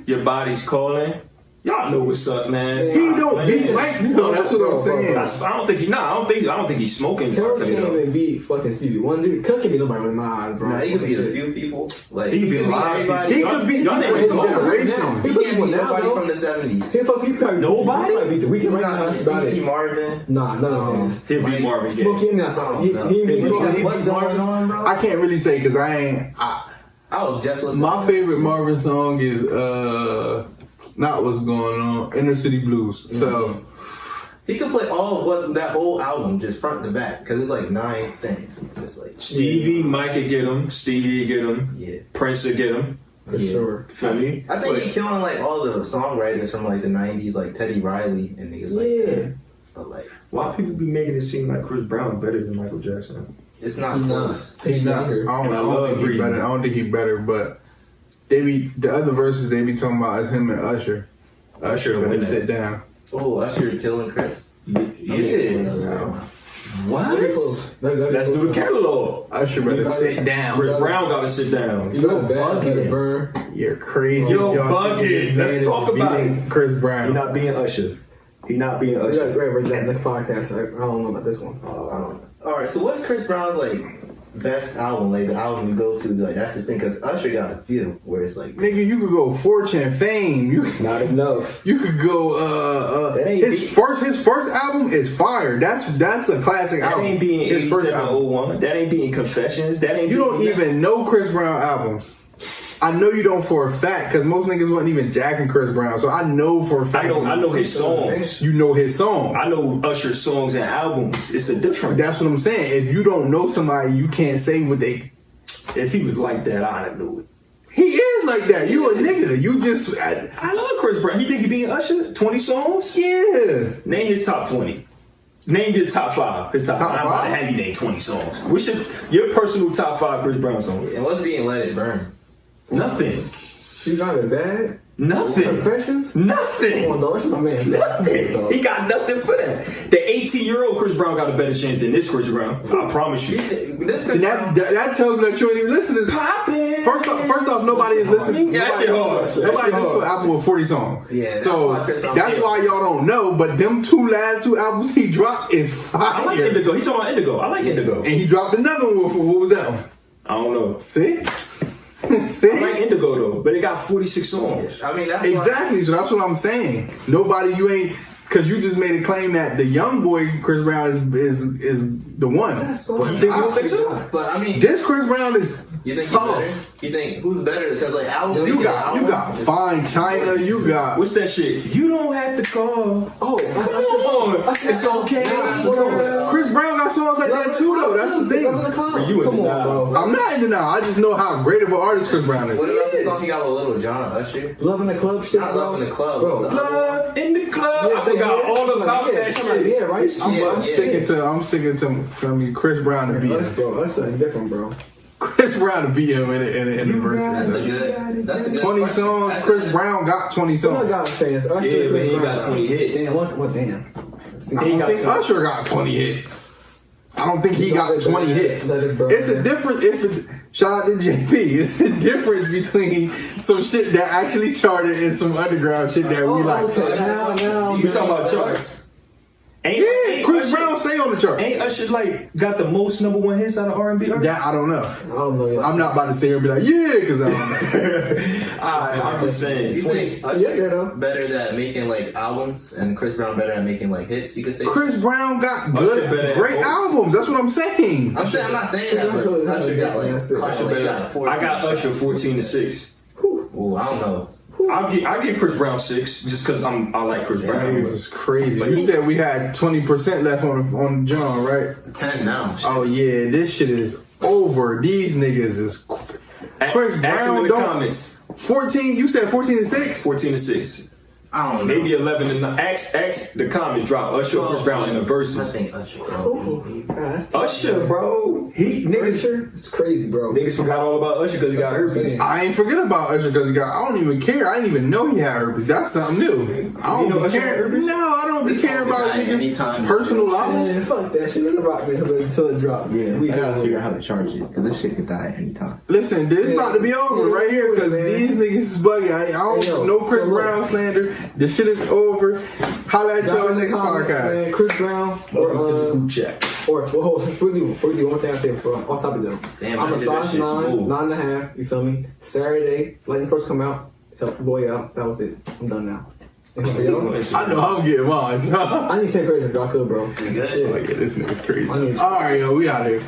Your Body's Calling. Y'all know what's up, man. He don't beat Mike though. That's what I'm saying. I don't think he. Nah, I don't think he's smoking. R. Kelly Kelly, can't though. even beat fucking Stevie Wonder. Kelly can't beat nobody with my eyes, bro. Nah, he could beat a few people. Like, He could beat a lot of everybody. He could beat Y'all people niggas in his know. generation. He He could can't beat beat now, nobody though. from the 70s. He probably Nobody? He probably beat the Weeknd He right now. got That's about Stevie it. Marvin. Nah, none of those. He'll beat Marvin Gaye. Smokey and that's Oh, he no. ain't beat Because Smokey. what's going on, bro? I can't really say because I was just listening. my favorite Marvin song is not What's Going On, Inner City Blues. So He could play all of what's that whole album just front to back because it's like 9 things. Just like Stevie, Mike could get him. Stevie could get him. yeah. Prince would get him. For sure. Feel me? I think he killing like all the songwriters from like the 90s, like Teddy Riley and niggas like Yeah. that. But like, Why people be making it seem like Chris Brown better than Michael Jackson? it's not Nah. close. he's not. I don't, And I I don't love think he's Breezy. better. I don't think he's better, but they be the other verses they be talking about is him and Usher. Usher Better win sit that. down. Oh, Usher killing Chris. Yeah. What? Let's do the catalog. Usher better sit down. Chris Brown gotta sit down. You know, bad, better burn. You're crazy. Yo, Y'all bugging. think this Let's man is talk about beating Chris Brown. He not being Usher. He not being We gotta Usher. go that next podcast. I don't know about this one. I don't know. All right, so what's Chris Brown's like best album? Like the album you go to, be like that's his thing. Because Usher got a few where it's like, Nigga, you could go Fortune, Fame. Not enough. You could go. That ain't His first album is fire. That's a classic That album. ain't being His first album. 8701. That ain't being Confessions. That ain't You don't being even know Chris Brown albums. I know you don't for a fact because most niggas wasn't even jacking Chris Brown. So I know for a fact. I know his songs. You know his song. I know Usher's songs and albums. It's a difference. That's what I'm saying. If you don't know somebody, you can't say what they. If he was like that, I'd have knew it. He is like that. You a nigga. You just. I love Chris Brown. He think he being Usher? 20 songs? Yeah. Name his top 20. Name his top 5. His top 5. I'm about to 5? have you name 20 songs. We should your personal top 5 Chris Brown songs. and what's being Let It Burn? Nothing. She got it bad. Nothing. Confessions. Nothing. Come on, dog. That's my man. Nothing. He got nothing for that. The 18-year-old Chris Brown got a better chance than this Chris Brown. I promise you. This Chris And Brown, that tells me that you ain't even listening. Poppin'. First off, nobody is listening. Yeah, that shit hard. That Nobody shit listens to an hard. album with 40 songs. Yeah, that's so why Chris Brown- that's why y'all don't know. But them last two albums he dropped is fire. I like Indigo. He talking about Indigo. I like Indigo. And he dropped another one. What was that one? I don't know. See? See? I like Indigo though, but it got 46 songs. I mean, that's Exactly. So that's what I'm saying. Nobody, you ain't, because you just made a claim that the young boy Chris Brown is the one. That's so But You don't think so? Why, but I mean, this Chris Brown is You think he's tough. better? You think who's better? Because like album, You got Fine China. You got What's that shit? You don't have to call. Oh, Come on, it's okay. Chris Brown got songs like that too, though. That's the thing. You in Come on, denial. bro. I'm not in denial. I just know how great of an artist Chris Brown is. What about the song he got with Little John Usher? Love in the club shit, Not bro. Love in the Club. Bro. What's the other one? Love in the club. I forgot all about that shit. Yeah, right? It's too Yeah. much. I'm sticking to Chris Brown to beat That's, him. bro, that's something different, bro. Chris Brown to beat him in the That's verse. a good. That's a good. 20 question. songs. That's Chris a- Brown got 20 Still songs. got fans. Usher, Yeah, Chris but he Brown. got 20 hits. Damn, what damn? See, I He don't got think 20. Usher got 20 hits. I don't think he got 20 hits. Let it burn. It's a difference. Shout out to JP. It's a difference between some shit that actually charted and some underground shit that we like. Okay, now. You talking about charts? Yeah, Chris Usher, Brown stay on the chart. Ain't Usher like got the most number one hits out of R&B? That I don't know. I don't know. Like, I'm not about to sit here and be like, yeah, because I don't know. I'm just saying. You think Usher Yeah, though. better at making like albums and Chris Brown better at making like hits? You could say. Chris Brown got Usher better good, at great both. albums. That's what I'm saying. I'm not saying that, but Usher Usher got like. that's it. Usher Better- got 40. I got Usher 14-6. Ooh, I don't know. I'll give Chris Brown 6 just because I like Chris Brown. This is crazy. But You he- said we had 20% left on John, right? 10 now. Oh yeah, this shit is over. These niggas is Chris Ask him Brown in the don't- comments. 14. You said 14-6. 14-6. I don't know. Maybe 11 and 9. Ask the comments. Drop Usher or Chris Brown in the I verses. think Usher. That's Usher, bro. He niggas Usher, it's crazy, bro. niggas forgot all about Usher because he got herpes. I ain't forget about Usher because he got. I don't even care. I didn't even know he had herpes. That's something new. I don't You know be Usher caring. had herpes? No, I don't be This caring about guy niggas' anytime. personal lives. Man, fuck that shit. Let it rock, man, until it drops. Yeah, We I gotta go. figure out how to charge it because this shit could die at any time. Listen, this about to be over right here because Man. these niggas is bugging. I don't Hey, yo, no Chris so look. Brown slander. This shit is over. Holla at Drop y'all in the next comments, podcast. man. Chris Brown Welcome to the or group chat. for the one thing I say for on top of them. Damn, I'm I a did that size shit 9, smooth. 9.5. You feel me? Saturday, letting first come out. Help the boy out. That was it. I'm done now. And for y'all, I know I'm getting mine. So. I need 10 crazy if y'all could, bro. You good? Shit. Oh yeah, this nigga's crazy. I need- All right, yo, we out here.